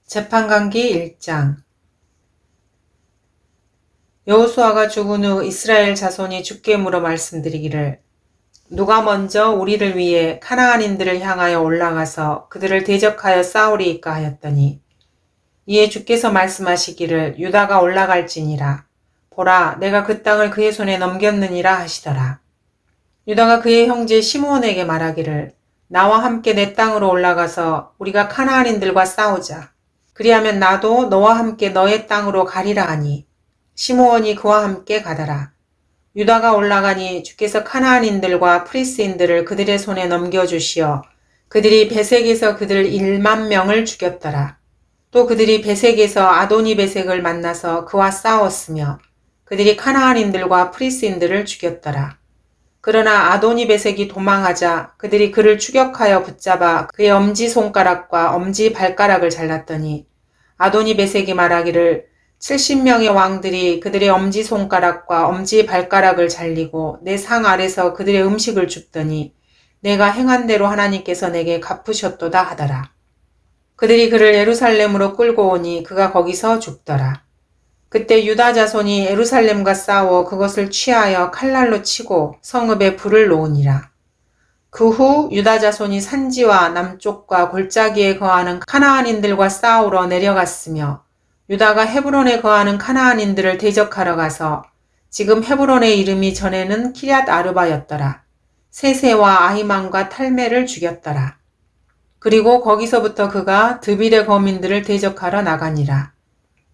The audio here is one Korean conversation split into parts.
재판관기 1장. 여호수아가 죽은 후 이스라엘 자손이 주께 물어 말씀드리기를, 누가 먼저 우리를 위해 카나안인들을 향하여 올라가서 그들을 대적하여 싸우리이까 하였더니, 이에 주께서 말씀하시기를, 유다가 올라갈지니라. 보라, 내가 그 땅을 그의 손에 넘겼느니라 하시더라. 유다가 그의 형제 시므온에게 말하기를, 나와 함께 내 땅으로 올라가서 우리가 카나안인들과 싸우자. 그리하면 나도 너와 함께 너의 땅으로 가리라 하니, 시므온이 그와 함께 가더라. 유다가 올라가니 주께서 카나안인들과 프리스인들을 그들의 손에 넘겨주시어 그들이 베색에서 그들 1만 명을 죽였더라. 또 그들이 베색에서 아도니 베색을 만나서 그와 싸웠으며 그들이 카나안인들과 프리스인들을 죽였더라. 그러나 아도니 베색이 도망하자 그들이 그를 추격하여 붙잡아 그의 엄지손가락과 엄지발가락을 잘랐더니, 아도니 베색이 말하기를, 70명의 왕들이 그들의 엄지손가락과 엄지발가락을 잘리고 내 상 아래서 그들의 음식을 줍더니 내가 행한 대로 하나님께서 내게 갚으셨도다 하더라. 그들이 그를 예루살렘으로 끌고 오니 그가 거기서 죽더라. 그때 유다 자손이 예루살렘과 싸워 그것을 취하여 칼날로 치고 성읍에 불을 놓으니라. 그 후 유다 자손이 산지와 남쪽과 골짜기에 거하는 카나안인들과 싸우러 내려갔으며, 유다가 헤브론에 거하는 카나안인들을 대적하러 가서 지금 헤브론의 이름이 전에는 키럇 아르바였더라. 세세와 아히만과 탈메를 죽였더라. 그리고 거기서부터 그가 드빌의 거민들을 대적하러 나가니라.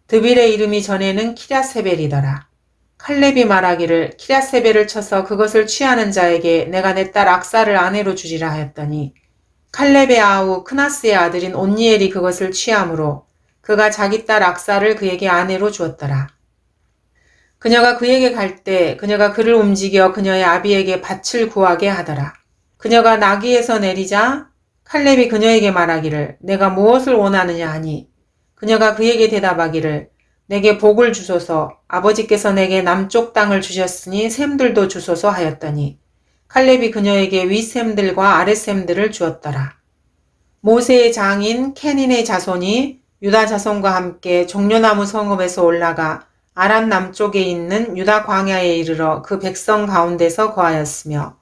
드빌의 이름이 전에는 키랴세벨이더라. 칼렙이 말하기를, 키랴세벨을 쳐서 그것을 취하는 자에게 내가 내 딸 악사를 아내로 주리라 하였더니, 칼렙의 아우 크나스의 아들인 온니엘이 그것을 취함으로 그가 자기 딸 악사를 그에게 아내로 주었더라. 그녀가 그에게 갈 때 그녀가 그를 움직여 그녀의 아비에게 밭을 구하게 하더라. 그녀가 나귀에서 내리자 칼렙이 그녀에게 말하기를, 내가 무엇을 원하느냐 하니, 그녀가 그에게 대답하기를, 내게 복을 주소서. 아버지께서 내게 남쪽 땅을 주셨으니 샘들도 주소서 하였더니, 칼렙이 그녀에게 윗샘들과 아랫샘들을 주었더라. 모세의 장인 케닌의 자손이 유다 자손과 함께 종려나무 성읍에서 올라가 아람 남쪽에 있는 유다 광야에 이르러 그 백성 가운데서 거하였으며,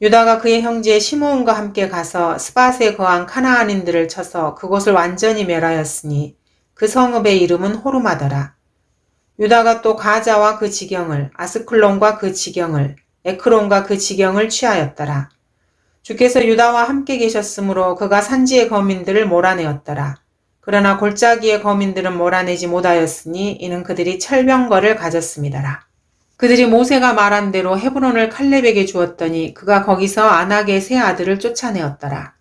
유다가 그의 형제 시므온과 함께 가서 스밧에 거한 카나안인들을 쳐서 그곳을 완전히 멸하였으니 그 성읍의 이름은 호르마더라. 유다가 또 가자와 그 지경을, 아스클론과 그 지경을, 에크론과 그 지경을 취하였더라. 주께서 유다와 함께 계셨으므로 그가 산지의 거민들을 몰아내었더라. 그러나 골짜기의 거민들은 몰아내지 못하였으니 이는 그들이 철병거를 가졌음이더라. 그들이 모세가 말한 대로 헤브론을 칼렙에게 주었더니 그가 거기서 아낙의 세 아들을 쫓아내었더라.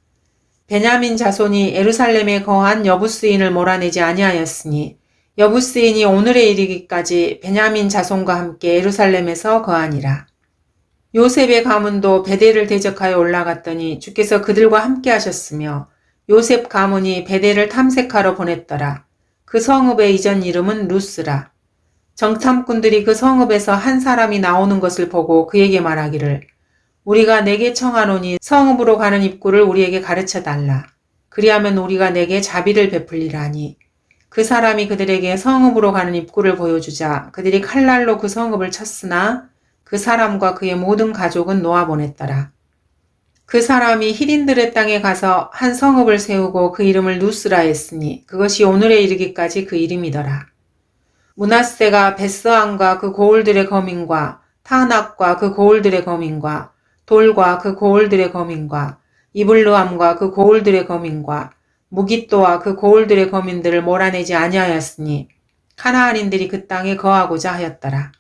베냐민 자손이 예루살렘에 거한 여부스인을 몰아내지 아니하였으니 여부스인이 오늘에 이르기까지 베냐민 자손과 함께 예루살렘에서 거하니라. 요셉의 가문도 베델을 대적하여 올라갔더니 주께서 그들과 함께 하셨으며, 요셉 가문이 베델을 탐색하러 보냈더라. 그 성읍의 이전 이름은 루스라. 정탐꾼들이 그 성읍에서 한 사람이 나오는 것을 보고 그에게 말하기를, 우리가 내게 청하노니 성읍으로 가는 입구를 우리에게 가르쳐 달라. 그리하면 우리가 내게 자비를 베풀리라 하니, 그 사람이 그들에게 성읍으로 가는 입구를 보여주자 그들이 칼날로 그 성읍을 쳤으나 그 사람과 그의 모든 가족은 놓아보냈더라. 그 사람이 히린들의 땅에 가서 한 성읍을 세우고 그 이름을 누스라 했으니 그것이 오늘에 이르기까지 그 이름이더라. 므낫세가 베스안과 그 고을들의 거민과 타낙과 그 고을들의 거민과 돌과 그 고을들의 거민과 이블르함과 그 고을들의 거민과 무깃도와 그 고을들의 거민들을 몰아내지 아니하였으니 카나안인들이 그 땅에 거하고자 하였더라.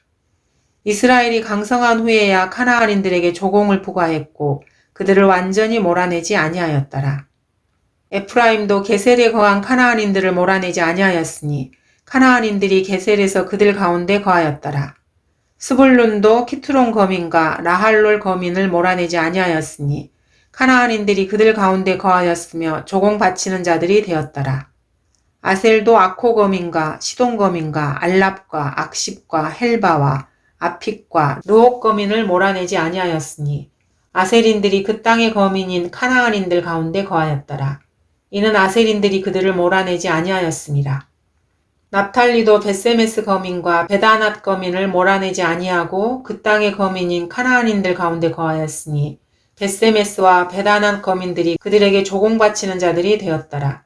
이스라엘이 강성한 후에야 카나안인들에게 조공을 부과했고 그들을 완전히 몰아내지 아니하였더라. 에프라임도 게셀에 거한 카나안인들을 몰아내지 아니하였으니 카나안인들이 게셀에서 그들 가운데 거하였더라. 스불룬도 키트론 거민과 라할롤 거민을 몰아내지 아니하였으니 카나안인들이 그들 가운데 거하였으며 조공 바치는 자들이 되었더라. 아셀도 아코 거민과 시돈 거민과 알랍과 악십과 헬바와 아픽과 르옥 거민을 몰아내지 아니하였으니 아셀인들이 그 땅의 거민인 카나안인들 가운데 거하였더라. 이는 아셀인들이 그들을 몰아내지 아니하였습니다. 납탈리도 벳세메스 거민과 베다낫 거민을 몰아내지 아니하고 그 땅의 거민인 카나안인들 가운데 거하였으니 벳세메스와 베다낫 거민들이 그들에게 조공바치는 자들이 되었더라.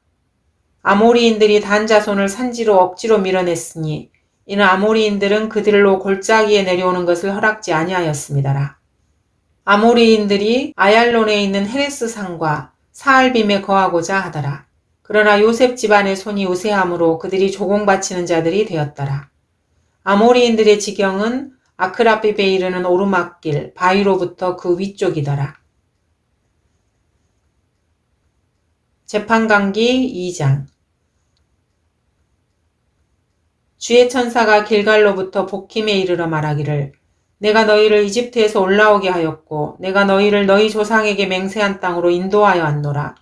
아모리인들이 단 자손을 산지로 억지로 밀어냈으니 이는 아모리인들은 그들로 골짜기에 내려오는 것을 허락지 아니하였습니다라. 아모리인들이 아얄론에 있는 헤레스 산과 사알빔에 거하고자 하더라. 그러나 요셉 집안의 손이 우세함으로 그들이 조공바치는 자들이 되었더라. 아모리인들의 지경은 아크라핍에 이르는 오르막길 바위로부터 그 위쪽이더라. 재판강기 2장. 주의 천사가 길갈로부터 복힘에 이르러 말하기를 내가 너희를 이집트에서 올라오게 하였고 내가 너희를 너희 조상에게 맹세한 땅으로 인도하여 왔노라.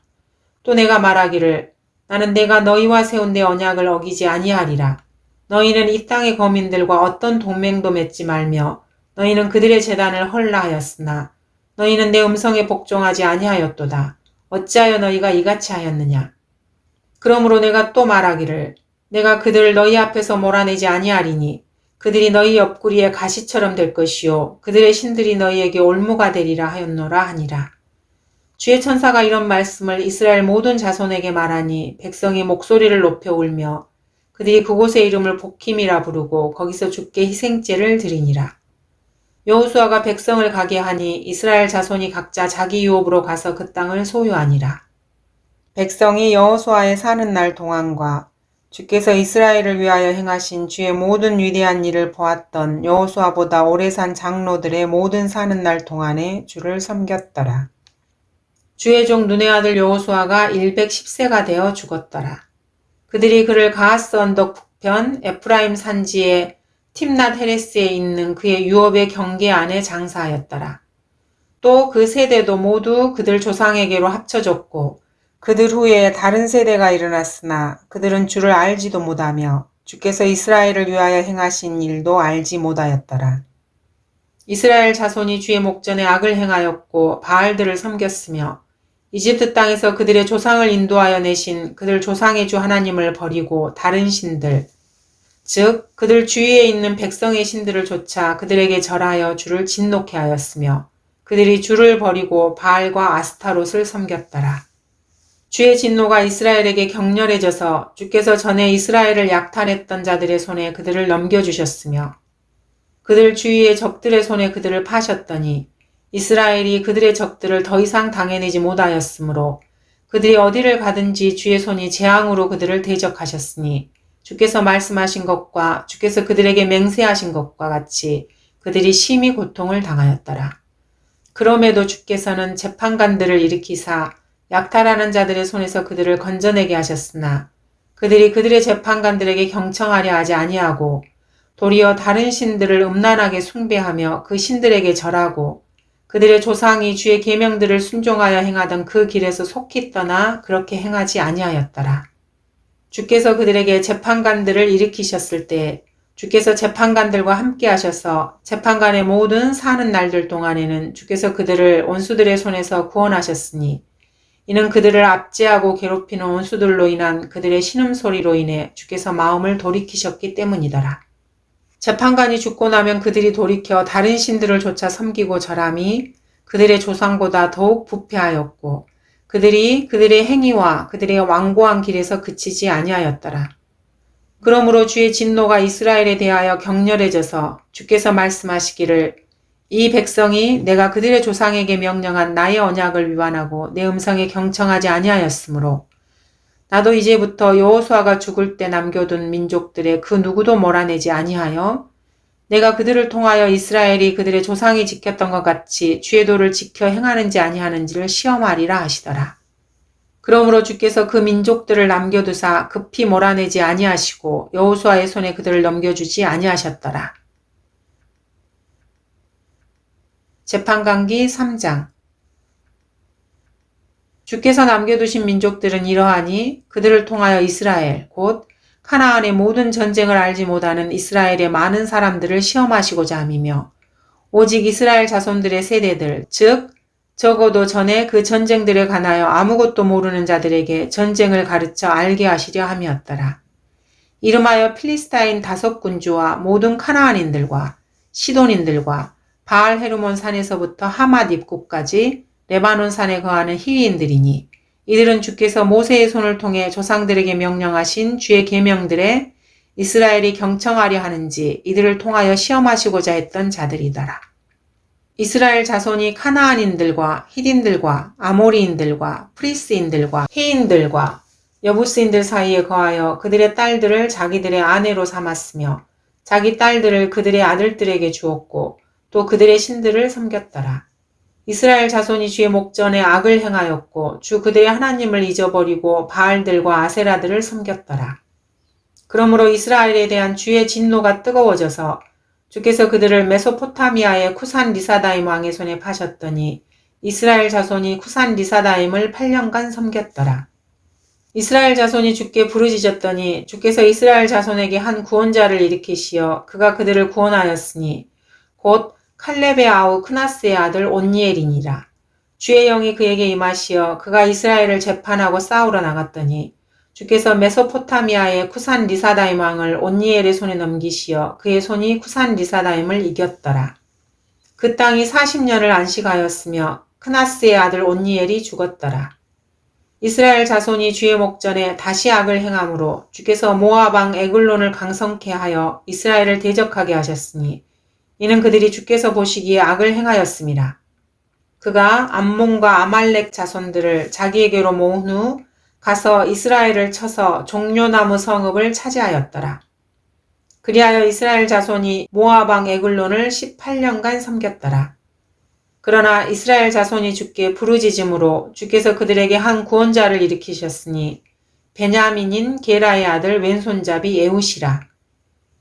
또 내가 말하기를 나는 내가 너희와 세운 내 언약을 어기지 아니하리라. 너희는 이 땅의 거민들과 어떤 동맹도 맺지 말며 너희는 그들의 제단을 헐라 하였으나 너희는 내 음성에 복종하지 아니하였도다. 어찌하여 너희가 이같이 하였느냐. 그러므로 내가 또 말하기를 내가 그들을 너희 앞에서 몰아내지 아니하리니 그들이 너희 옆구리에 가시처럼 될 것이요 그들의 신들이 너희에게 올무가 되리라 하였노라 하니라. 주의 천사가 이런 말씀을 이스라엘 모든 자손에게 말하니 백성이 목소리를 높여 울며 그들이 그곳의 이름을 복힘이라 부르고 거기서 주께 희생제를 드리니라. 여호수아가 백성을 가게 하니 이스라엘 자손이 각자 자기 유업으로 가서 그 땅을 소유하니라. 백성이 여호수아의 사는 날 동안과 주께서 이스라엘을 위하여 행하신 주의 모든 위대한 일을 보았던 여호수아보다 오래 산 장로들의 모든 사는 날 동안에 주를 섬겼더라. 주의 종 눈의 아들 여호수아가 110세가 되어 죽었더라. 그들이 그를 가하스 언덕 북편 에프라임 산지의 팀낫 헤레스에 있는 그의 유업의 경계 안에 장사하였더라. 또 그 세대도 모두 그들 조상에게로 합쳐졌고 그들 후에 다른 세대가 일어났으나 그들은 주를 알지도 못하며 주께서 이스라엘을 위하여 행하신 일도 알지 못하였더라. 이스라엘 자손이 주의 목전에 악을 행하였고 바알들을 섬겼으며 이집트 땅에서 그들의 조상을 인도하여 내신 그들 조상의 주 하나님을 버리고 다른 신들, 즉 그들 주위에 있는 백성의 신들을 좇아 그들에게 절하여 주를 진노케 하였으며 그들이 주를 버리고 바알과 아스타롯을 섬겼더라. 주의 진노가 이스라엘에게 격렬해져서 주께서 전에 이스라엘을 약탈했던 자들의 손에 그들을 넘겨주셨으며 그들 주위의 적들의 손에 그들을 파셨더니 이스라엘이 그들의 적들을 더 이상 당해내지 못하였으므로 그들이 어디를 가든지 주의 손이 재앙으로 그들을 대적하셨으니 주께서 말씀하신 것과 주께서 그들에게 맹세하신 것과 같이 그들이 심히 고통을 당하였더라. 그럼에도 주께서는 재판관들을 일으키사 약탈하는 자들의 손에서 그들을 건져내게 하셨으나 그들이 그들의 재판관들에게 경청하려 하지 아니하고 도리어 다른 신들을 음란하게 숭배하며 그 신들에게 절하고 그들의 조상이 주의 계명들을 순종하여 행하던 그 길에서 속히 떠나 그렇게 행하지 아니하였더라. 주께서 그들에게 재판관들을 일으키셨을 때 주께서 재판관들과 함께 하셔서 재판관의 모든 사는 날들 동안에는 주께서 그들을 원수들의 손에서 구원하셨으니 이는 그들을 압제하고 괴롭히는 원수들로 인한 그들의 신음소리로 인해 주께서 마음을 돌이키셨기 때문이더라. 재판관이 죽고 나면 그들이 돌이켜 다른 신들을 좇아 섬기고 절함이 그들의 조상보다 더욱 부패하였고 그들이 그들의 행위와 그들의 완고한 길에서 그치지 아니하였더라. 그러므로 주의 진노가 이스라엘에 대하여 격렬해져서 주께서 말씀하시기를 이 백성이 내가 그들의 조상에게 명령한 나의 언약을 위반하고 내 음성에 경청하지 아니하였으므로 나도 이제부터 여호수아가 죽을 때 남겨둔 민족들의 그 누구도 몰아내지 아니하여 내가 그들을 통하여 이스라엘이 그들의 조상이 지켰던 것 같이 주의 도를 지켜 행하는지 아니하는지를 시험하리라 하시더라. 그러므로 주께서 그 민족들을 남겨두사 급히 몰아내지 아니하시고 여호수아의 손에 그들을 넘겨주지 아니하셨더라. 재판강기 3장. 주께서 남겨두신 민족들은 이러하니 그들을 통하여 이스라엘 곧 카나안의 모든 전쟁을 알지 못하는 이스라엘의 많은 사람들을 시험하시고자 함이며 오직 이스라엘 자손들의 세대들 즉 적어도 전에 그 전쟁들에 관하여 아무것도 모르는 자들에게 전쟁을 가르쳐 알게 하시려 함이었더라. 이름하여 필리스타인 5군주와 모든 카나안인들과 시돈인들과 바알 헤르몬 산에서부터 하맛 입구까지 레바논 산에 거하는 히위인들이니 이들은 주께서 모세의 손을 통해 조상들에게 명령하신 주의 계명들에 이스라엘이 경청하려 하는지 이들을 통하여 시험하시고자 했던 자들이더라. 이스라엘 자손이 카나안인들과 히딘들과 아모리인들과 프리스인들과 히인들과 여부스인들 사이에 거하여 그들의 딸들을 자기들의 아내로 삼았으며 자기 딸들을 그들의 아들들에게 주었고 또 그들의 신들을 섬겼더라. 이스라엘 자손이 주의 목전에 악을 행하였고 주 그들의 하나님을 잊어버리고 바알들과 아세라들을 섬겼더라. 그러므로 이스라엘에 대한 주의 진노가 뜨거워져서 주께서 그들을 메소포타미아의 쿠산 리사다임 왕의 손에 파셨더니 이스라엘 자손이 쿠산 리사다임을 8년간 섬겼더라. 이스라엘 자손이 주께 부르짖었더니 주께서 이스라엘 자손에게 한 구원자를 일으키시어 그가 그들을 구원하였으니 곧 칼렙의 아우 크나스의 아들 온니엘이니라. 주의 영이 그에게 임하시어 그가 이스라엘을 재판하고 싸우러 나갔더니 주께서 메소포타미아의 쿠산 리사다임 왕을 온니엘의 손에 넘기시어 그의 손이 쿠산 리사다임을 이겼더라. 그 땅이 40년을 안식하였으며 크나스의 아들 온니엘이 죽었더라. 이스라엘 자손이 주의 목전에 다시 악을 행함으로 주께서 모압 왕 에글론을 강성케 하여 이스라엘을 대적하게 하셨으니 이는 그들이 주께서 보시기에 악을 행하였음이라. 그가 암몬과 아말렉 자손들을 자기에게로 모은 후 가서 이스라엘을 쳐서 종려나무 성읍을 차지하였더라. 그리하여 이스라엘 자손이 모압 왕 에글론을 18년간 섬겼더라. 그러나 이스라엘 자손이 주께 부르짖음으로 주께서 그들에게 한 구원자를 일으키셨으니 베냐민인 게라의 아들 왼손잡이 에훗이라.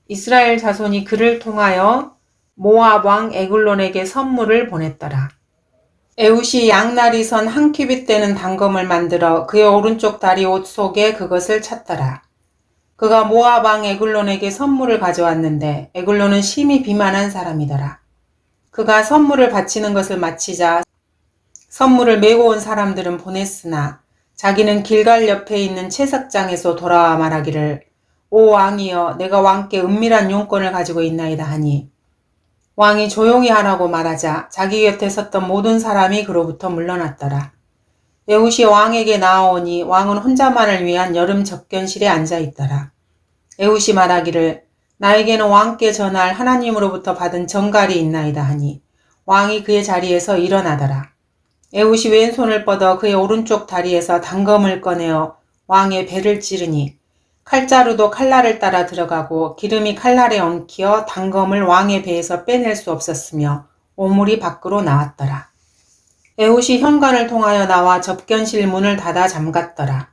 이스라엘 자손이 그를 통하여 모압 왕 에글론에게 선물을 보냈더라. 에훗이 양날이 선 한 큐빗 되는 단검을 만들어 그의 오른쪽 다리 옷 속에 그것을 찼더라. 그가 모압 왕 에글론에게 선물을 가져왔는데 에글론은 심히 비만한 사람이더라. 그가 선물을 바치는 것을 마치자 선물을 메고 온 사람들은 보냈으나 자기는 길갈 옆에 있는 채석장에서 돌아와 말하기를 오 왕이여 내가 왕께 은밀한 용건을 가지고 있나이다 하니 왕이 조용히 하라고 말하자 자기 곁에 섰던 모든 사람이 그로부터 물러났더라. 에훗이 왕에게 나아오니 왕은 혼자만을 위한 여름 접견실에 앉아있더라. 에훗이 말하기를 나에게는 왕께 전할 하나님으로부터 받은 전갈이 있나이다 하니 왕이 그의 자리에서 일어나더라. 에훗이 왼손을 뻗어 그의 오른쪽 다리에서 단검을 꺼내어 왕의 배를 찌르니 칼자루도 칼날을 따라 들어가고 기름이 칼날에 엉키어 단검을 왕의 배에서 빼낼 수 없었으며 오물이 밖으로 나왔더라. 에훗이 현관을 통하여 나와 접견실 문을 닫아 잠갔더라.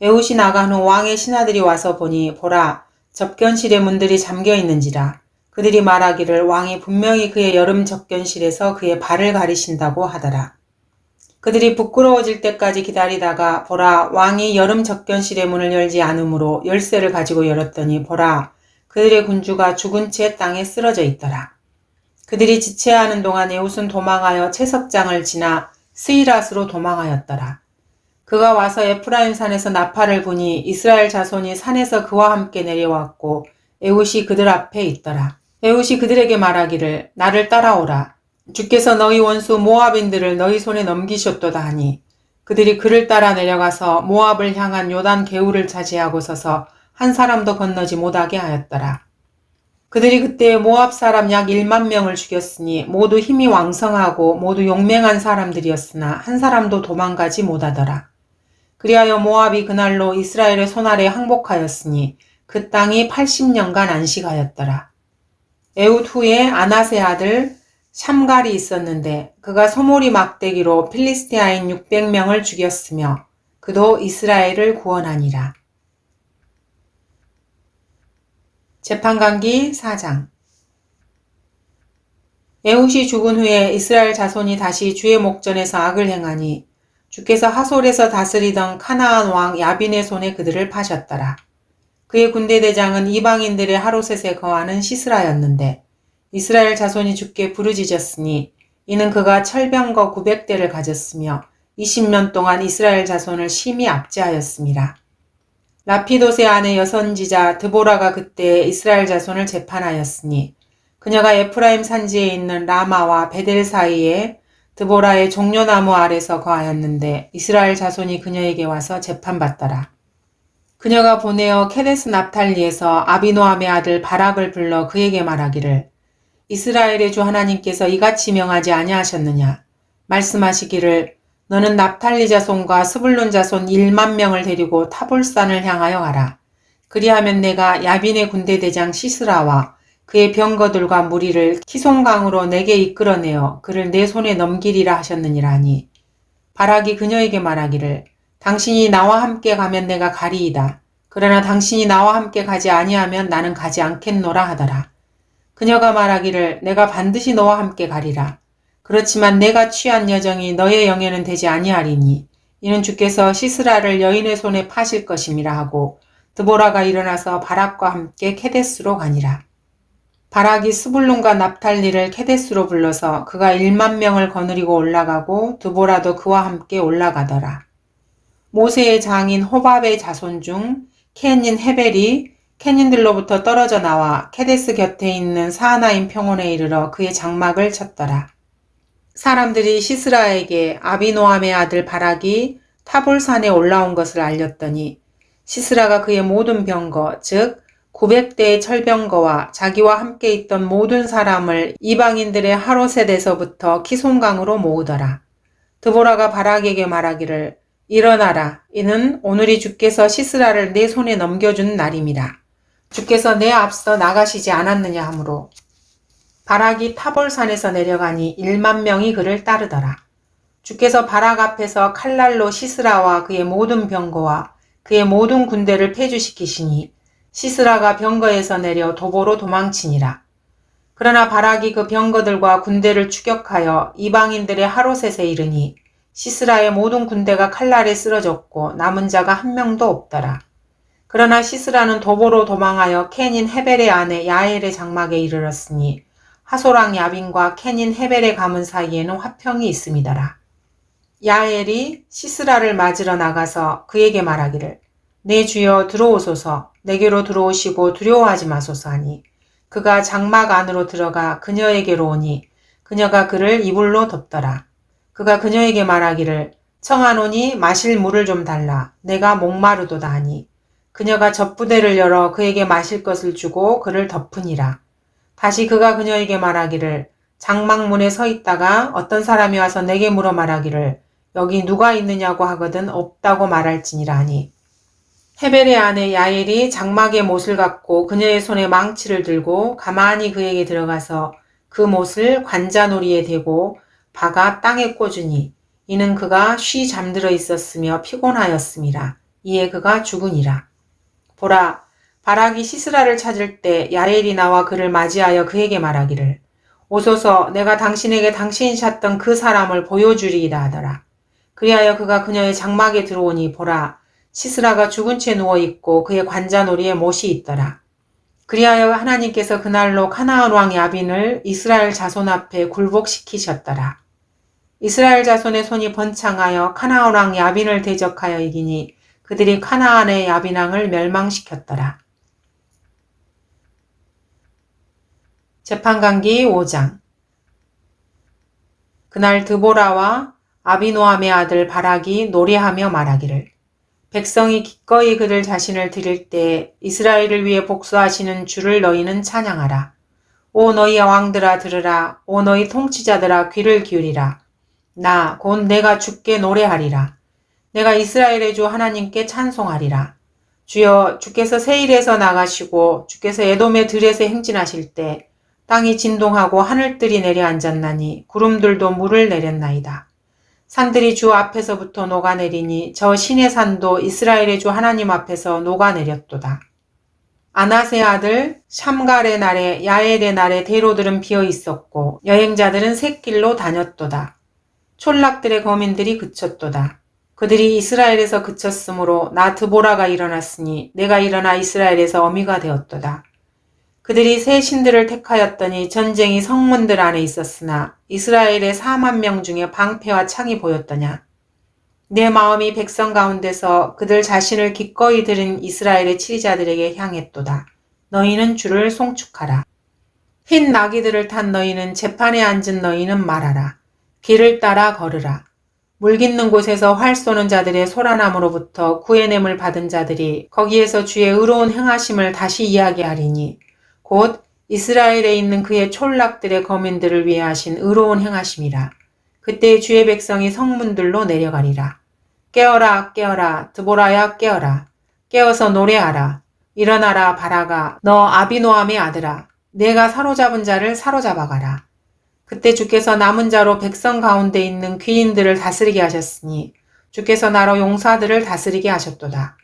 에훗이 나간 후 왕의 신하들이 와서 보니 보라 접견실의 문들이 잠겨 있는지라. 그들이 말하기를 왕이 분명히 그의 여름 접견실에서 그의 발을 가리신다고 하더라. 그들이 부끄러워질 때까지 기다리다가 보라 왕이 여름 접견실의 문을 열지 않으므로 열쇠를 가지고 열었더니 보라 그들의 군주가 죽은 채 땅에 쓰러져 있더라. 그들이 지체하는 동안 에훗은 도망하여 채석장을 지나 스이랏으로 도망하였더라. 그가 와서 에프라임 산에서 나팔을 부니 이스라엘 자손이 산에서 그와 함께 내려왔고 에훗이 그들 앞에 있더라. 에훗이 그들에게 말하기를 나를 따라오라. 주께서 너희 원수 모압인들을 너희 손에 넘기셨도다 하니 그들이 그를 따라 내려가서 모압을 향한 요단 개울을 차지하고 서서 한 사람도 건너지 못하게 하였더라. 그들이 그때 모압 사람 약 1만 명을 죽였으니 모두 힘이 왕성하고 모두 용맹한 사람들이었으나 한 사람도 도망가지 못하더라. 그리하여 모압이 그날로 이스라엘의 손아래 항복하였으니 그 땅이 80년간 안식하였더라. 에훗 후에 아낫의 아들 샴갈이 있었는데 그가 소모리 막대기로 필리스티아인 600명을 죽였으며 그도 이스라엘을 구원하니라. 재판관기 4장. 에훗이 죽은 후에 이스라엘 자손이 다시 주의 목전에서 악을 행하니 주께서 하솔에서 다스리던 카나안 왕 야빈의 손에 그들을 파셨더라. 그의 군대 대장은 이방인들의 하로셋에 거하는 시스라였는데 이스라엘 자손이 주께 부르짖었으니 이는 그가 철병거 900대를 가졌으며 20년 동안 이스라엘 자손을 심히 압제하였습니다. 라피도세 아내 여선지자 드보라가 그때 이스라엘 자손을 재판하였으니 그녀가 에프라임 산지에 있는 라마와 베델 사이에 드보라의 종려나무 아래서 거하였는데 이스라엘 자손이 그녀에게 와서 재판받더라. 그녀가 보내어 케데스 납탈리에서 아비노함의 아들 바락을 불러 그에게 말하기를 이스라엘의 주 하나님께서 이같이 명하지 아니하셨느냐. 말씀하시기를 너는 납탈리 자손과 스불론 자손 1만 명을 데리고 타볼산을 향하여 가라. 그리하면 내가 야빈의 군대 대장 시스라와 그의 병거들과 무리를 키송강으로 내게 이끌어내어 그를 내 손에 넘기리라 하셨느니라 하니 바락이 그녀에게 말하기를 당신이 나와 함께 가면 내가 가리이다. 그러나 당신이 나와 함께 가지 아니하면 나는 가지 않겠노라 하더라. 그녀가 말하기를 내가 반드시 너와 함께 가리라. 그렇지만 내가 취한 여정이 너의 영에는 되지 아니하리니 이는 주께서 시스라를 여인의 손에 파실 것임이라 하고 드보라가 일어나서 바락과 함께 케데스로 가니라. 바락이 스불론과 납탈리를 케데스로 불러서 그가 1만 명을 거느리고 올라가고 드보라도 그와 함께 올라가더라. 모세의 장인 호밥의 자손 중 켄인 헤벨이 켄인들로부터 떨어져 나와 케데스 곁에 있는 사하나임 평원에 이르러 그의 장막을 쳤더라. 사람들이 시스라에게 아비노함의 아들 바락이 타볼산에 올라온 것을 알렸더니 시스라가 그의 모든 병거 즉 900대의 철병거와 자기와 함께 있던 모든 사람을 이방인들의 하로셋에서부터 키송강으로 모으더라. 드보라가 바락에게 말하기를 일어나라. 이는 오늘이 주께서 시스라를 내 손에 넘겨준 날임이라. 주께서 내 앞서 나가시지 않았느냐 하므로 바락이 타볼산에서 내려가니 1만 명이 그를 따르더라. 주께서 바락 앞에서 칼날로 시스라와 그의 모든 병거와 그의 모든 군대를 폐주시키시니 시스라가 병거에서 내려 도보로 도망치니라. 그러나 바락이 그 병거들과 군대를 추격하여 이방인들의 하로셋에 이르니 시스라의 모든 군대가 칼날에 쓰러졌고 남은 자가 한 명도 없더라. 그러나 시스라는 도보로 도망하여 켄인 헤벨의 아내 야엘의 장막에 이르렀으니 하소랑 야빈과 켄인 헤벨의 가문 사이에는 화평이 있음이더라. 야엘이 시스라를 맞으러 나가서 그에게 말하기를 내 주여 들어오소서 내게로 들어오시고 두려워하지 마소서 하니 그가 장막 안으로 들어가 그녀에게로 오니 그녀가 그를 이불로 덮더라. 그가 그녀에게 말하기를 청하노니 마실 물을 좀 달라 내가 목마르도다 하니 그녀가 젖부대를 열어 그에게 마실 것을 주고 그를 덮으니라. 다시 그가 그녀에게 말하기를 장막문에 서 있다가 어떤 사람이 와서 내게 물어 말하기를 여기 누가 있느냐고 하거든 없다고 말할지니라 하니 헤벨의 아내 야엘이 장막의 못을 갖고 그녀의 손에 망치를 들고 가만히 그에게 들어가서 그 못을 관자놀이에 대고 박아 땅에 꽂으니 이는 그가 쉬 잠들어 있었으며 피곤하였음이라. 이에 그가 죽으니라. 보라, 바락이 시스라를 찾을 때 야엘이 나와 그를 맞이하여 그에게 말하기를 오소서 내가 당신에게 당신이 찾던 그 사람을 보여주리이다 하더라. 그리하여 그가 그녀의 장막에 들어오니 보라, 시스라가 죽은 채 누워있고 그의 관자놀이에 못이 있더라. 그리하여 하나님께서 그날로 카나안 왕 야빈을 이스라엘 자손 앞에 굴복시키셨더라. 이스라엘 자손의 손이 번창하여 카나안 왕 야빈을 대적하여 이기니 그들이 카나안의 야빈 왕을 멸망시켰더라. 재판관기 5장. 그날 드보라와 아비노함의 아들 바락이 노래하며 말하기를 백성이 기꺼이 그들 자신을 드릴 때 이스라엘을 위해 복수하시는 주를 너희는 찬양하라. 오 너희 왕들아 들으라. 오 너희 통치자들아 귀를 기울이라. 나 곧 내가 주께 노래하리라. 내가 이스라엘의 주 하나님께 찬송하리라. 주여 주께서 세일에서 나가시고 주께서 에돔의 들에서 행진하실 때 땅이 진동하고 하늘들이 내려앉았나니 구름들도 물을 내렸나이다. 산들이 주 앞에서부터 녹아내리니 저 신의 산도 이스라엘의 주 하나님 앞에서 녹아내렸도다. 아낫의 아들 샴갈의 날에 야엘의 날에 대로들은 비어 있었고 여행자들은 샛길로 다녔도다. 촌락들의 거민들이 그쳤도다. 그들이 이스라엘에서 그쳤으므로 나 드보라가 일어났으니 내가 일어나 이스라엘에서 어미가 되었도다. 그들이 새 신들을 택하였더니 전쟁이 성문들 안에 있었으나 이스라엘의 4만 명 중에 방패와 창이 보였더냐. 내 마음이 백성 가운데서 그들 자신을 기꺼이 들인 이스라엘의 치리자들에게 향했도다. 너희는 주를 송축하라. 흰 나귀들을 탄 너희는 재판에 앉은 너희는 말하라. 길을 따라 걸으라. 물 깃는 곳에서 활 쏘는 자들의 소란함으로부터 구해냄을 받은 자들이 거기에서 주의 의로운 행하심을 다시 이야기하리니 곧 이스라엘에 있는 그의 촌락들의 거민들을 위해 하신 의로운 행하심이라. 그때 주의 백성이 성문들로 내려가리라. 깨어라 깨어라 드보라야 깨어라. 깨어서 노래하라. 일어나라 바라가 너 아비노함의 아들아. 내가 사로잡은 자를 사로잡아가라. 그때 주께서 남은 자로 백성 가운데 있는 귀인들을 다스리게 하셨으니 주께서 나로 용사들을 다스리게 하셨도다.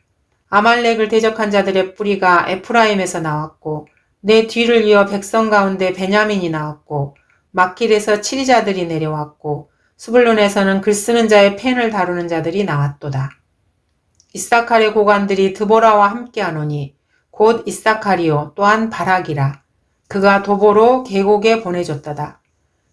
아말렉을 대적한 자들의 뿌리가 에프라임에서 나왔고 내 뒤를 이어 백성 가운데 베냐민이 나왔고 막길에서 치리자들이 내려왔고 스불론에서는 글쓰는 자의 펜을 다루는 자들이 나왔도다. 이사칼의 고관들이 드보라와 함께하노니 곧 이사칼이요 또한 바락이라. 그가 도보로 계곡에 보내줬도다.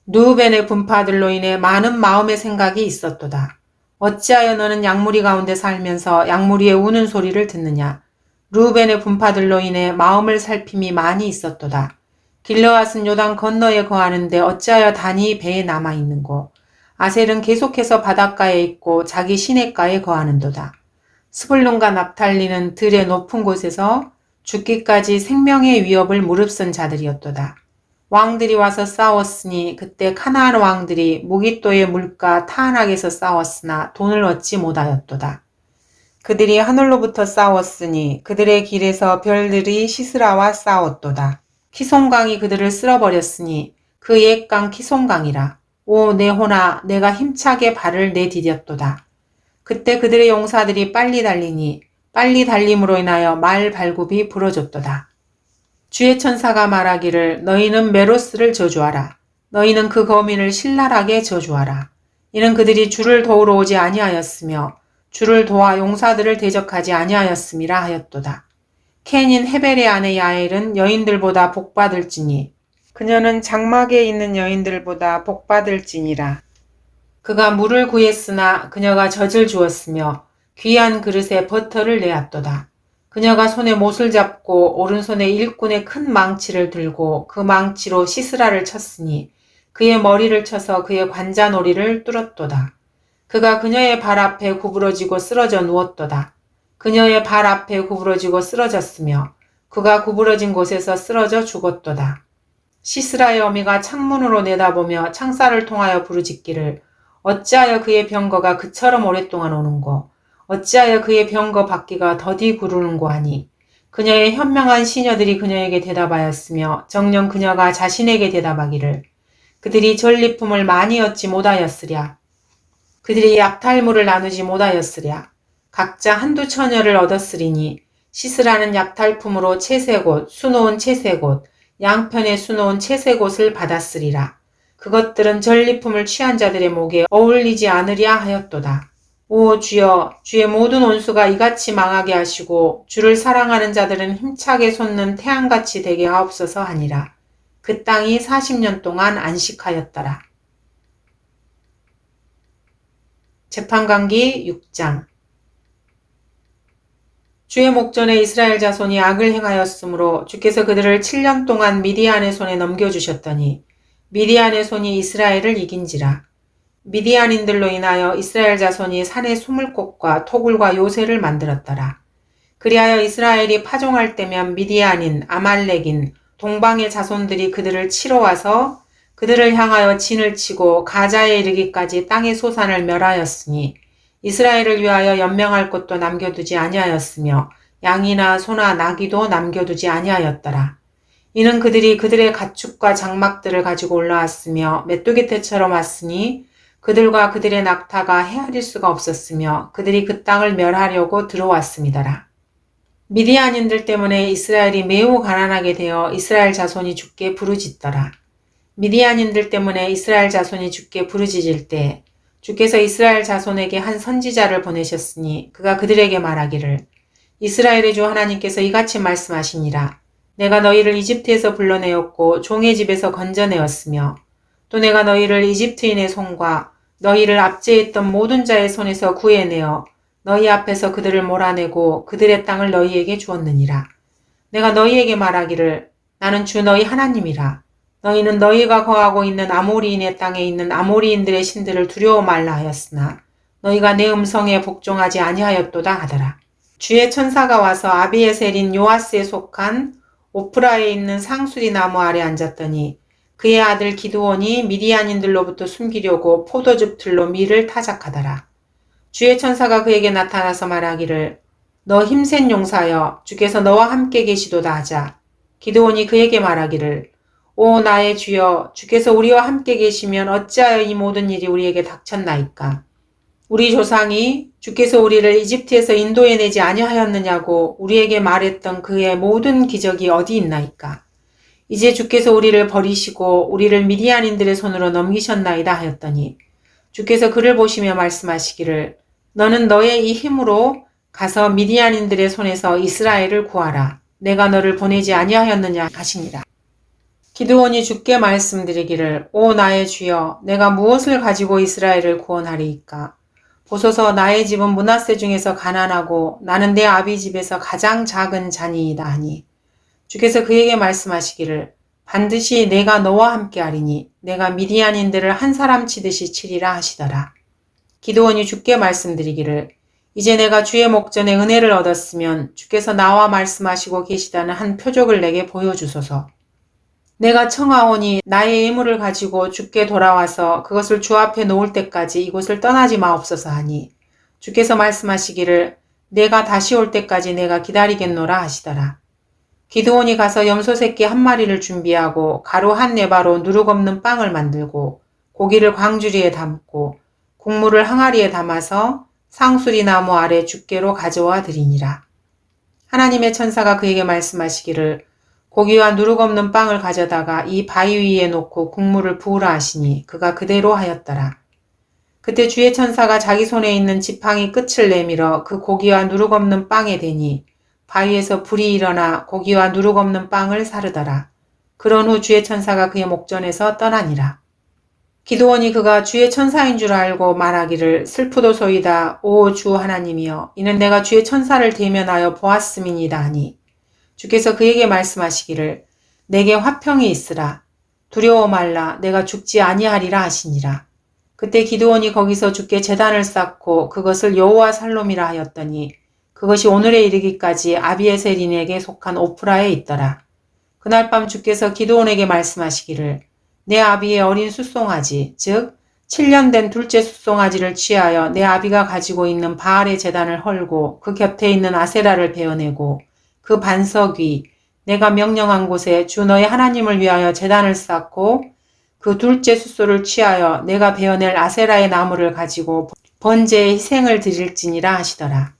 누우벤의 분파들로 인해 많은 마음의 생각이 있었도다. 어찌하여 너는 양무리 가운데 살면서 양무리의 우는 소리를 듣느냐. 루벤의 분파들로 인해 마음을 살핌이 많이 있었도다. 길르앗은 요단 건너에 거하는데 어찌하여 단이 배에 남아있는고. 아셀은 계속해서 바닷가에 있고 자기 시냇가에 거하는도다. 스불론과 납탈리는 들의 높은 곳에서 죽기까지 생명의 위협을 무릅쓴 자들이었도다. 왕들이 와서 싸웠으니 그때 카나안 왕들이 무깃도의 물가 타안악에서 싸웠으나 돈을 얻지 못하였도다. 그들이 하늘로부터 싸웠으니 그들의 길에서 별들이 시스라와 싸웠도다. 키송강이 그들을 쓸어버렸으니 그 옛강 키송강이라. 오 내 호나 내가 힘차게 발을 내디뎠도다. 그때 그들의 용사들이 빨리 달리니 빨리 달림으로 인하여 말 발굽이 부러졌도다. 주의 천사가 말하기를 너희는 메로스를 저주하라. 너희는 그 거민을 신랄하게 저주하라. 이는 그들이 주를 도우러 오지 아니하였으며 주를 도와 용사들을 대적하지 아니하였음이라 하였도다. 켄인 헤벨의 아내 야엘은 여인들보다 복받을지니 그녀는 장막에 있는 여인들보다 복받을지니라. 그가 물을 구했으나 그녀가 젖을 주었으며 귀한 그릇에 버터를 내었도다. 그녀가 손에 못을 잡고 오른손에 일꾼의 큰 망치를 들고 그 망치로 시스라를 쳤으니 그의 머리를 쳐서 그의 관자놀이를 뚫었도다. 그가 그녀의 발 앞에 구부러지고 쓰러져 누웠도다. 그녀의 발 앞에 구부러지고 쓰러졌으며 그가 구부러진 곳에서 쓰러져 죽었도다. 시스라의 어미가 창문으로 내다보며 창살을 통하여 부르짖기를 어찌하여 그의 병거가 그처럼 오랫동안 오는고 어찌하여 그의 병거 바퀴가 더디 구르는고 하니 그녀의 현명한 시녀들이 그녀에게 대답하였으며 정녕 그녀가 자신에게 대답하기를 그들이 전리품을 많이 얻지 못하였으랴. 그들이 약탈물을 나누지 못하였으랴. 각자 한두 처녀를 얻었으리니 시스라는 약탈품으로 채색옷, 수놓은 채색옷, 양편에 수놓은 채색옷을 받았으리라. 그것들은 전리품을 취한 자들의 목에 어울리지 않으랴 하였도다. 오 주여, 주의 모든 온수가 이같이 망하게 하시고 주를 사랑하는 자들은 힘차게 솟는 태양같이 되게 하옵소서 하니라. 그 땅이 40년 동안 안식하였더라. 재판관기 6장. 주의 목전에 이스라엘 자손이 악을 행하였으므로 주께서 그들을 7년 동안 미디안의 손에 넘겨주셨더니 미디안의 손이 이스라엘을 이긴지라. 미디안인들로 인하여 이스라엘 자손이 산에 숨을 곳과 토굴과 요새를 만들었더라. 그리하여 이스라엘이 파종할 때면 미디안인, 아말렉인, 동방의 자손들이 그들을 치러 와서 그들을 향하여 진을 치고 가자에 이르기까지 땅의 소산을 멸하였으니 이스라엘을 위하여 연명할 곳도 남겨두지 아니하였으며 양이나 소나 나귀도 남겨두지 아니하였더라. 이는 그들이 그들의 가축과 장막들을 가지고 올라왔으며 메뚜기 떼처럼 왔으니 그들과 그들의 낙타가 헤아릴 수가 없었으며 그들이 그 땅을 멸하려고 들어왔음이더라. 미디안인들 때문에 이스라엘이 매우 가난하게 되어 이스라엘 자손이 주께 부르짖더라. 미디안인들 때문에 이스라엘 자손이 주께 부르짖을 때 주께서 이스라엘 자손에게 한 선지자를 보내셨으니 그가 그들에게 말하기를 이스라엘의 주 하나님께서 이같이 말씀하시니라. 내가 너희를 이집트에서 불러내었고 종의 집에서 건져내었으며 또 내가 너희를 이집트인의 손과 너희를 압제했던 모든 자의 손에서 구해내어 너희 앞에서 그들을 몰아내고 그들의 땅을 너희에게 주었느니라. 내가 너희에게 말하기를 나는 주 너희 하나님이라. 너희는 너희가 거하고 있는 아모리인의 땅에 있는 아모리인들의 신들을 두려워 말라 하였으나 너희가 내 음성에 복종하지 아니하였도다 하더라. 주의 천사가 와서 아비에셀인 요아스에 속한 오프라에 있는 상수리 나무 아래 앉았더니 그의 아들 기드온이 미디안인들로부터 숨기려고 포도즙 틀로 밀을 타작하더라. 주의 천사가 그에게 나타나서 말하기를 너 힘센 용사여 주께서 너와 함께 계시도다 하자. 기드온이 그에게 말하기를 오 나의 주여 주께서 우리와 함께 계시면 어찌하여 이 모든 일이 우리에게 닥쳤나이까. 우리 조상이 주께서 우리를 이집트에서 인도해내지 아니하였느냐고 우리에게 말했던 그의 모든 기적이 어디 있나이까. 이제 주께서 우리를 버리시고 우리를 미디안인들의 손으로 넘기셨나이다 하였더니 주께서 그를 보시며 말씀하시기를 너는 너의 이 힘으로 가서 미디안인들의 손에서 이스라엘을 구하라. 내가 너를 보내지 아니하였느냐 하시니라. 기드온이 주께 말씀드리기를 오 나의 주여 내가 무엇을 가지고 이스라엘을 구원하리이까. 보소서 나의 집은 므낫세 중에서 가난하고 나는 내 아비 집에서 가장 작은 자니이다 하니 주께서 그에게 말씀하시기를 반드시 내가 너와 함께 하리니 내가 미디안인들을 한 사람 치듯이 치리라 하시더라. 기드온이 주께 말씀드리기를 이제 내가 주의 목전에 은혜를 얻었으면 주께서 나와 말씀하시고 계시다는 한 표적을 내게 보여주소서. 내가 청하오니 나의 예물을 가지고 주께 돌아와서 그것을 주 앞에 놓을 때까지 이곳을 떠나지 마옵소서 하니 주께서 말씀하시기를 내가 다시 올 때까지 내가 기다리겠노라 하시더라. 기드온이 가서 염소 새끼 한 마리를 준비하고 가루 한 네바로 누룩 없는 빵을 만들고 고기를 광주리에 담고 국물을 항아리에 담아서 상수리 나무 아래 주께로 가져와 드리니라. 하나님의 천사가 그에게 말씀하시기를 고기와 누룩 없는 빵을 가져다가 이 바위 위에 놓고 국물을 부으라 하시니 그가 그대로 하였더라. 그때 주의 천사가 자기 손에 있는 지팡이 끝을 내밀어 그 고기와 누룩 없는 빵에 대니 바위에서 불이 일어나 고기와 누룩 없는 빵을 사르더라. 그런 후 주의 천사가 그의 목전에서 떠나니라. 기드온이 그가 주의 천사인 줄 알고 말하기를 슬프도소이다 오 주 하나님이여 이는 내가 주의 천사를 대면하여 보았음이니이다 하니 주께서 그에게 말씀하시기를 내게 화평이 있으라. 두려워 말라. 내가 죽지 아니하리라 하시니라. 그때 기드온이 거기서 주께 제단을 쌓고 그것을 여호와 살롬이라 하였더니 그것이 오늘에 이르기까지 아비에셀인에게 속한 오프라에 있더라. 그날 밤 주께서 기드온에게 말씀하시기를 내 아비의 어린 숫송아지 즉 7년 된 둘째 숫송아지를 취하여 내 아비가 가지고 있는 바알의 제단을 헐고 그 곁에 있는 아세라를 베어내고 그 반석 위 내가 명령한 곳에 주 너의 하나님을 위하여 제단을 쌓고 그 둘째 숫소를 취하여 내가 베어낼 아세라의 나무를 가지고 번제의 희생을 드릴지니라 하시더라.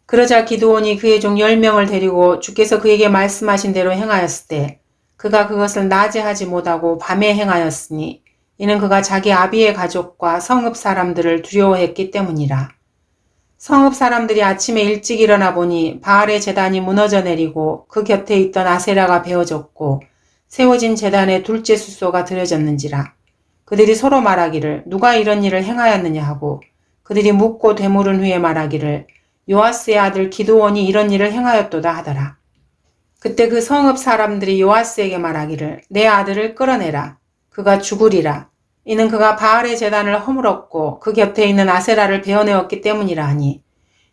그러자 기드온이 그의 종 10명을 데리고 주께서 그에게 말씀하신 대로 행하였을 때 그가 그것을 낮에 하지 못하고 밤에 행하였으니 이는 그가 자기 아비의 가족과 성읍 사람들을 두려워했기 때문이라. 성읍 사람들이 아침에 일찍 일어나 보니 바알의 제단이 무너져 내리고 그 곁에 있던 아세라가 베어졌고 세워진 제단에 둘째 숫소가 드려졌는지라. 그들이 서로 말하기를 누가 이런 일을 행하였느냐 하고 그들이 묻고 되물은 후에 말하기를 요아스의 아들 기드온이 이런 일을 행하였도다 하더라. 그때 그 성읍 사람들이 요아스에게 말하기를 내 아들을 끌어내라. 그가 죽으리라. 이는 그가 바알의 제단을 허물었고 그 곁에 있는 아세라를 베어내었기 때문이라 하니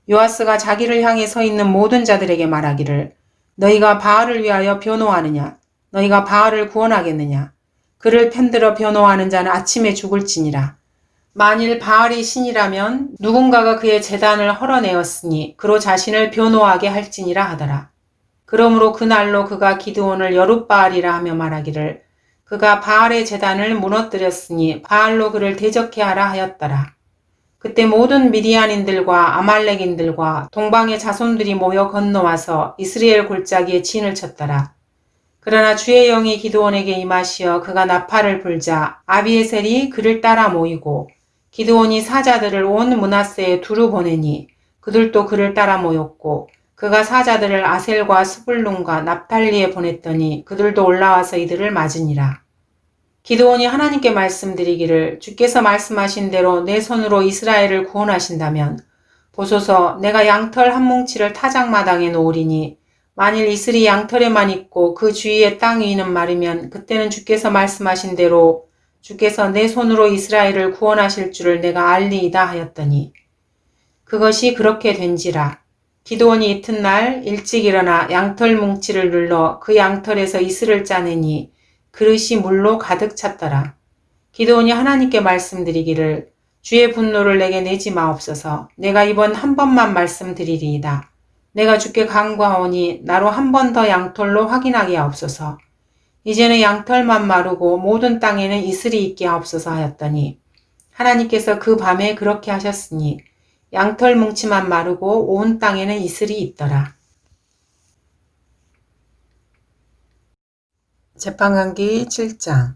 요아스가 자기를 향해 서 있는 모든 자들에게 말하기를 너희가 바알을 위하여 변호하느냐 너희가 바알을 구원하겠느냐 그를 편들어 변호하는 자는 아침에 죽을지니라. 만일 바알이 신이라면 누군가가 그의 제단을 헐어내었으니 그로 자신을 변호하게 할지니라 하더라. 그러므로 그날로 그가 기드온을 여룻바알이라 하며 말하기를 그가 바알의 제단을 무너뜨렸으니 바알로 그를 대적해 하라 하였더라. 그때 모든 미디안인들과 아말렉인들과 동방의 자손들이 모여 건너와서 이스라엘 골짜기에 진을 쳤더라. 그러나 주의 영이 기드온에게 임하시어 그가 나팔을 불자 아비에셀이 그를 따라 모이고 기드온이 사자들을 온 므낫세에 두루 보내니 그들도 그를 따라 모였고 그가 사자들을 아셀과 스불룬과 납탈리에 보냈더니 그들도 올라와서 이들을 맞으니라. 기드온이 하나님께 말씀드리기를 주께서 말씀하신 대로 내 손으로 이스라엘을 구원하신다면 보소서 내가 양털 한 뭉치를 타작마당에 놓으리니 만일 이슬이 양털에만 있고 그 주위에 땅 위는 마르면 그때는 주께서 말씀하신 대로 주께서 내 손으로 이스라엘을 구원하실 줄을 내가 알리이다 하였더니 그것이 그렇게 된지라. 기드온이 이튿날 일찍 일어나 양털 뭉치를 눌러 그 양털에서 이슬을 짜내니 그릇이 물로 가득 찼더라. 기드온이 하나님께 말씀드리기를 주의 분노를 내게 내지 마옵소서. 내가 이번 한 번만 말씀드리리이다. 내가 주께 간구하오니 나로 한 번 더 양털로 확인하게 하옵소서. 이제는 양털만 마르고 모든 땅에는 이슬이 있게 하옵소서 하였더니 하나님께서 그 밤에 그렇게 하셨으니 양털 뭉치만 마르고 온 땅에는 이슬이 있더라. 재판관기 7장.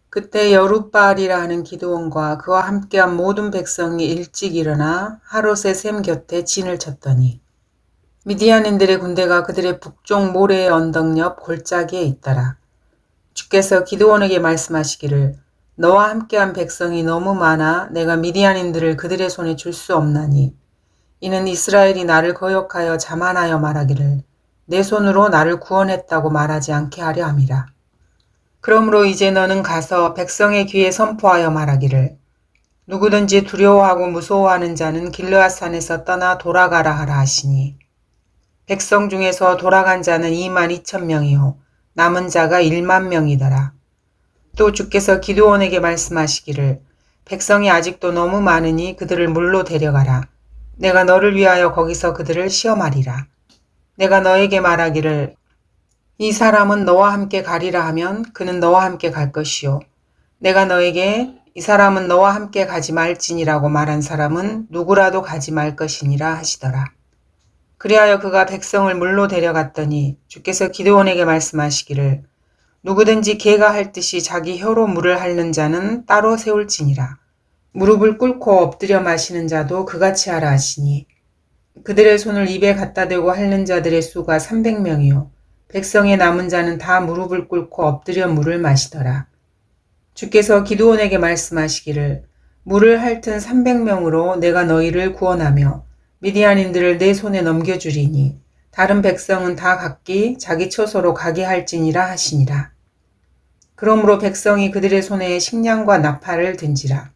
그때 여룻바알이라 하는 기드온과 그와 함께한 모든 백성이 일찍 일어나 하롯의 샘 곁에 진을 쳤더니 미디안인들의 군대가 그들의 북쪽 모래의 언덕 옆 골짜기에 있더라. 주께서 기드온에게 말씀하시기를 너와 함께한 백성이 너무 많아 내가 미디안인들을 그들의 손에 줄 수 없나니 이는 이스라엘이 나를 거역하여 자만하여 말하기를 내 손으로 나를 구원했다고 말하지 않게 하려 함이라. 그러므로 이제 너는 가서 백성의 귀에 선포하여 말하기를 누구든지 두려워하고 무서워하는 자는 길르앗산에서 떠나 돌아가라 하라 하시니 백성 중에서 돌아간 자는 22,000명이요 남은 자가 10,000명이더라. 또 주께서 기드온에게 말씀하시기를 백성이 아직도 너무 많으니 그들을 물로 데려가라. 내가 너를 위하여 거기서 그들을 시험하리라. 내가 너에게 말하기를 이 사람은 너와 함께 가리라 하면 그는 너와 함께 갈 것이요. 내가 너에게 이 사람은 너와 함께 가지 말지니라고 말한 사람은 누구라도 가지 말 것이니라 하시더라. 그리하여 그가 백성을 물로 데려갔더니 주께서 기드온에게 말씀하시기를 누구든지 개가 핥듯이 자기 혀로 물을 핥는 자는 따로 세울지니라. 무릎을 꿇고 엎드려 마시는 자도 그같이 하라 하시니 그들의 손을 입에 갖다 대고 핥는 자들의 수가 300명이요 백성의 남은 자는 다 무릎을 꿇고 엎드려 물을 마시더라. 주께서 기드온에게 말씀하시기를 물을 핥은 300명으로 내가 너희를 구원하며 미디안인들을 내 손에 넘겨주리니 다른 백성은 다 각기 자기 처소로 가게 할지니라 하시니라. 그러므로 백성이 그들의 손에 식량과 나팔을 든지라.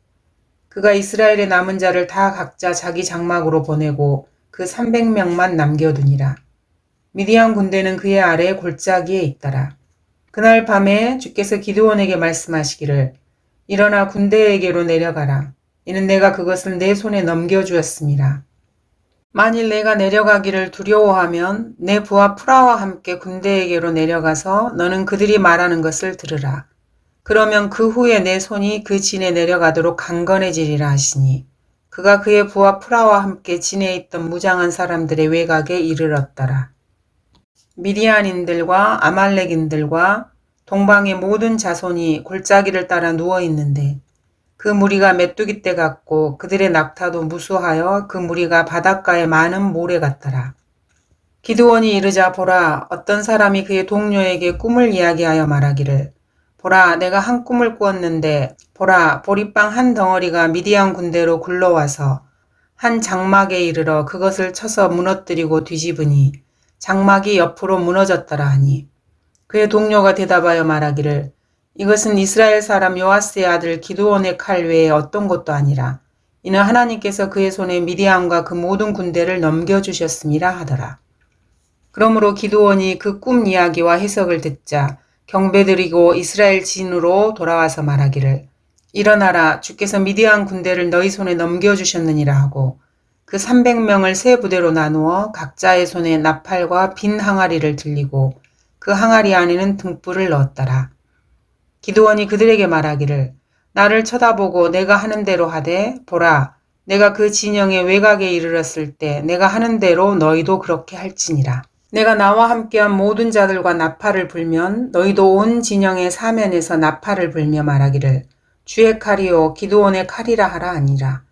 그가 이스라엘의 남은 자를 다 각자 자기 장막으로 보내고 그 300명만 남겨두니라. 미디안 군대는 그의 아래 골짜기에 있더라. 그날 밤에 주께서 기드온에게 말씀하시기를 일어나 군대에게로 내려가라. 이는 내가 그것을 내 손에 넘겨주었습니다. 만일 내가 내려가기를 두려워하면 내 부하 프라와 함께 군대에게로 내려가서 너는 그들이 말하는 것을 들으라. 그러면 그 후에 내 손이 그 진에 내려가도록 강건해지리라 하시니 그가 그의 부하 프라와 함께 진에 있던 무장한 사람들의 외곽에 이르렀더라. 미디안인들과 아말렉인들과 동방의 모든 자손이 골짜기를 따라 누워있는데 그 무리가 메뚜기 떼 같고 그들의 낙타도 무수하여 그 무리가 바닷가의 많은 모래 같더라. 기드온이 이르자 보라 어떤 사람이 그의 동료에게 꿈을 이야기하여 말하기를 보라 내가 한 꿈을 꾸었는데 보라 보리빵 한 덩어리가 미디안 군대로 굴러와서 한 장막에 이르러 그것을 쳐서 무너뜨리고 뒤집으니 장막이 옆으로 무너졌더라 하니 그의 동료가 대답하여 말하기를 이것은 이스라엘 사람 요아스의 아들 기드온의 칼 외에 어떤 것도 아니라 이는 하나님께서 그의 손에 미디안과 그 모든 군대를 넘겨주셨음이라 하더라. 그러므로 기드온이 그 꿈 이야기와 해석을 듣자 경배드리고 이스라엘 진으로 돌아와서 말하기를 일어나라 주께서 미디안 군대를 너희 손에 넘겨주셨느니라 하고 그 300명을 세 부대로 나누어 각자의 손에 나팔과 빈 항아리를 들리고 그 항아리 안에는 등불을 넣었더라. 기드온이 그들에게 말하기를 나를 쳐다보고 내가 하는 대로 하되 보라 내가 그 진영의 외곽에 이르렀을 때 내가 하는 대로 너희도 그렇게 할지니라. 내가 나와 함께한 모든 자들과 나팔을 불면 너희도 온 진영의 사면에서 나팔을 불며 말하기를 주의 칼이요 기드온의 칼이라 하라 하니라.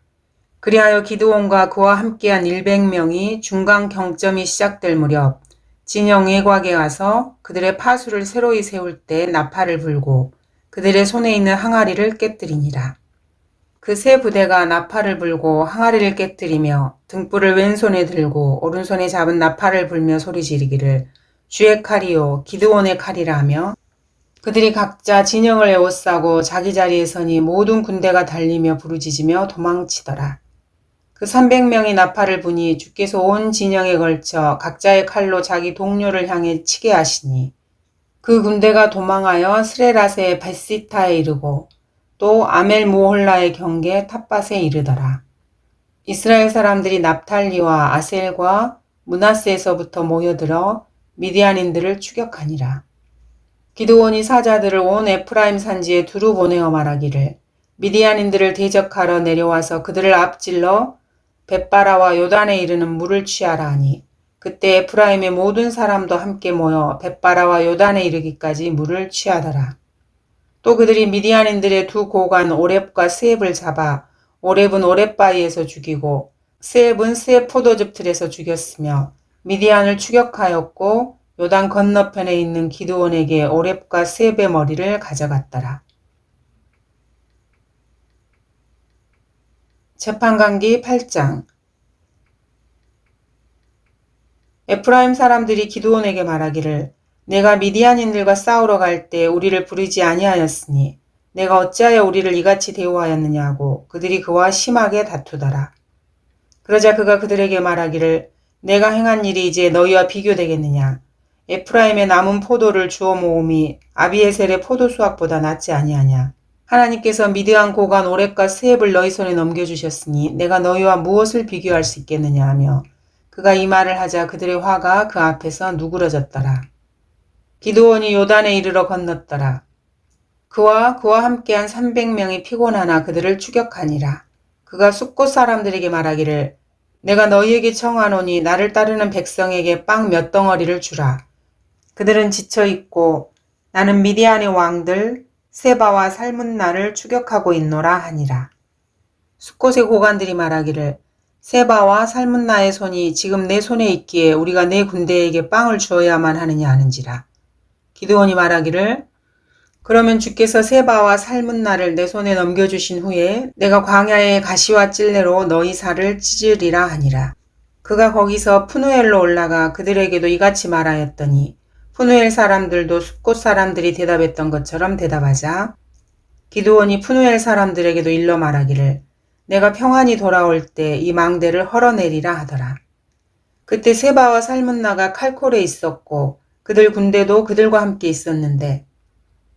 그리하여 기드온과 그와 함께한 100명이 중간 경점이 시작될 무렵 진영 외곽에 가서 그들의 파수를 새로이 세울 때 나팔을 불고 그들의 손에 있는 항아리를 깨뜨리니라. 그 세 부대가 나팔을 불고 항아리를 깨뜨리며 등불을 왼손에 들고 오른손에 잡은 나팔을 불며 소리지르기를 주의 칼이요 기드온의 칼이라 하며 그들이 각자 진영을 에워싸고 자기 자리에 서니 모든 군대가 달리며 부르짖으며 도망치더라. 그 300명이 나팔을 부니 주께서 온 진영에 걸쳐 각자의 칼로 자기 동료를 향해 치게 하시니 그 군대가 도망하여 스레라세의 베시타에 이르고 또 아멜 모홀라의 경계 탑밭에 이르더라. 이스라엘 사람들이 납탈리와 아셀과 므낫세에서부터 모여들어 미디안인들을 추격하니라. 기드온이 사자들을 온 에프라임 산지에 두루 보내어 말하기를 미디안인들을 대적하러 내려와서 그들을 앞질러 벳바라와 요단에 이르는 물을 취하라 하니 그때 에프라임의 모든 사람도 함께 모여 벳바라와 요단에 이르기까지 물을 취하더라. 또 그들이 미디안인들의 두 고관 오렙과 스앱을 잡아 오렙은 오렙바위에서 죽이고 스앱은 스앱 포도즙 틀에서 죽였으며 미디안을 추격하였고 요단 건너편에 있는 기드온에게 오렙과 스앱의 머리를 가져갔더라. 재판관기 8장. 에프라임 사람들이 기드온에게 말하기를 내가 미디안인들과 싸우러 갈 때 우리를 부르지 아니하였으니 내가 어찌하여 우리를 이같이 대우하였느냐 하고 그들이 그와 심하게 다투더라. 그러자 그가 그들에게 말하기를 내가 행한 일이 이제 너희와 비교되겠느냐. 에프라임의 남은 포도를 주워 모음이 아비에셀의 포도 수확보다 낫지 아니하냐. 하나님께서 미드안 고관 오렙과 스앱을 너희 손에 넘겨주셨으니 내가 너희와 무엇을 비교할 수 있겠느냐 하며 그가 이 말을 하자 그들의 화가 그 앞에서 누그러졌더라. 기드온이 요단에 이르러 건넜더라. 그와 함께한 300명이 피곤하나 그들을 추격하니라. 그가 숫곳 사람들에게 말하기를 내가 너희에게 청하노니 나를 따르는 백성에게 빵 몇 덩어리를 주라. 그들은 지쳐있고 나는 미디안의 왕들 세바와 살문나를 추격하고 있노라 하니라. 숫곳의 고관들이 말하기를 세바와 살문나의 손이 지금 내 손에 있기에 우리가 내 군대에게 빵을 주어야만 하느냐 하는지라. 기드온이 말하기를 그러면 주께서 세바와 살문나를 내 손에 넘겨주신 후에 내가 광야의 가시와 찔레로 너희 살을 찢으리라 하니라. 그가 거기서 푸누엘로 올라가 그들에게도 이같이 말하였더니 푸누엘 사람들도 숫곳 사람들이 대답했던 것처럼 대답하자 기드온이 푸누엘 사람들에게도 일러 말하기를 내가 평안히 돌아올 때 이 망대를 헐어내리라 하더라. 그때 세바와 살문나가 칼콜에 있었고 그들 군대도 그들과 함께 있었는데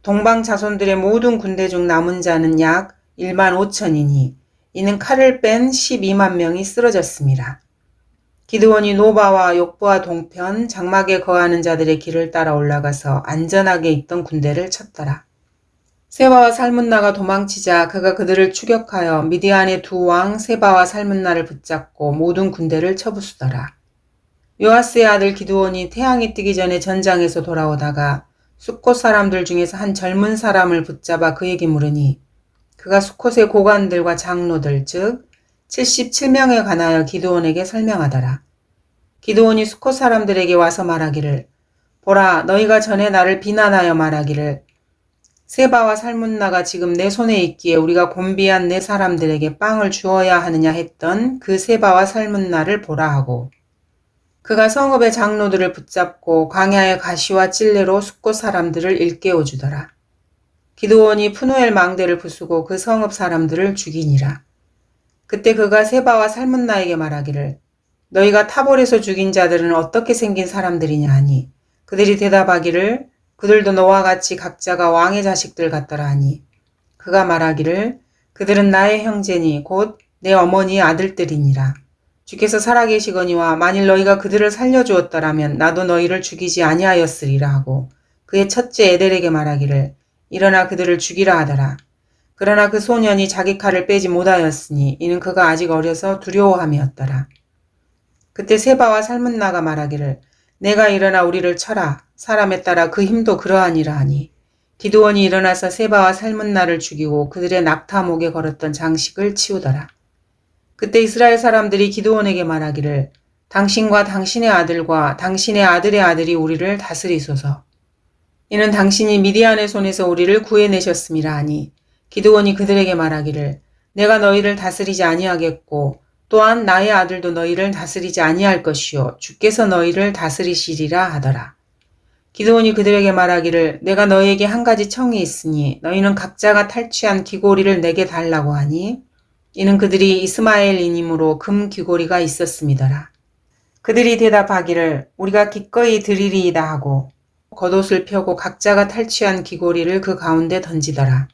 동방 자손들의 모든 군대 중 남은 자는 약 1만 5천이니 이는 칼을 뺀 12만 명이 쓰러졌습니다. 기드온이 노바와 욕부와 동편 장막에 거하는 자들의 길을 따라 올라가서 안전하게 있던 군대를 쳤더라. 세바와 살문나가 도망치자 그가 그들을 추격하여 미디안의 두 왕 세바와 살문나를 붙잡고 모든 군대를 쳐부수더라. 요아스의 아들 기드온이 태양이 뜨기 전에 전장에서 돌아오다가 숫곳 사람들 중에서 한 젊은 사람을 붙잡아 그에게 물으니 그가 숫곳의 고관들과 장로들 즉 77명에 관하여 기드온에게 설명하더라. 기드온이 숫곳 사람들에게 와서 말하기를 보라 너희가 전에 나를 비난하여 말하기를 세바와 살문나가 지금 내 손에 있기에 우리가 곤비한 내 사람들에게 빵을 주어야 하느냐 했던 그 세바와 살문나를 보라 하고 그가 성읍의 장로들을 붙잡고 광야의 가시와 찔레로 숫곳 사람들을 일깨워 주더라. 기드온이 푸누엘 망대를 부수고 그 성읍 사람들을 죽이니라. 그때 그가 세바와 살문나에게 말하기를 너희가 타볼에서 죽인 자들은 어떻게 생긴 사람들이냐 하니 그들이 대답하기를 그들도 너와 같이 각자가 왕의 자식들 같더라 하니 그가 말하기를 그들은 나의 형제니 곧 내 어머니의 아들들이니라. 주께서 살아계시거니와 만일 너희가 그들을 살려주었더라면 나도 너희를 죽이지 아니하였으리라 하고 그의 첫째 에델에게 말하기를 일어나 그들을 죽이라 하더라. 그러나 그 소년이 자기 칼을 빼지 못하였으니 이는 그가 아직 어려서 두려워함이었더라. 그때 세바와 살문나가 말하기를 내가 일어나 우리를 쳐라. 사람에 따라 그 힘도 그러하니라 하니 기드온이 일어나서 세바와 살문나를 죽이고 그들의 낙타 목에 걸었던 장식을 치우더라. 그때 이스라엘 사람들이 기드온에게 말하기를 당신과 당신의 아들과 당신의 아들의 아들이 우리를 다스리소서. 이는 당신이 미디안의 손에서 우리를 구해내셨음이라 하니 기드온이 그들에게 말하기를 내가 너희를 다스리지 아니하겠고 또한 나의 아들도 너희를 다스리지 아니할 것이요 주께서 너희를 다스리시리라 하더라. 기드온이 그들에게 말하기를 내가 너희에게 한 가지 청이 있으니 너희는 각자가 탈취한 귀고리를 내게 달라고 하니 이는 그들이 이스마엘인이므로 금 귀고리가 있었음이더라. 그들이 대답하기를 우리가 기꺼이 드리리이다 하고 겉옷을 펴고 각자가 탈취한 귀고리를 그 가운데 던지더라.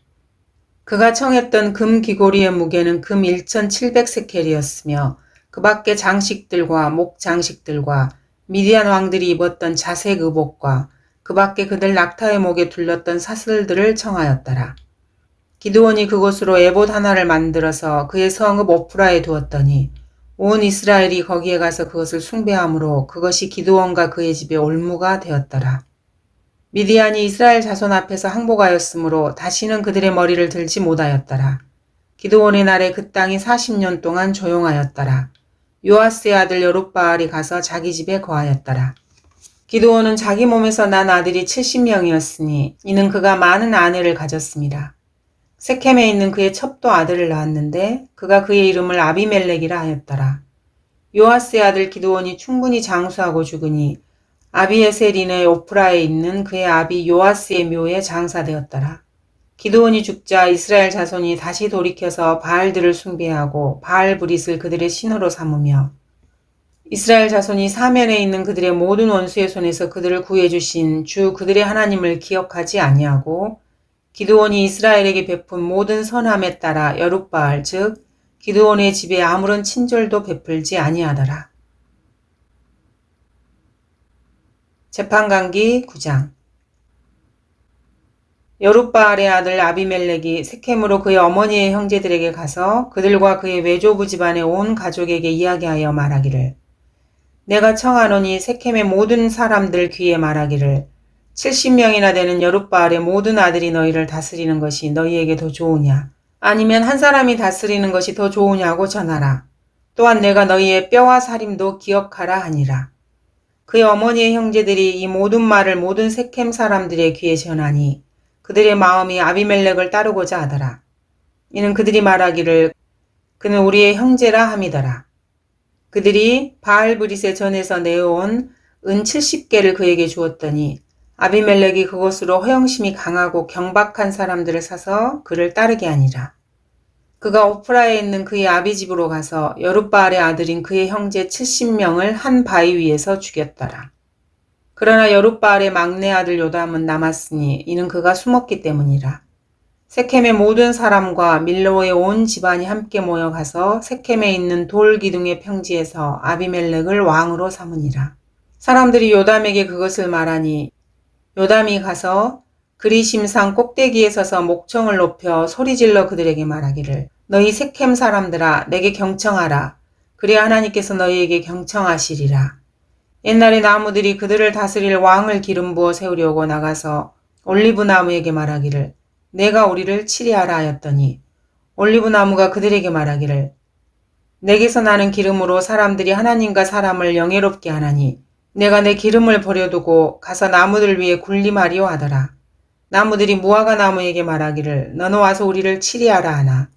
그가 청했던 금 귀고리의 무게는 금 1700세켈이었으며 그 밖에 장식들과 목 장식들과 미디안 왕들이 입었던 자색 의복과 그 밖에 그들 낙타의 목에 둘렀던 사슬들을 청하였더라. 기드온이 그곳으로 에봇 하나를 만들어서 그의 성읍 오프라에 두었더니 온 이스라엘이 거기에 가서 그것을 숭배하므로 그것이 기드온과 그의 집의 올무가 되었더라. 미디안이 이스라엘 자손 앞에서 항복하였으므로 다시는 그들의 머리를 들지 못하였더라. 기드온의 날에 그 땅이 40년 동안 조용하였더라. 요아스의 아들 여룻바알이 가서 자기 집에 거하였더라. 기드온은 자기 몸에서 난 아들이 70명이었으니 이는 그가 많은 아내를 가졌습니다. 세켐에 있는 그의 첩도 아들을 낳았는데 그가 그의 이름을 아비멜렉이라 하였더라. 요아스의 아들 기드온이 충분히 장수하고 죽으니 아비에셀인의 오프라에 있는 그의 아비 요아스의 묘에 장사되었더라. 기드온이 죽자 이스라엘 자손이 다시 돌이켜서 바알들을 숭배하고 바알브릿을 그들의 신으로 삼으며 이스라엘 자손이 사면에 있는 그들의 모든 원수의 손에서 그들을 구해주신 주 그들의 하나님을 기억하지 아니하고 기드온이 이스라엘에게 베푼 모든 선함에 따라 여룻바알 즉 기드온의 집에 아무런 친절도 베풀지 아니하더라. 재판강기 9장 여룻바알의 아들 아비멜렉이 세켐으로 그의 어머니의 형제들에게 가서 그들과 그의 외조부 집안의 온 가족에게 이야기하여 말하기를 내가 청하노니 세켐의 모든 사람들 귀에 말하기를 70명이나 되는 여룻바알의 모든 아들이 너희를 다스리는 것이 너희에게 더 좋으냐 아니면 한 사람이 다스리는 것이 더 좋으냐고 전하라. 또한 내가 너희의 뼈와 살림도 기억하라 하니라. 그의 어머니의 형제들이 이 모든 말을 모든 세켐 사람들의 귀에 전하니 그들의 마음이 아비멜렉을 따르고자 하더라. 이는 그들이 말하기를 그는 우리의 형제라 함이더라. 그들이 바알브릿의 전에서 내어온 은 70개를 그에게 주었더니 아비멜렉이 그것으로 허영심이 강하고 경박한 사람들을 사서 그를 따르게 하니라. 그가 오프라에 있는 그의 아비 집으로 가서 여룻바알의 아들인 그의 형제 70명을 한 바위 위에서 죽였더라. 그러나 여룻바알의 막내 아들 요담은 남았으니 이는 그가 숨었기 때문이라. 세켐의 모든 사람과 밀로의 온 집안이 함께 모여가서 세켐에 있는 돌 기둥의 평지에서 아비멜렉을 왕으로 삼으니라. 사람들이 요담에게 그것을 말하니 요담이 가서 그리심산 꼭대기에 서서 목청을 높여 소리질러 그들에게 말하기를 너희 세켐 사람들아 내게 경청하라. 그래야 하나님께서 너희에게 경청하시리라. 옛날에 나무들이 그들을 다스릴 왕을 기름 부어 세우려고 나가서 올리브 나무에게 말하기를 내가 우리를 치리하라 하였더니 올리브 나무가 그들에게 말하기를 내게서 나는 기름으로 사람들이 하나님과 사람을 영예롭게 하나니 내가 내 기름을 버려두고 가서 나무들 위에 군림하리오 하더라. 나무들이 무화과 나무에게 말하기를 너는 와서 우리를 치리하라 하나.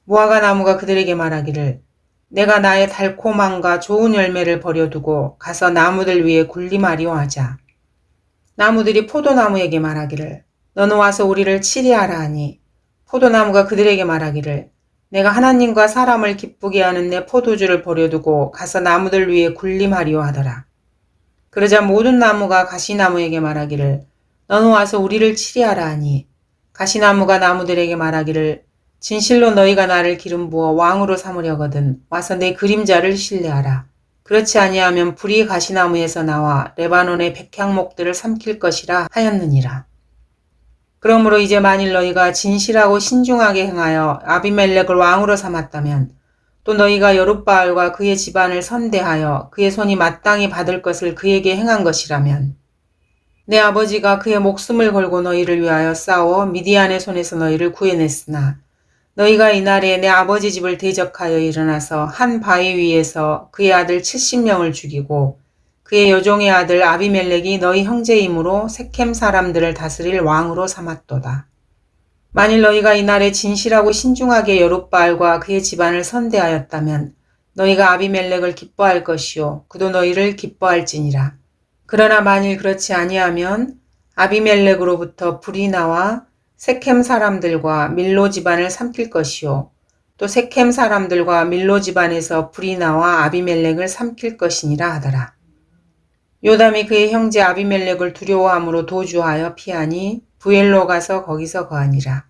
무화과 나무가 그들에게 말하기를 내가 나의 달콤함과 좋은 열매를 버려두고 가서 나무들 위에 군림하리오 하자. 나무들이 포도나무에게 말하기를 너는 와서 우리를 치리하라 하니 포도나무가 그들에게 말하기를 내가 하나님과 사람을 기쁘게 하는 내 포도주를 버려두고 가서 나무들 위에 군림하리오 하더라. 그러자 모든 나무가 가시나무에게 말하기를 너는 와서 우리를 치리하라 하니 가시나무가 나무들에게 말하기를 진실로 너희가 나를 기름 부어 왕으로 삼으려거든 와서 내 그림자를 신뢰하라. 그렇지 아니하면 불이 가시나무에서 나와 레바논의 백향목들을 삼킬 것이라 하였느니라. 그러므로 이제 만일 너희가 진실하고 신중하게 행하여 아비멜렉을 왕으로 삼았다면 또 너희가 여룻바알과 그의 집안을 선대하여 그의 손이 마땅히 받을 것을 그에게 행한 것이라면 내 아버지가 그의 목숨을 걸고 너희를 위하여 싸워 미디안의 손에서 너희를 구해냈으나 너희가 이날에 내 아버지 집을 대적하여 일어나서 한 바위 위에서 그의 아들 70명을 죽이고 그의 여종의 아들 아비멜렉이 너희 형제이므로 세켐 사람들을 다스릴 왕으로 삼았도다. 만일 너희가 이날에 진실하고 신중하게 여룻바알과 그의 집안을 선대하였다면 너희가 아비멜렉을 기뻐할 것이요 그도 너희를 기뻐할지니라. 그러나 만일 그렇지 아니하면 아비멜렉으로부터 불이 나와 세켐 사람들과 밀로 집안을 삼킬 것이요 또 세켐 사람들과 밀로 집안에서 불이 나와 아비멜렉을 삼킬 것이니라 하더라. 요담이 그의 형제 아비멜렉을 두려워함으로 도주하여 피하니 부엘로 가서 거기서 거하니라.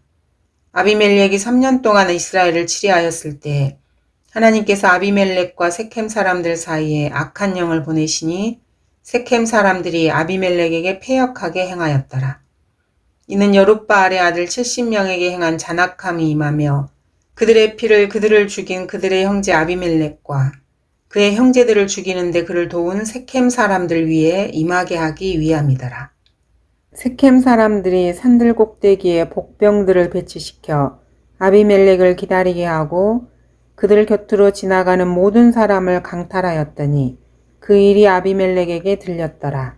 아비멜렉이 3년 동안 이스라엘을 치리하였을 때 하나님께서 아비멜렉과 세켐 사람들 사이에 악한 영을 보내시니 세켐 사람들이 아비멜렉에게 패역하게 행하였더라. 이는 여룻바알의 아들 70명에게 행한 잔악함이 임하며 그들의 피를 그들을 죽인 그들의 형제 아비멜렉과 그의 형제들을 죽이는데 그를 도운 세켐 사람들 위에 임하게 하기 위함이더라. 세켐 사람들이 산들 꼭대기에 복병들을 배치시켜 아비멜렉을 기다리게 하고 그들 곁으로 지나가는 모든 사람을 강탈하였더니 그 일이 아비멜렉에게 들렸더라.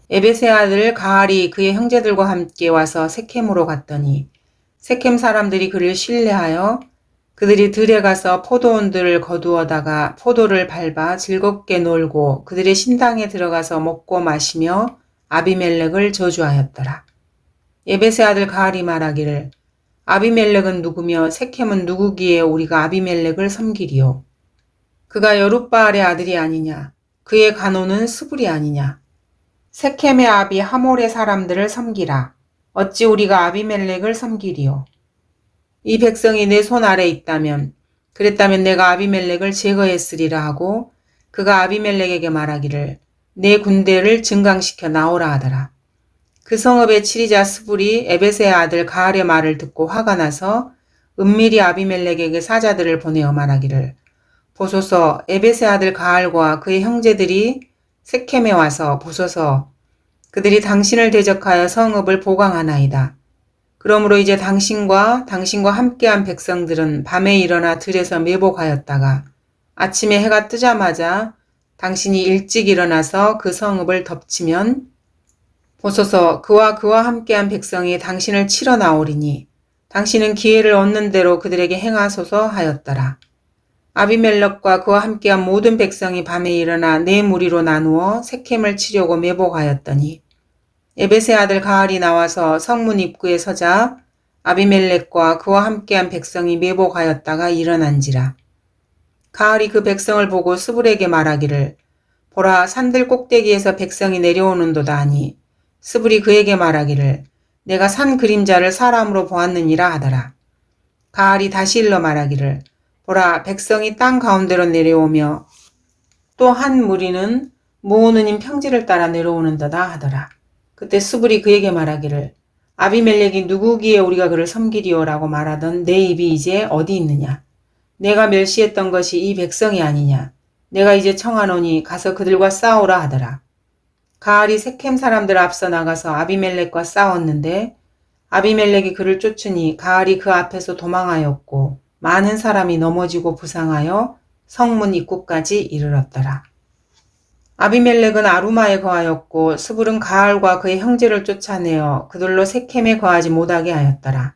에벳의 아들 가알이 그의 형제들과 함께 와서 세켐으로 갔더니 세켐 사람들이 그를 신뢰하여 그들이 들에 가서 포도원들을 거두어다가 포도를 밟아 즐겁게 놀고 그들의 신당에 들어가서 먹고 마시며 아비멜렉을 저주하였더라. 에벳의 아들 가알이 말하기를 아비멜렉은 누구며 세켐은 누구기에 우리가 아비멜렉을 섬기리요. 그가 여룻바알의 아들이 아니냐. 그의 간호는 스불이 아니냐. 세켐의 아비 하몰의 사람들을 섬기라. 어찌 우리가 아비멜렉을 섬기리요. 이 백성이 내 손 아래 있다면 그랬다면 내가 아비멜렉을 제거했으리라 하고 그가 아비멜렉에게 말하기를 내 군대를 증강시켜 나오라 하더라. 그 성읍의 치리자 스불이 에벳의 아들 가알의 말을 듣고 화가 나서 은밀히 아비멜렉에게 사자들을 보내어 말하기를 보소서 에벳의 아들 가알과 그의 형제들이 세켐에 와서 보소서 그들이 당신을 대적하여 성읍을 보강하나이다. 그러므로 이제 당신과 함께한 백성들은 밤에 일어나 들에서 매복하였다가 아침에 해가 뜨자마자 당신이 일찍 일어나서 그 성읍을 덮치면 보소서 그와 함께한 백성이 당신을 치러 나오리니 당신은 기회를 얻는 대로 그들에게 행하소서 하였더라. 아비멜렉과 그와 함께한 모든 백성이 밤에 일어나 네 무리로 나누어 세켐을 치려고 매복하였더니 에벳의 아들 가알이 나와서 성문 입구에 서자 아비멜렉과 그와 함께한 백성이 매복하였다가 일어난지라. 가알이 그 백성을 보고 스불에게 말하기를 보라 산들 꼭대기에서 백성이 내려오는도다 하니 스불이 그에게 말하기를 내가 산 그림자를 사람으로 보았느니라 하더라. 가알이 다시 일러 말하기를 보라 백성이 땅 가운데로 내려오며 또 한 무리는 모오느님 평지를 따라 내려오는도다 하더라. 그때 스불이 그에게 말하기를 아비멜렉이 누구기에 우리가 그를 섬기리오라고 말하던 내 입이 이제 어디 있느냐. 내가 멸시했던 것이 이 백성이 아니냐. 내가 이제 청하노니 가서 그들과 싸우라 하더라. 가알이 세켐 사람들 앞서 나가서 아비멜렉과 싸웠는데 아비멜렉이 그를 쫓으니 가알이 그 앞에서 도망하였고 많은 사람이 넘어지고 부상하여 성문 입구까지 이르렀더라. 아비멜렉은 아루마에 거하였고 스불은 가알과 그의 형제를 쫓아내어 그들로 세켐에 거하지 못하게 하였더라.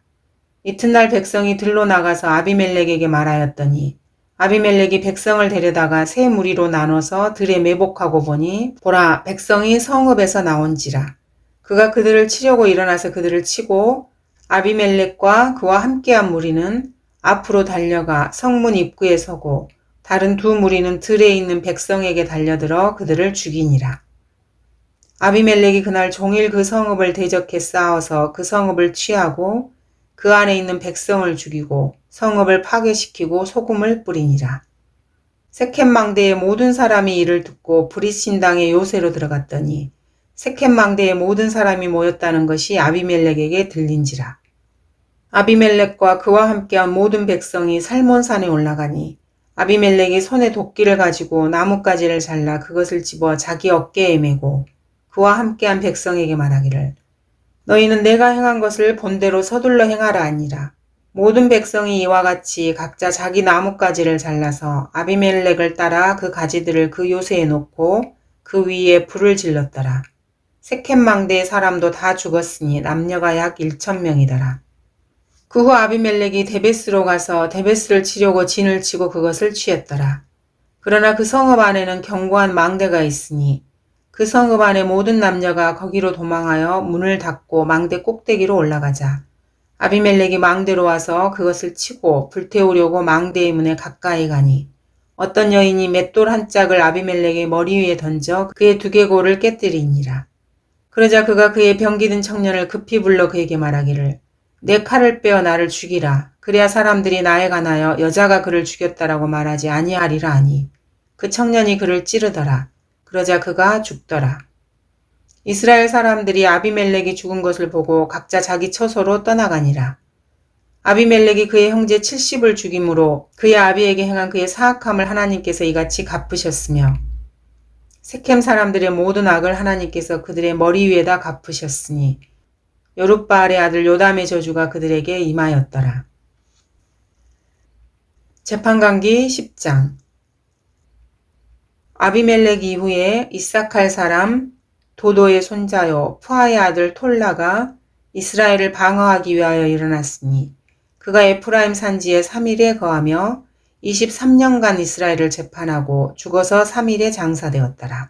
이튿날 백성이 들로 나가서 아비멜렉에게 말하였더니 아비멜렉이 백성을 데려다가 세 무리로 나눠서 들에 매복하고 보니 보라 백성이 성읍에서 나온지라. 그가 그들을 치려고 일어나서 그들을 치고 아비멜렉과 그와 함께한 무리는 앞으로 달려가 성문 입구에 서고 다른 두 무리는 들에 있는 백성에게 달려들어 그들을 죽이니라. 아비멜렉이 그날 종일 그 성읍을 대적해 싸워서 그 성읍을 취하고 그 안에 있는 백성을 죽이고 성읍을 파괴시키고 소금을 뿌리니라. 세켐 망대의 모든 사람이 이를 듣고 브릿신당의 요새로 들어갔더니 세켐 망대의 모든 사람이 모였다는 것이 아비멜렉에게 들린지라. 아비멜렉과 그와 함께한 모든 백성이 살몬산에 올라가니 아비멜렉이 손에 도끼를 가지고 나뭇가지를 잘라 그것을 집어 자기 어깨에 메고 그와 함께한 백성에게 말하기를 너희는 내가 행한 것을 본대로 서둘러 행하라 하니라. 모든 백성이 이와 같이 각자 자기 나뭇가지를 잘라서 아비멜렉을 따라 그 가지들을 그 요새에 놓고 그 위에 불을 질렀더라. 세켐 망대의 사람도 다 죽었으니 남녀가 약 1,000명이더라. 그 후 아비멜렉이 데베스로 가서 데베스를 치려고 진을 치고 그것을 취했더라. 그러나 그 성읍 안에는 견고한 망대가 있으니 그 성읍 안의 모든 남녀가 거기로 도망하여 문을 닫고 망대 꼭대기로 올라가자 아비멜렉이 망대로 와서 그것을 치고 불태우려고 망대의 문에 가까이 가니 어떤 여인이 맷돌 한 짝을 아비멜렉의 머리 위에 던져 그의 두개골을 깨뜨리니라. 그러자 그가 그의 병기든 청년을 급히 불러 그에게 말하기를 내 칼을 빼어 나를 죽이라. 그래야 사람들이 나에 관하여 여자가 그를 죽였다라고 말하지 아니하리라 하니 그 청년이 그를 찌르더라. 그러자 그가 죽더라. 이스라엘 사람들이 아비멜렉이 죽은 것을 보고 각자 자기 처소로 떠나가니라. 아비멜렉이 그의 형제 70을 죽임으로 그의 아비에게 행한 그의 사악함을 하나님께서 이같이 갚으셨으며 세켐 사람들의 모든 악을 하나님께서 그들의 머리 위에다 갚으셨으니 여룻바알의 아들 요담의 저주가 그들에게 임하였더라. 재판관기 10장. 아비멜렉 이후에 이사칼 사람 도도의 손자요 푸아의 아들 톨라가 이스라엘을 방어하기 위하여 일어났으니 그가 에프라임 산지에 3일에 거하며 23년간 이스라엘을 재판하고 죽어서 3일에 장사되었더라.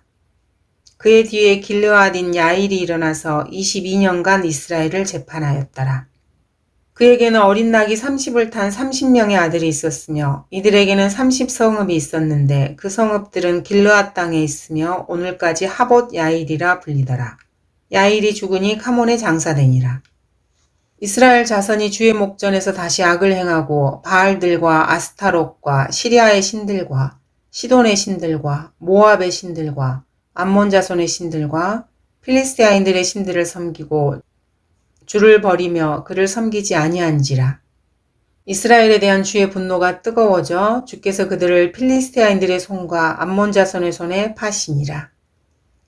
그의 뒤에 길르앗인 야일이 일어나서 22년간 이스라엘을 재판하였더라. 그에게는 어린 낙이 30을 탄 30명의 아들이 있었으며 이들에게는 30성읍이 있었는데 그 성읍들은 길르앗 땅에 있으며 오늘까지 하봇 야일이라 불리더라. 야일이 죽으니 카몬에 장사되니라. 이스라엘 자손이 주의 목전에서 다시 악을 행하고 바알들과 아스타롯과 시리아의 신들과 시돈의 신들과 모압의 신들과 암몬 자손의 신들과 필리스티아인들의 신들을 섬기고 주를 버리며 그를 섬기지 아니한지라. 이스라엘에 대한 주의 분노가 뜨거워져 주께서 그들을 필리스티아인들의 손과 암몬 자손의 손에 파시니라.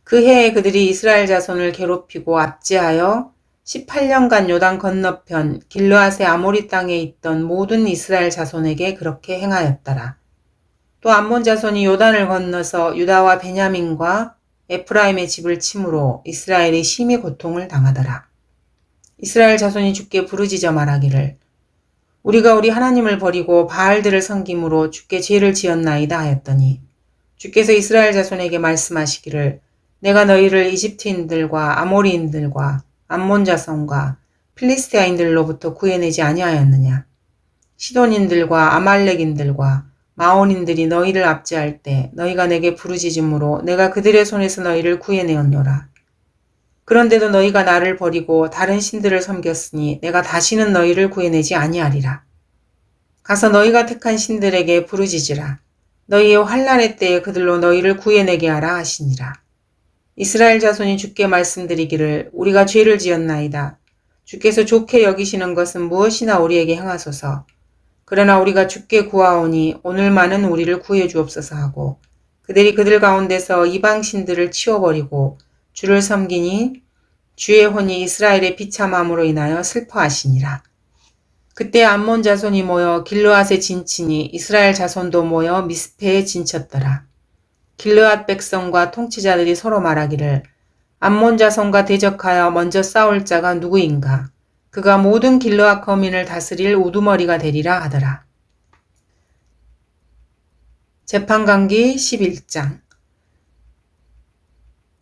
그 해에 그들이 이스라엘 자손을 괴롭히고 압제하여 18년간 요단 건너편 길르앗의 아모리 땅에 있던 모든 이스라엘 자손에게 그렇게 행하였더라. 또 암몬 자손이 요단을 건너서 유다와 베냐민과 에프라임의 집을 침으로 이스라엘이 심히 고통을 당하더라. 이스라엘 자손이 주께 부르짖어 말하기를 우리가 우리 하나님을 버리고 바알들을 섬김으로 주께 죄를 지었나이다 하였더니 주께서 이스라엘 자손에게 말씀하시기를 내가 너희를 이집트인들과 아모리인들과 암몬 자손과 필리스티아인들로부터 구해내지 아니하였느냐. 시돈인들과 아말렉인들과 마온인들이 너희를 압제할 때 너희가 내게 부르짖음으로 내가 그들의 손에서 너희를 구해내었노라. 그런데도 너희가 나를 버리고 다른 신들을 섬겼으니 내가 다시는 너희를 구해내지 아니하리라. 가서 너희가 택한 신들에게 부르짖으라. 너희의 환난의 때에 그들로 너희를 구해내게 하라 하시니라. 이스라엘 자손이 주께 말씀드리기를 우리가 죄를 지었나이다. 주께서 좋게 여기시는 것은 무엇이나 우리에게 행하소서. 그러나 우리가 주께 구하오니 오늘만은 우리를 구해 주옵소서 하고 그들이 그들 가운데서 이방 신들을 치워버리고 주를 섬기니 주의 혼이 이스라엘의 비참함으로 인하여 슬퍼하시니라. 그때 암몬 자손이 모여 길르앗에 진치니 이스라엘 자손도 모여 미스페에 진쳤더라. 길르앗 백성과 통치자들이 서로 말하기를 암몬 자손과 대적하여 먼저 싸울 자가 누구인가? 그가 모든 길르앗 거민을 다스릴 우두머리가 되리라 하더라. 재판관기 11장.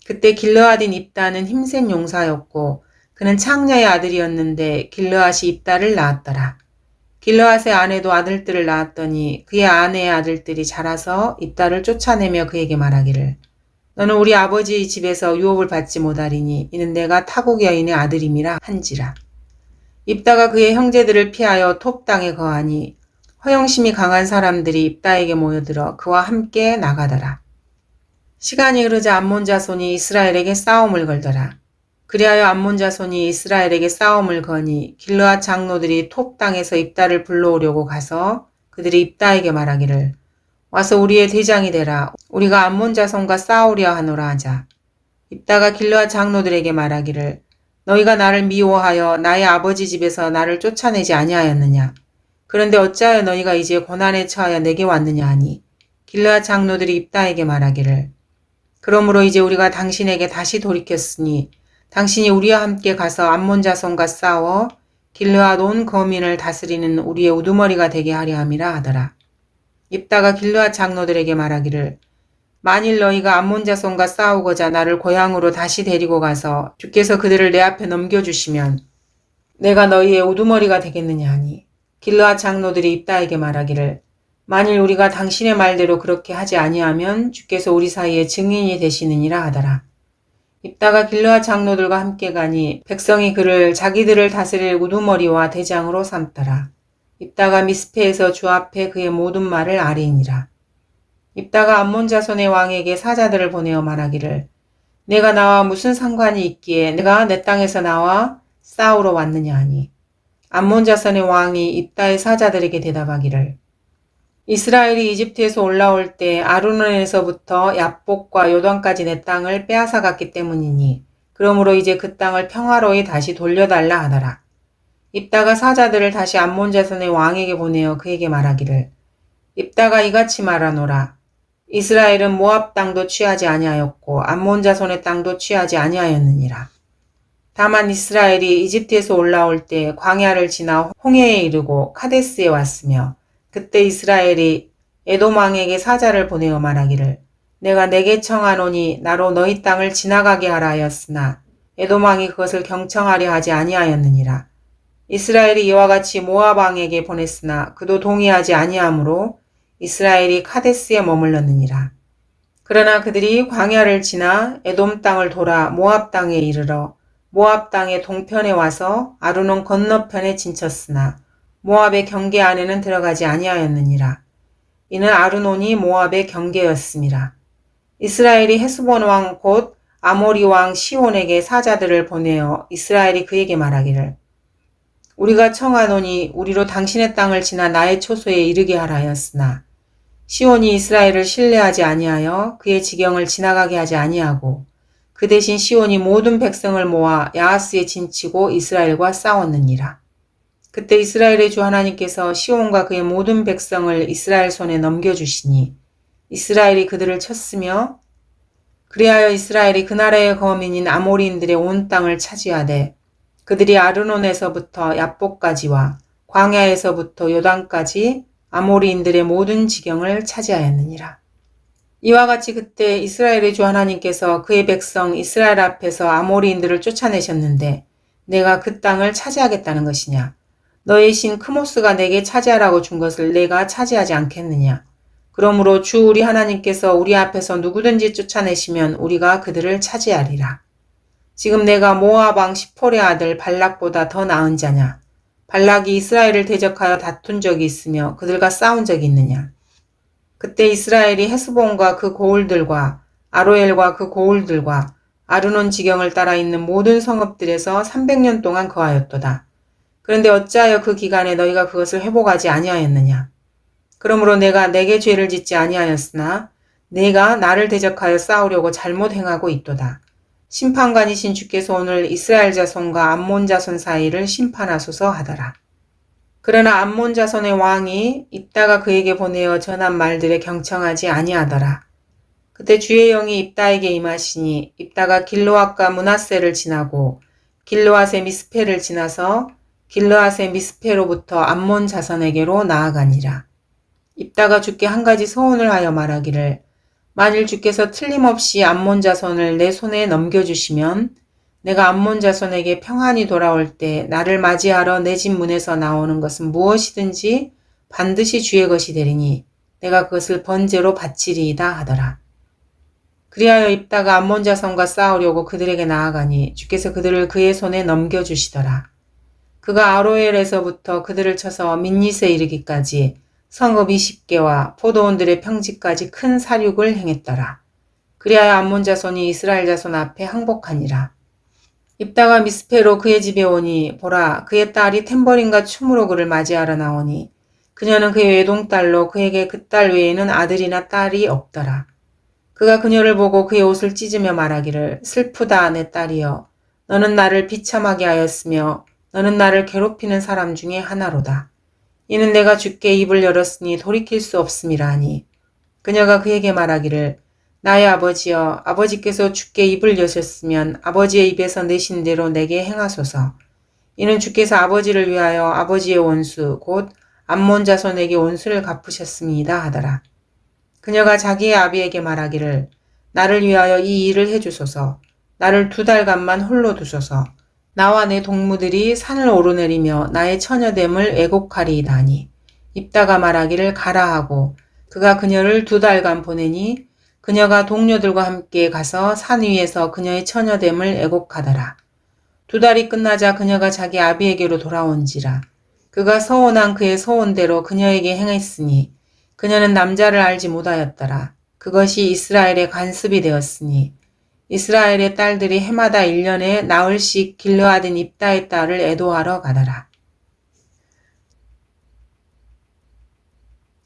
그때 길르앗인 입다는 힘센 용사였고 그는 창녀의 아들이었는데 길르앗이 입다를 낳았더라. 길르앗의 아내도 아들들을 낳았더니 그의 아내의 아들들이 자라서 입다를 쫓아내며 그에게 말하기를 너는 우리 아버지의 집에서 유업을 받지 못하리니 이는 내가 타국 여인의 아들임이라 한지라. 입다가 그의 형제들을 피하여 톱 땅에 거하니 허영심이 강한 사람들이 입다에게 모여들어 그와 함께 나가더라. 시간이 흐르자 암몬 자손이 이스라엘에게 싸움을 걸더라. 그리하여 암몬 자손이 이스라엘에게 싸움을 거니 길르앗 장로들이 톱 땅에서 입다를 불러오려고 가서 그들이 입다에게 말하기를 와서 우리의 대장이 되라. 우리가 암몬 자손과 싸우려 하노라 하자. 입다가 길르앗 장로들에게 말하기를 너희가 나를 미워하여 나의 아버지 집에서 나를 쫓아내지 아니하였느냐? 그런데 어찌하여 너희가 이제 고난에 처하여 내게 왔느냐 하니 길르앗 장로들이 입다에게 말하기를 그러므로 이제 우리가 당신에게 다시 돌이켰으니 당신이 우리와 함께 가서 암몬 자손과 싸워 길르앗 온 거민을 다스리는 우리의 우두머리가 되게 하려 함이라 하더라. 입다가 길르앗 장로들에게 말하기를 만일 너희가 암몬 자손과 싸우고자 나를 고향으로 다시 데리고 가서 주께서 그들을 내 앞에 넘겨주시면 내가 너희의 우두머리가 되겠느냐 하니 길르앗 장로들이 입다에게 말하기를 만일 우리가 당신의 말대로 그렇게 하지 아니하면 주께서 우리 사이에 증인이 되시느니라 하더라. 입다가 길르앗 장로들과 함께 가니 백성이 그를 자기들을 다스릴 우두머리와 대장으로 삼더라. 입다가 미스페에서 주 앞에 그의 모든 말을 아뢰니라. 입다가 암몬 자손의 왕에게 사자들을 보내어 말하기를 내가 나와 무슨 상관이 있기에 내가 내 땅에서 나와 싸우러 왔느냐 하니 암몬 자손의 왕이 입다의 사자들에게 대답하기를 이스라엘이 이집트에서 올라올 때 아르논에서부터 얍복과 요단까지 내 땅을 빼앗아갔기 때문이니 그러므로 이제 그 땅을 평화로이 다시 돌려달라 하더라. 입다가 사자들을 다시 암몬 자손의 왕에게 보내어 그에게 말하기를 입다가 이같이 말하노라. 이스라엘은 모압 땅도 취하지 아니하였고 암몬 자손의 땅도 취하지 아니하였느니라. 다만 이스라엘이 이집트에서 올라올 때 광야를 지나 홍해에 이르고 카데스에 왔으며 그때 이스라엘이 에돔 왕에게 사자를 보내어 말하기를 내가 내게 청하노니 나로 너희 땅을 지나가게 하라 하였으나 에돔 왕이 그것을 경청하려 하지 아니하였느니라. 이스라엘이 이와 같이 모압 왕에게 보냈으나 그도 동의하지 아니하므로 이스라엘이 카데스에 머물렀느니라. 그러나 그들이 광야를 지나 에돔 땅을 돌아 모압 땅에 이르러 모압 땅의 동편에 와서 아르논 건너편에 진쳤으나 모압의 경계 안에는 들어가지 아니하였느니라. 이는 아르논이 모압의 경계였음이라. 이스라엘이 헤스본 왕 곧 아모리 왕 시온에게 사자들을 보내어 이스라엘이 그에게 말하기를 우리가 청하노니 우리로 당신의 땅을 지나 나의 초소에 이르게 하라 하였으나 시온이 이스라엘을 신뢰하지 아니하여 그의 지경을 지나가게 하지 아니하고 그 대신 시온이 모든 백성을 모아 야하스에 진치고 이스라엘과 싸웠느니라. 그때 이스라엘의 주 하나님께서 시온과 그의 모든 백성을 이스라엘 손에 넘겨주시니 이스라엘이 그들을 쳤으며 그리하여 이스라엘이 그 나라의 거민인 아모리인들의 온 땅을 차지하되 그들이 아르논에서부터 얍복까지와 광야에서부터 요단까지 아모리인들의 모든 지경을 차지하였느니라. 이와 같이 그때 이스라엘의 주 하나님께서 그의 백성 이스라엘 앞에서 아모리인들을 쫓아내셨는데 내가 그 땅을 차지하겠다는 것이냐? 너의 신 크모스가 내게 차지하라고 준 것을 내가 차지하지 않겠느냐? 그러므로 주 우리 하나님께서 우리 앞에서 누구든지 쫓아내시면 우리가 그들을 차지하리라. 지금 내가 모압 왕 시폴의 아들 발락보다 더 나은 자냐? 발락이 이스라엘을 대적하여 다툰 적이 있으며 그들과 싸운 적이 있느냐? 그때 이스라엘이 헤스본과 그 고을들과 아로엘과 그 고을들과 아르논 지경을 따라 있는 모든 성읍들에서 300년 동안 거하였도다. 그런데 어찌하여 그 기간에 너희가 그것을 회복하지 아니하였느냐? 그러므로 내가 내게 죄를 짓지 아니하였으나 내가 나를 대적하여 싸우려고 잘못 행하고 있도다. 심판관이신 주께서 오늘 이스라엘 자손과 암몬 자손 사이를 심판하소서 하더라. 그러나 암몬 자손의 왕이 입다가 그에게 보내어 전한 말들에 경청하지 아니하더라. 그때 주의 영이 입다에게 임하시니 입다가 길르앗과 므낫세를 지나고 길르앗의 미스페를 지나서 길르앗의 미스페로부터 암몬 자손에게로 나아가니라. 입다가 주께 한 가지 서원을 하여 말하기를 만일 주께서 틀림없이 암몬 자손을 내 손에 넘겨주시면 내가 암몬 자손에게 평안히 돌아올 때 나를 맞이하러 내 집 문에서 나오는 것은 무엇이든지 반드시 주의 것이 되리니 내가 그것을 번제로 바치리이다 하더라. 그리하여 입다가 암몬 자손과 싸우려고 그들에게 나아가니 주께서 그들을 그의 손에 넘겨주시더라. 그가 아로엘에서부터 그들을 쳐서 민닛에 이르기까지 성읍 20개와 포도원들의 평지까지 큰 사륙을 행했더라. 그리하여 암몬 자손이 이스라엘 자손 앞에 항복하니라. 입다가 미스페로 그의 집에 오니 보라 그의 딸이 탬버린과 춤으로 그를 맞이하러 나오니 그녀는 그의 외동딸로 그에게 그 딸 외에는 아들이나 딸이 없더라. 그가 그녀를 보고 그의 옷을 찢으며 말하기를 슬프다 내 딸이여 너는 나를 비참하게 하였으며 너는 나를 괴롭히는 사람 중에 하나로다. 이는 내가 주께 입을 열었으니 돌이킬 수 없음이라 하니 그녀가 그에게 말하기를 나의 아버지여 아버지께서 주께 입을 여셨으면 아버지의 입에서 내신 대로 내게 행하소서. 이는 주께서 아버지를 위하여 아버지의 원수 곧 암몬 자손에게 원수를 갚으셨습니다 하더라. 그녀가 자기의 아비에게 말하기를 나를 위하여 이 일을 해주소서. 나를 2달간만 홀로 두소서. 나와 내 동무들이 산을 오르내리며 나의 처녀됨을 애곡하리이다 하니 입다가 말하기를 가라 하고 그가 그녀를 2달간 보내니 그녀가 동료들과 함께 가서 산 위에서 그녀의 처녀됨을 애곡하더라. 2달이 끝나자 그녀가 자기 아비에게로 돌아온지라. 그가 서원한 그의 서원대로 그녀에게 행했으니 그녀는 남자를 알지 못하였더라. 그것이 이스라엘의 관습이 되었으니 이스라엘의 딸들이 해마다 1년에 나흘씩 길르앗인 입다의 딸을 애도하러 가더라.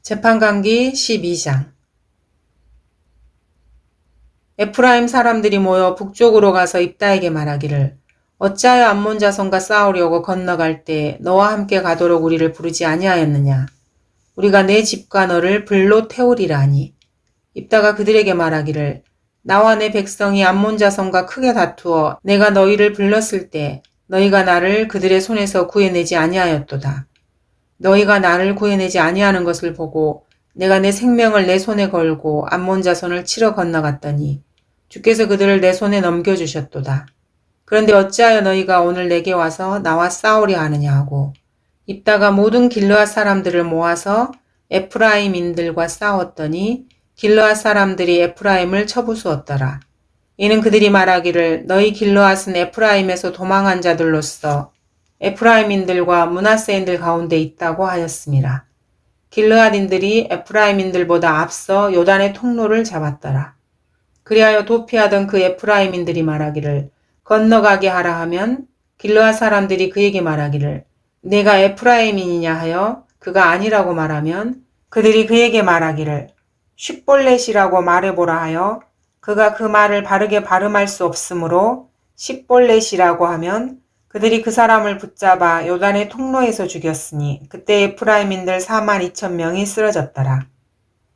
재판관기 12장. 에프라임 사람들이 모여 북쪽으로 가서 입다에게 말하기를 어찌하여 암몬 자손과 싸우려고 건너갈 때 너와 함께 가도록 우리를 부르지 아니하였느냐. 우리가 내 집과 너를 불로 태우리라 하니 입다가 그들에게 말하기를 나와 내 백성이 암몬 자손과 크게 다투어 내가 너희를 불렀을 때 너희가 나를 그들의 손에서 구해내지 아니하였도다. 너희가 나를 구해내지 아니하는 것을 보고 내가 내 생명을 내 손에 걸고 암몬 자손을 치러 건너갔더니 주께서 그들을 내 손에 넘겨주셨도다. 그런데 어찌하여 너희가 오늘 내게 와서 나와 싸우려 하느냐 하고 입다가 모든 길르앗 사람들을 모아서 에프라임인들과 싸웠더니 길르앗 사람들이 에프라임을 쳐부수었더라. 이는 그들이 말하기를 너희 길르앗은 에프라임에서 도망한 자들로서 에프라임인들과 므낫세인들 가운데 있다고 하였습니다. 길르앗인들이 에프라임인들보다 앞서 요단의 통로를 잡았더라. 그리하여 도피하던 그 에프라임인들이 말하기를 건너가게 하라 하면 길르앗 사람들이 그에게 말하기를 내가 에프라임인이냐 하여 그가 아니라고 말하면 그들이 그에게 말하기를 쉿볼렛이라고 말해보라 하여 그가 그 말을 바르게 발음할 수 없으므로 쉿볼렛이라고 하면 그들이 그 사람을 붙잡아 요단의 통로에서 죽였으니 그때 에프라임인들 42,000명이 쓰러졌더라.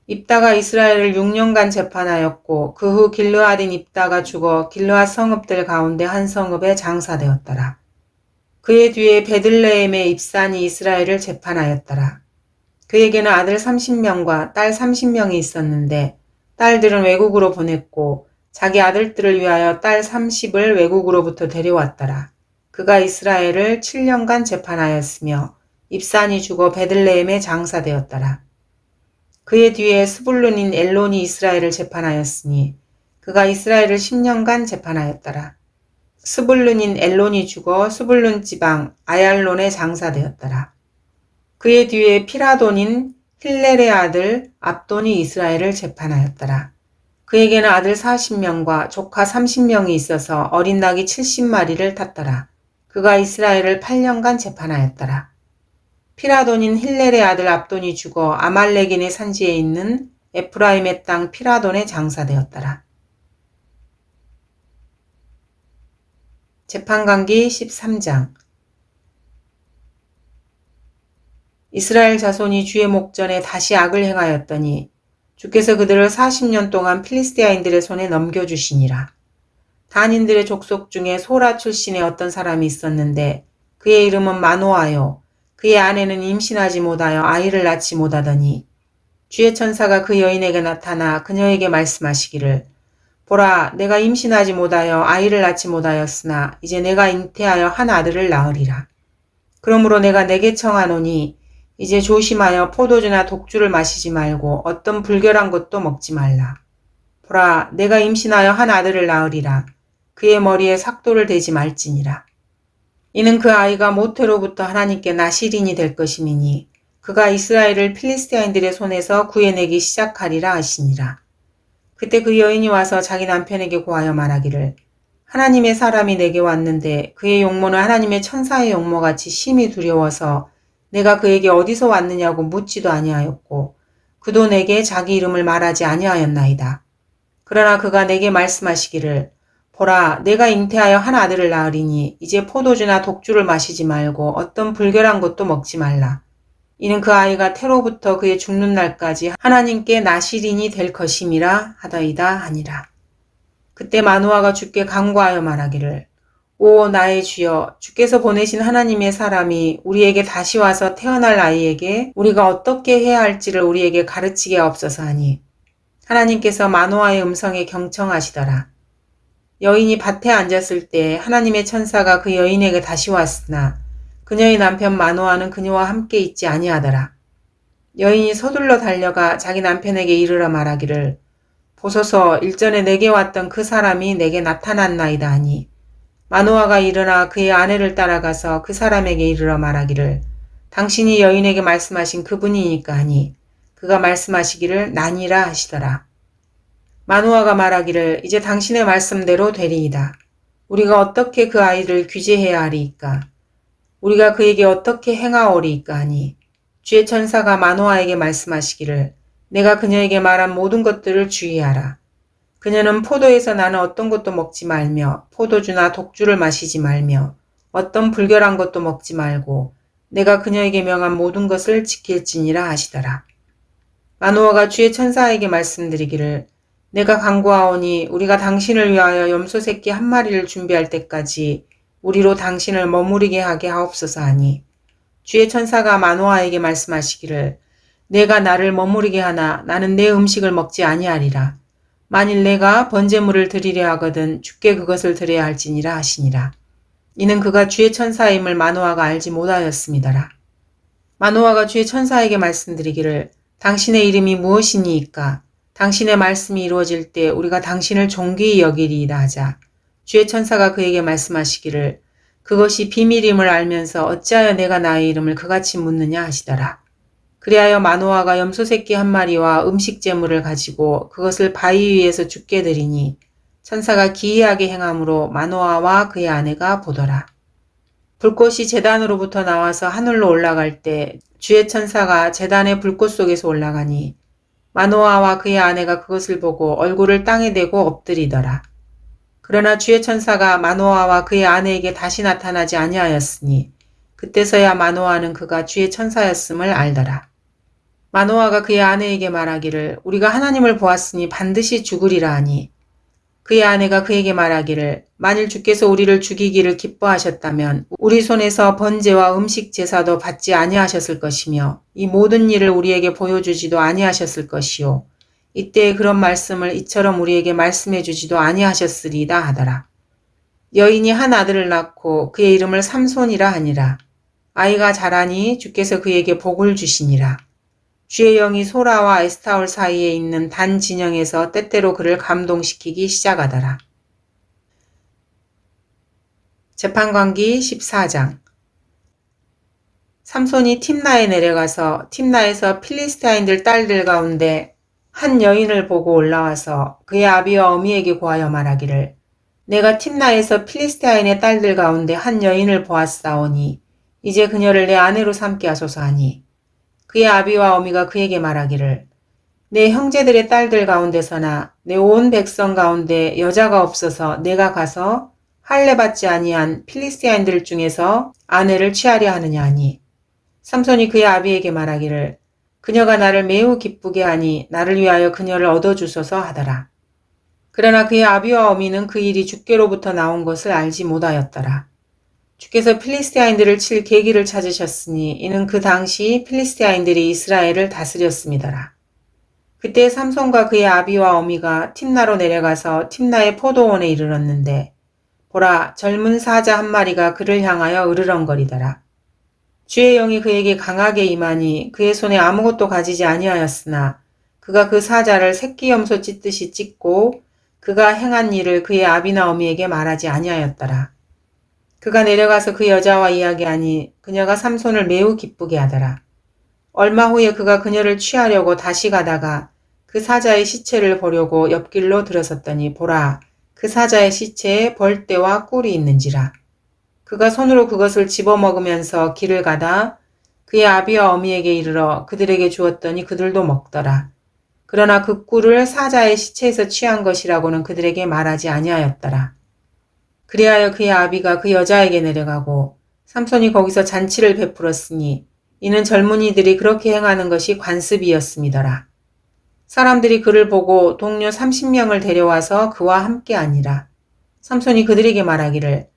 입다가 이스라엘을 6년간 재판하였고 그 후 길르앗인 입다가 죽어 길르앗 성읍들 가운데 한 성읍에 장사되었더라. 그의 뒤에 베들레헴의 입산이 이스라엘을 재판하였더라. 그에게는 아들 30명과 딸 30명이 있었는데 딸들은 외국으로 보냈고 자기 아들들을 위하여 딸 30을 외국으로부터 데려왔더라. 그가 이스라엘을 7년간 재판하였으며 입산이 죽어 베들레헴에 장사되었더라. 그의 뒤에 스불룬인 엘론이 이스라엘을 재판하였으니 그가 이스라엘을 10년간 재판하였더라. 스불룬인 엘론이 죽어 스불룬 지방 아얄론에 장사되었더라. 그의 뒤에 피라돈인 힐렐의 아들 압돈이 이스라엘을 재판하였더라. 그에게는 아들 40명과 조카 30명이 있어서 어린 낙이 70마리를 탔더라. 그가 이스라엘을 8년간 재판하였더라. 피라돈인 힐렐의 아들 압돈이 죽어 아말렉인의 산지에 있는 에프라임의 땅 피라돈에 장사되었더라. 재판관기 13장. 이스라엘 자손이 주의 목전에 다시 악을 행하였더니 주께서 그들을 40년 동안 필리스티아인들의 손에 넘겨주시니라. 단인들의 족속 중에 소라 출신의 어떤 사람이 있었는데 그의 이름은 마노아요. 그의 아내는 임신하지 못하여 아이를 낳지 못하더니 주의 천사가 그 여인에게 나타나 그녀에게 말씀하시기를 보라, 내가 임신하지 못하여 아이를 낳지 못하였으나 이제 내가 잉태하여 한 아들을 낳으리라. 그러므로 내가 내게 청하노니 이제 조심하여 포도주나 독주를 마시지 말고 어떤 불결한 것도 먹지 말라. 보라, 내가 임신하여 한 아들을 낳으리라. 그의 머리에 삭도를 대지 말지니라. 이는 그 아이가 모태로부터 하나님께 나시린이 될 것임이니 그가 이스라엘을 필리스티아인들의 손에서 구해내기 시작하리라 하시니라. 그때 그 여인이 와서 자기 남편에게 고하여 말하기를 하나님의 사람이 내게 왔는데 그의 용모는 하나님의 천사의 용모같이 심히 두려워서 내가 그에게 어디서 왔느냐고 묻지도 아니하였고 그도 내게 자기 이름을 말하지 아니하였나이다. 그러나 그가 내게 말씀하시기를 보라, 내가 잉태하여 한 아들을 낳으리니 이제 포도주나 독주를 마시지 말고 어떤 불결한 것도 먹지 말라. 이는 그 아이가 태로부터 그의 죽는 날까지 하나님께 나시린이 될 것임이라 하더이다 하니라. 그때 마노아가 주께 간구하여 말하기를, 오 나의 주여, 주께서 보내신 하나님의 사람이 우리에게 다시 와서 태어날 아이에게 우리가 어떻게 해야 할지를 우리에게 가르치게 하옵소서 하니, 하나님께서 마노아의 음성에 경청하시더라. 여인이 밭에 앉았을 때 하나님의 천사가 그 여인에게 다시 왔으나 그녀의 남편 마노아는 그녀와 함께 있지 아니하더라. 여인이 서둘러 달려가 자기 남편에게 이르러 말하기를, 보소서, 일전에 내게 왔던 그 사람이 내게 나타났나이다 하니, 마노아가 일어나 그의 아내를 따라가서 그 사람에게 이르러 말하기를, 당신이 여인에게 말씀하신 그분이니까 하니, 그가 말씀하시기를 나니라 하시더라. 마노아가 말하기를, 이제 당신의 말씀대로 되리이다. 우리가 어떻게 그 아이를 규제해야 하리이까? 우리가 그에게 어떻게 행하오리이까 하니, 주의 천사가 마노아에게 말씀하시기를, 내가 그녀에게 말한 모든 것들을 주의하라. 그녀는 포도에서 나는 어떤 것도 먹지 말며 포도주나 독주를 마시지 말며 어떤 불결한 것도 먹지 말고 내가 그녀에게 명한 모든 것을 지킬지니라 하시더라. 마노아가 주의 천사에게 말씀드리기를, 내가 간구하오니 우리가 당신을 위하여 염소 새끼 한 마리를 준비할 때까지 우리로 당신을 머무르게 하게 하옵소서 하니, 주의 천사가 마노아에게 말씀하시기를, 내가 나를 머무르게 하나 나는 내 음식을 먹지 아니하리라. 만일 내가 번제물을 드리려 하거든 주께 그것을 드려야 할지니라 하시니라. 이는 그가 주의 천사임을 마노아가 알지 못하였음이더라. 마노아가 주의 천사에게 말씀드리기를, 당신의 이름이 무엇이니이까? 당신의 말씀이 이루어질 때 우리가 당신을 존귀히 여기리이다 하자. 주의 천사가 그에게 말씀하시기를, 그것이 비밀임을 알면서 어찌하여 내가 나의 이름을 그같이 묻느냐 하시더라. 그리하여 마노아가 염소 새끼 한 마리와 음식 제물을 가지고 그것을 바위 위에서 죽게 드리니, 천사가 기이하게 행함으로 마노아와 그의 아내가 보더라. 불꽃이 제단으로부터 나와서 하늘로 올라갈 때 주의 천사가 제단의 불꽃 속에서 올라가니, 마노아와 그의 아내가 그것을 보고 얼굴을 땅에 대고 엎드리더라. 그러나 주의 천사가 마노아와 그의 아내에게 다시 나타나지 아니하였으니 그때서야 마노아는 그가 주의 천사였음을 알더라. 마노아가 그의 아내에게 말하기를, 우리가 하나님을 보았으니 반드시 죽으리라 하니, 그의 아내가 그에게 말하기를, 만일 주께서 우리를 죽이기를 기뻐하셨다면 우리 손에서 번제와 음식 제사도 받지 아니하셨을 것이며 이 모든 일을 우리에게 보여주지도 아니하셨을 것이요, 이때 그런 말씀을 이처럼 우리에게 말씀해 주지도 아니하셨으리이다 하더라. 여인이 한 아들을 낳고 그의 이름을 삼손이라 하니라. 아이가 자라니 주께서 그에게 복을 주시니라. 주의 영이 소라와 에스타올 사이에 있는 단 진영에서 때때로 그를 감동시키기 시작하더라. 재판관기 14장. 삼손이 팀나에 내려가서 팀나에서 필리스타인들 딸들 가운데 한 여인을 보고 올라와서 그의 아비와 어미에게 고하여 말하기를, 내가 팀나에서 필리스타인의 딸들 가운데 한 여인을 보았사오니 이제 그녀를 내 아내로 삼게 하소서 하니, 그의 아비와 어미가 그에게 말하기를, 내 형제들의 딸들 가운데서나 내 온 백성 가운데 여자가 없어서 내가 가서 할례 받지 아니한 필리스타인들 중에서 아내를 취하려 하느냐 하니, 삼손이 그의 아비에게 말하기를, 그녀가 나를 매우 기쁘게 하니 나를 위하여 그녀를 얻어주소서 하더라. 그러나 그의 아비와 어미는 그 일이 주께로부터 나온 것을 알지 못하였더라. 주께서 필리스티아인들을 칠 계기를 찾으셨으니 이는 그 당시 필리스티아인들이 이스라엘을 다스렸음이더라. 그때 삼손과 그의 아비와 어미가 팀나로 내려가서 팀나의 포도원에 이르렀는데, 보라, 젊은 사자 한 마리가 그를 향하여 으르렁거리더라. 주의 영이 그에게 강하게 임하니 그의 손에 아무것도 가지지 아니하였으나 그가 그 사자를 새끼 염소 찢듯이 찢고 그가 행한 일을 그의 아비나 어미에게 말하지 아니하였더라. 그가 내려가서 그 여자와 이야기하니 그녀가 삼손을 매우 기쁘게 하더라. 얼마 후에 그가 그녀를 취하려고 다시 가다가 그 사자의 시체를 보려고 옆길로 들어섰더니 보라, 그 사자의 시체에 벌떼와 꿀이 있는지라. 그가 손으로 그것을 집어먹으면서 길을 가다 그의 아비와 어미에게 이르러 그들에게 주었더니 그들도 먹더라. 그러나 그 꿀을 사자의 시체에서 취한 것이라고는 그들에게 말하지 아니하였더라. 그리하여 그의 아비가 그 여자에게 내려가고 삼손이 거기서 잔치를 베풀었으니 이는 젊은이들이 그렇게 행하는 것이 관습이었음이더라. 사람들이 그를 보고 동료 30명을 데려와서 그와 함께 아니라 삼손이 그들에게 말하기를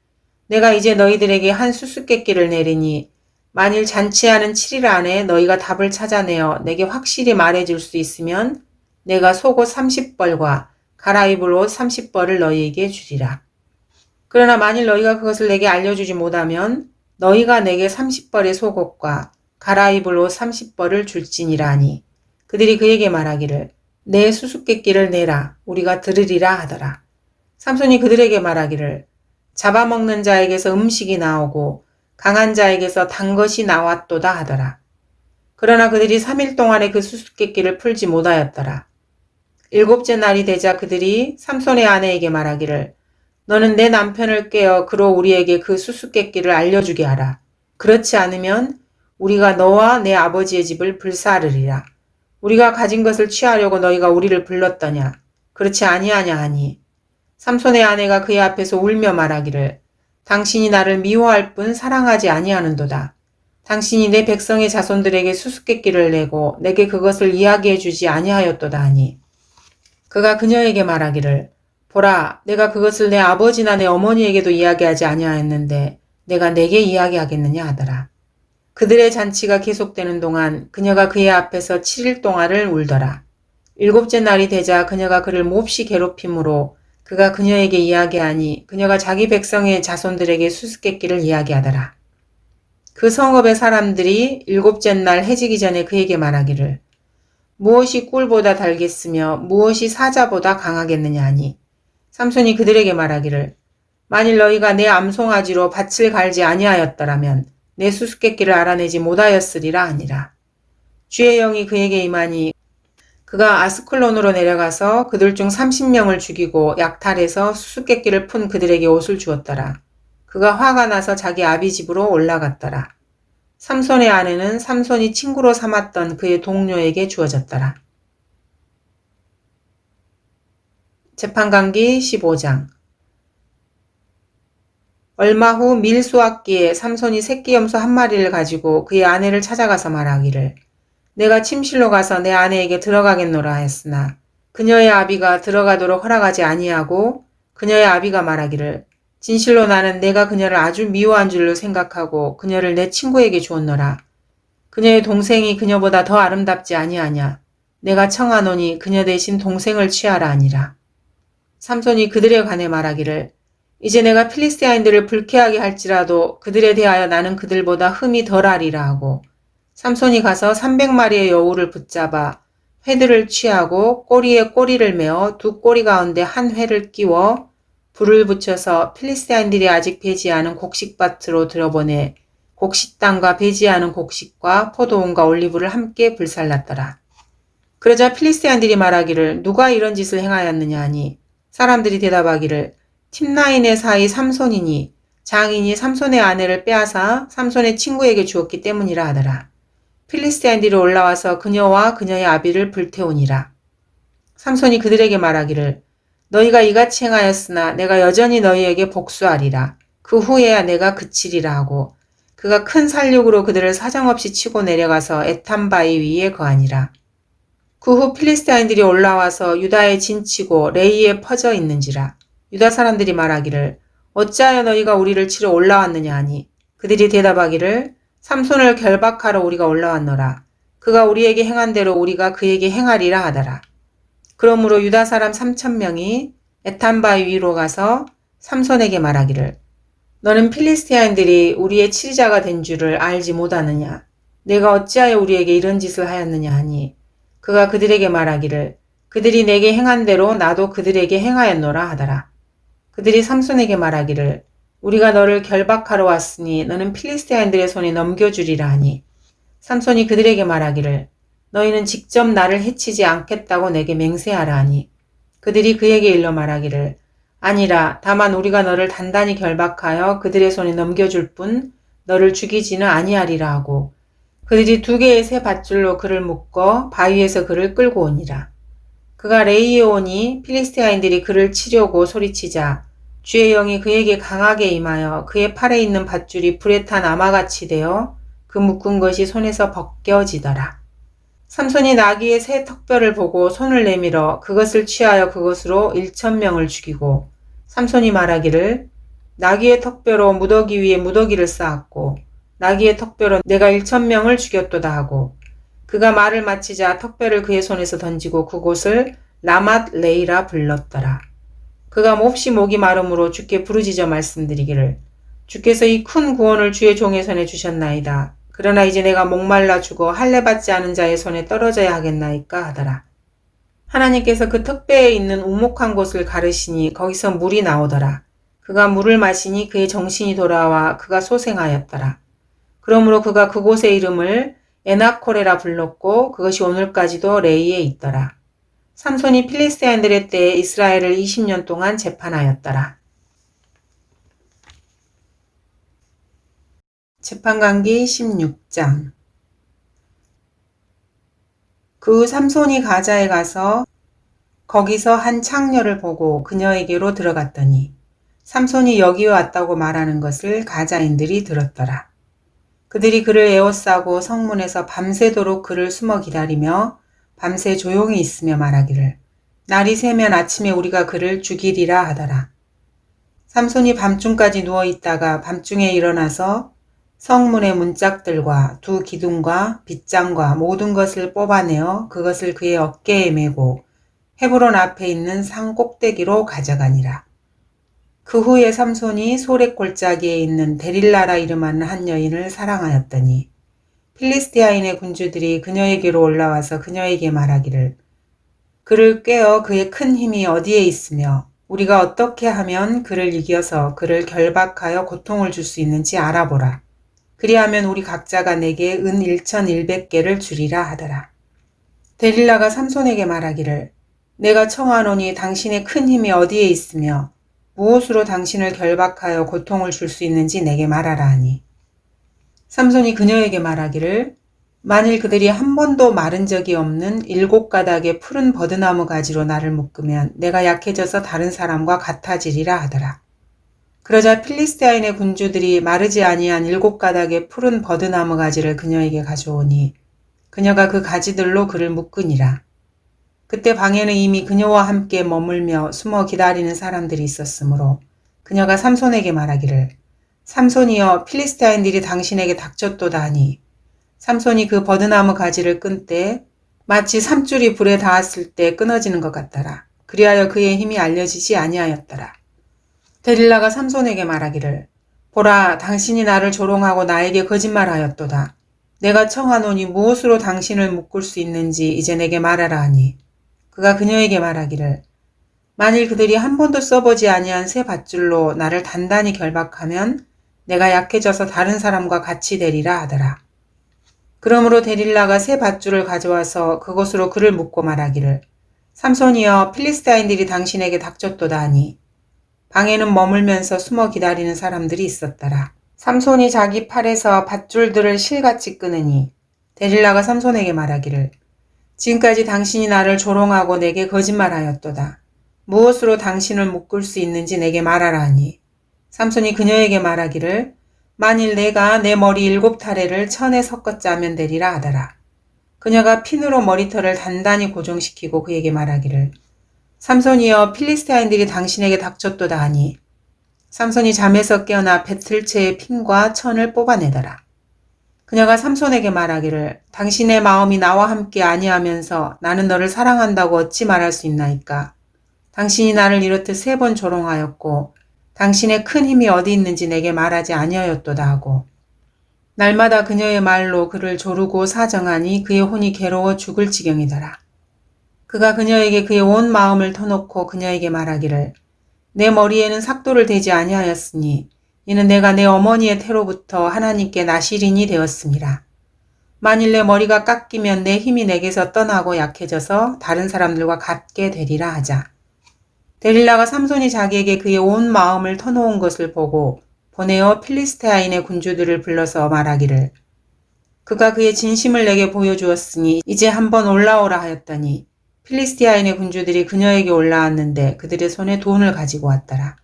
내가 이제 너희들에게 한 수수께끼를 내리니 만일 잔치하는 7일 안에 너희가 답을 찾아내어 내게 확실히 말해줄 수 있으면 내가 속옷 30벌과 갈아입을 옷 30벌을 너희에게 주리라. 그러나 만일 너희가 그것을 내게 알려주지 못하면 너희가 내게 30벌의 속옷과 갈아입을 옷 30벌을 줄지니라 하니 그들이 그에게 말하기를 내 수수께끼를 내라 우리가 들으리라 하더라. 삼손이 그들에게 말하기를 잡아먹는 자에게서 음식이 나오고 강한 자에게서 단 것이 나왔도다 하더라. 그러나 그들이 3일 동안에 그 수수께끼를 풀지 못하였더라. 7째 날이 되자 그들이 삼손의 아내에게 말하기를 너는 내 남편을 깨어 그로 우리에게 그 수수께끼를 알려주게 하라. 그렇지 않으면 우리가 너와 내 아버지의 집을 불사르리라. 우리가 가진 것을 취하려고 너희가 우리를 불렀더냐. 그렇지 아니하냐 하니 삼손의 아내가 그의 앞에서 울며 말하기를 당신이 나를 미워할 뿐 사랑하지 아니하는도다. 당신이 내 백성의 자손들에게 수수께끼를 내고 내게 그것을 이야기해 주지 아니하였도다 하니 그가 그녀에게 말하기를 보라 내가 그것을 내 아버지나 내 어머니에게도 이야기하지 아니하였는데 내가 내게 이야기하겠느냐 하더라. 그들의 잔치가 계속되는 동안 그녀가 그의 앞에서 7일 동안을 울더라. 7째 날이 되자 그녀가 그를 몹시 괴롭힘으로 그가 그녀에게 이야기하니 그녀가 자기 백성의 자손들에게 수수께끼를 이야기하더라. 그 성읍의 사람들이 7째 날 해지기 전에 그에게 말하기를 무엇이 꿀보다 달겠으며 무엇이 사자보다 강하겠느냐 하니 삼손이 그들에게 말하기를 만일 너희가 내 암송아지로 밭을 갈지 아니하였더라면 내 수수께끼를 알아내지 못하였으리라 하니라. 주의 영이 그에게 임하니 그가 아스클론으로 내려가서 그들 중 30명을 죽이고 약탈해서 수수께끼를 푼 그들에게 옷을 주었더라. 그가 화가 나서 자기 아비 집으로 올라갔더라. 삼손의 아내는 삼손이 친구로 삼았던 그의 동료에게 주어졌더라. 재판관기 15장. 얼마 후 밀수확기에 삼손이 새끼 염소 한 마리를 가지고 그의 아내를 찾아가서 말하기를 내가 침실로 가서 내 아내에게 들어가겠노라 하였으나 그녀의 아비가 들어가도록 허락하지 아니하고 그녀의 아비가 말하기를 진실로 나는 내가 그녀를 아주 미워한 줄로 생각하고 그녀를 내 친구에게 주었노라. 그녀의 동생이 그녀보다 더 아름답지 아니하냐. 내가 청하노니 그녀 대신 동생을 취하라 하니라. 삼손이 그들에 관해 말하기를 이제 내가 필리스티아인들을 불쾌하게 할지라도 그들에 대하여 나는 그들보다 흠이 덜하리라 하고 삼손이 가서 300마리의 여우를 붙잡아 회들을 취하고 꼬리에 꼬리를 메어 두 꼬리 가운데 한 회를 끼워 불을 붙여서 필리스티아인들이 아직 배지 않은 곡식밭으로 들여보내 곡식 땅과 배지 않은 곡식과 포도원과 올리브를 함께 불살랐더라. 그러자 필리스티아인들이 말하기를 누가 이런 짓을 행하였느냐 하니 사람들이 대답하기를 팀나인의 사이 삼손이니 장인이 삼손의 아내를 빼앗아 삼손의 친구에게 주었기 때문이라 하더라. 필리스티아인들이 올라와서 그녀와 그녀의 아비를 불태우니라. 삼손이 그들에게 말하기를 너희가 이같이 행하였으나 내가 여전히 너희에게 복수하리라. 그 후에야 내가 그치리라 하고 그가 큰 살육으로 그들을 사정없이 치고 내려가서 에탄바위 위에 거하니라. 그 후 필리스티아인들이 올라와서 유다에 진치고 레이에 퍼져 있는지라. 유다 사람들이 말하기를 어찌하여 너희가 우리를 치러 올라왔느냐 하니 그들이 대답하기를 삼손을 결박하러 우리가 올라왔노라. 그가 우리에게 행한 대로 우리가 그에게 행하리라 하더라. 그러므로 유다 사람 3,000명이 에탄바위 위로 가서 삼손에게 말하기를 너는 필리스티아인들이 우리의 치리자가 된 줄을 알지 못하느냐. 내가 어찌하여 우리에게 이런 짓을 하였느냐 하니 그가 그들에게 말하기를 그들이 내게 행한 대로 나도 그들에게 행하였노라 하더라. 그들이 삼손에게 말하기를 우리가 너를 결박하러 왔으니 너는 필리스티아인들의 손에 넘겨주리라 하니 삼손이 그들에게 말하기를 너희는 직접 나를 해치지 않겠다고 내게 맹세하라 하니 그들이 그에게 일러 말하기를 아니라 다만 우리가 너를 단단히 결박하여 그들의 손에 넘겨줄 뿐 너를 죽이지는 아니하리라 하고 그들이 2개의 새 밧줄로 그를 묶어 바위에서 그를 끌고 오니라. 그가 레이에 오니 필리스티아인들이 그를 치려고 소리치자 주의 영이 그에게 강하게 임하여 그의 팔에 있는 밧줄이 불에 탄 아마같이 되어 그 묶은 것이 손에서 벗겨지더라. 삼손이 나귀의 새 턱뼈를 보고 손을 내밀어 그것을 취하여 그것으로 1,000명을 죽이고 삼손이 말하기를 나귀의 턱뼈로 무더기 위에 무더기를 쌓았고 나귀의 턱뼈로 내가 1,000명을 죽였도다 하고 그가 말을 마치자 턱뼈를 그의 손에서 던지고 그곳을 라맛 레이라 불렀더라. 그가 몹시 목이 마름으로 주께 부르짖어 말씀드리기를 주께서 이 큰 구원을 주의 종의 손에 주셨나이다. 그러나 이제 내가 목말라 죽어 할례받지 않은 자의 손에 떨어져야 하겠나이까 하더라. 하나님께서 그 턱뼈에 있는 우목한 곳을 가르시니 거기서 물이 나오더라. 그가 물을 마시니 그의 정신이 돌아와 그가 소생하였더라. 그러므로 그가 그곳의 이름을 에나코레라 불렀고 그것이 오늘까지도 레이에 있더라. 삼손이 필리스티아인들의 때에 이스라엘을 20년 동안 재판하였더라. 재판관기 16장. 그 후 삼손이 가자에 가서 거기서 한 창녀를 보고 그녀에게로 들어갔더니 삼손이 여기에 왔다고 말하는 것을 가자인들이 들었더라. 그들이 그를 에워싸고 성문에서 밤새도록 그를 숨어 기다리며 밤새 조용히 있으며 말하기를 날이 새면 아침에 우리가 그를 죽이리라 하더라. 삼손이 밤중까지 누워있다가 밤중에 일어나서 성문의 문짝들과 두 기둥과 빗장과 모든 것을 뽑아내어 그것을 그의 어깨에 메고 헤브론 앞에 있는 산 꼭대기로 가져가니라. 그 후에 삼손이 소렛 골짜기에 있는 데릴라라 이름하는 한 여인을 사랑하였더니 필리스티아인의 군주들이 그녀에게로 올라와서 그녀에게 말하기를 그를 꿰어 그의 큰 힘이 어디에 있으며 우리가 어떻게 하면 그를 이겨서 그를 결박하여 고통을 줄 수 있는지 알아보라. 그리하면 우리 각자가 내게 은 1,100개를 주리라 하더라. 데릴라가 삼손에게 말하기를 내가 청하노니 당신의 큰 힘이 어디에 있으며 무엇으로 당신을 결박하여 고통을 줄 수 있는지 내게 말하라 하니 삼손이 그녀에게 말하기를 만일 그들이 한 번도 마른 적이 없는 7가닥의 푸른 버드나무 가지로 나를 묶으면 내가 약해져서 다른 사람과 같아지리라 하더라. 그러자 필리스티아인의 군주들이 마르지 아니한 7가닥의 푸른 버드나무 가지를 그녀에게 가져오니 그녀가 그 가지들로 그를 묶으니라. 그때 방에는 이미 그녀와 함께 머물며 숨어 기다리는 사람들이 있었으므로 그녀가 삼손에게 말하기를 삼손이여 필리스티아인들이 당신에게 닥쳤도다 하니 삼손이 그 버드나무 가지를 끈 때 마치 삼줄이 불에 닿았을 때 끊어지는 것 같더라. 그리하여 그의 힘이 알려지지 아니하였더라. 데릴라가 삼손에게 말하기를 보라 당신이 나를 조롱하고 나에게 거짓말하였도다. 내가 청하노니 무엇으로 당신을 묶을 수 있는지 이제 내게 말하라 하니 그가 그녀에게 말하기를 만일 그들이 한 번도 써보지 아니한 새 밧줄로 나를 단단히 결박하면 내가 약해져서 다른 사람과 같이 되리라 하더라. 그러므로 데릴라가 새 밧줄을 가져와서 그것으로 그를 묶고 말하기를 삼손이여 필리스타인들이 당신에게 닥쳤도다 하니 방에는 머물면서 숨어 기다리는 사람들이 있었더라. 삼손이 자기 팔에서 밧줄들을 실같이 끊으니 데릴라가 삼손에게 말하기를 지금까지 당신이 나를 조롱하고 내게 거짓말하였도다. 무엇으로 당신을 묶을 수 있는지 내게 말하라 하니 삼손이 그녀에게 말하기를 만일 내가 내 머리 7타래를 천에 섞어 짜면 되리라 하더라. 그녀가 핀으로 머리털을 단단히 고정시키고 그에게 말하기를 삼손이여 필리스티아인들이 당신에게 닥쳤도다 하니 삼손이 잠에서 깨어나 배틀채의 핀과 천을 뽑아내더라. 그녀가 삼손에게 말하기를 당신의 마음이 나와 함께 아니하면서 나는 너를 사랑한다고 어찌 말할 수 있나이까. 당신이 나를 이렇듯 3번 조롱하였고 당신의 큰 힘이 어디 있는지 내게 말하지 아니하였도다 하고 날마다 그녀의 말로 그를 조르고 사정하니 그의 혼이 괴로워 죽을 지경이더라. 그가 그녀에게 그의 온 마음을 터놓고 그녀에게 말하기를 내 머리에는 삭도를 대지 아니하였으니 이는 내가 내 어머니의 태로부터 하나님께 나시린이 되었습니다. 만일 내 머리가 깎이면 내 힘이 내게서 떠나고 약해져서 다른 사람들과 같게 되리라 하자. 데릴라가 삼손이 자기에게 그의 온 마음을 터놓은 것을 보고 보내어 필리스테아인의 군주들을 불러서 말하기를 그가 그의 진심을 내게 보여주었으니 이제 한번 올라오라 하였더니 필리스티아인의 군주들이 그녀에게 올라왔는데 그들의 손에 돈을 가지고 왔더라.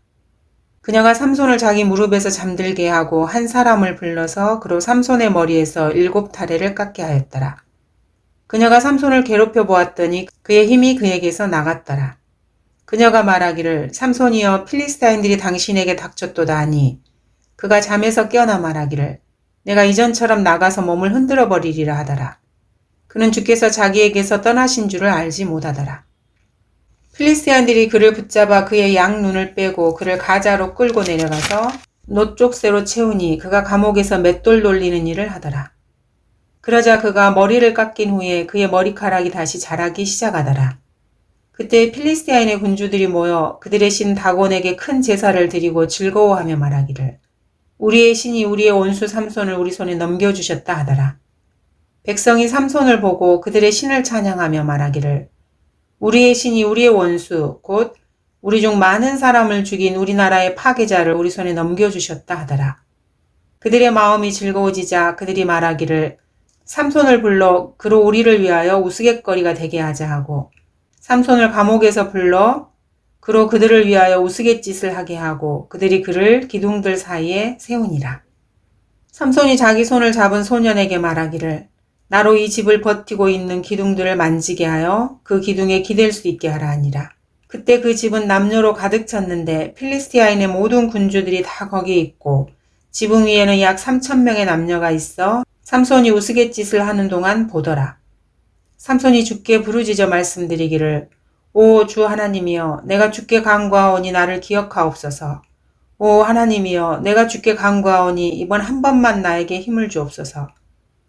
그녀가 삼손을 자기 무릎에서 잠들게 하고 한 사람을 불러서 그로 삼손의 머리에서 7타래를 깎게 하였더라. 그녀가 삼손을 괴롭혀 보았더니 그의 힘이 그에게서 나갔더라. 그녀가 말하기를 삼손이여 필리스타인들이 당신에게 닥쳤도다 하니 그가 잠에서 깨어나 말하기를 내가 이전처럼 나가서 몸을 흔들어 버리리라 하더라. 그는 주께서 자기에게서 떠나신 줄을 알지 못하더라. 필리스티안들이 그를 붙잡아 그의 양눈을 빼고 그를 가자로 끌고 내려가서 놋족새로 채우니 그가 감옥에서 맷돌 돌리는 일을 하더라. 그러자 그가 머리를 깎인 후에 그의 머리카락이 다시 자라기 시작하더라. 그때 필리스티아인의 군주들이 모여 그들의 신 다곤에게 큰 제사를 드리고 즐거워하며 말하기를 우리의 신이 우리의 원수 삼손을 우리 손에 넘겨주셨다 하더라. 백성이 삼손을 보고 그들의 신을 찬양하며 말하기를 우리의 신이 우리의 원수 곧 우리 중 많은 사람을 죽인 우리나라의 파괴자를 우리 손에 넘겨주셨다 하더라. 그들의 마음이 즐거워지자 그들이 말하기를 삼손을 불러 그로 우리를 위하여 우스갯거리가 되게 하자 하고 삼손을 감옥에서 불러 그로 그들을 위하여 우스갯짓을 하게 하고 그들이 그를 기둥들 사이에 세우니라. 삼손이 자기 손을 잡은 소년에게 말하기를 나로 이 집을 버티고 있는 기둥들을 만지게 하여 그 기둥에 기댈 수 있게 하라 하니라. 그때 그 집은 남녀로 가득 찼는데 필리스티아인의 모든 군주들이 다 거기에 있고 지붕 위에는 약 3,000명의 남녀가 있어 삼손이 우스갯짓을 하는 동안 보더라. 삼손이 주께 부르짖어 말씀드리기를 오 주 하나님이여 내가 주께 간구하오니 나를 기억하옵소서. 오 하나님이여 내가 주께 간구하오니 이번 한 번만 나에게 힘을 주옵소서.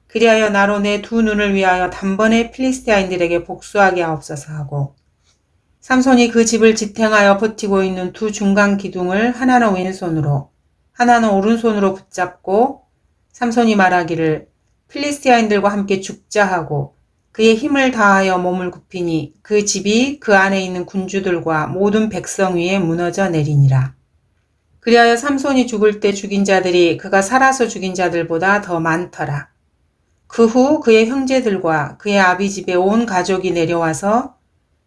그리하여 나로 내 두 눈을 위하여 단번에 필리스티아인들에게 복수하게 하옵소서 하고 삼손이 그 집을 지탱하여 버티고 있는 두 중간 기둥을 하나는 왼손으로 하나는 오른손으로 붙잡고 삼손이 말하기를 필리스티아인들과 함께 죽자 하고 그의 힘을 다하여 몸을 굽히니 그 집이 그 안에 있는 군주들과 모든 백성 위에 무너져 내리니라. 그리하여 삼손이 죽을 때 죽인 자들이 그가 살아서 죽인 자들보다 더 많더라. 그 후 그의 형제들과 그의 아비 집에 온 가족이 내려와서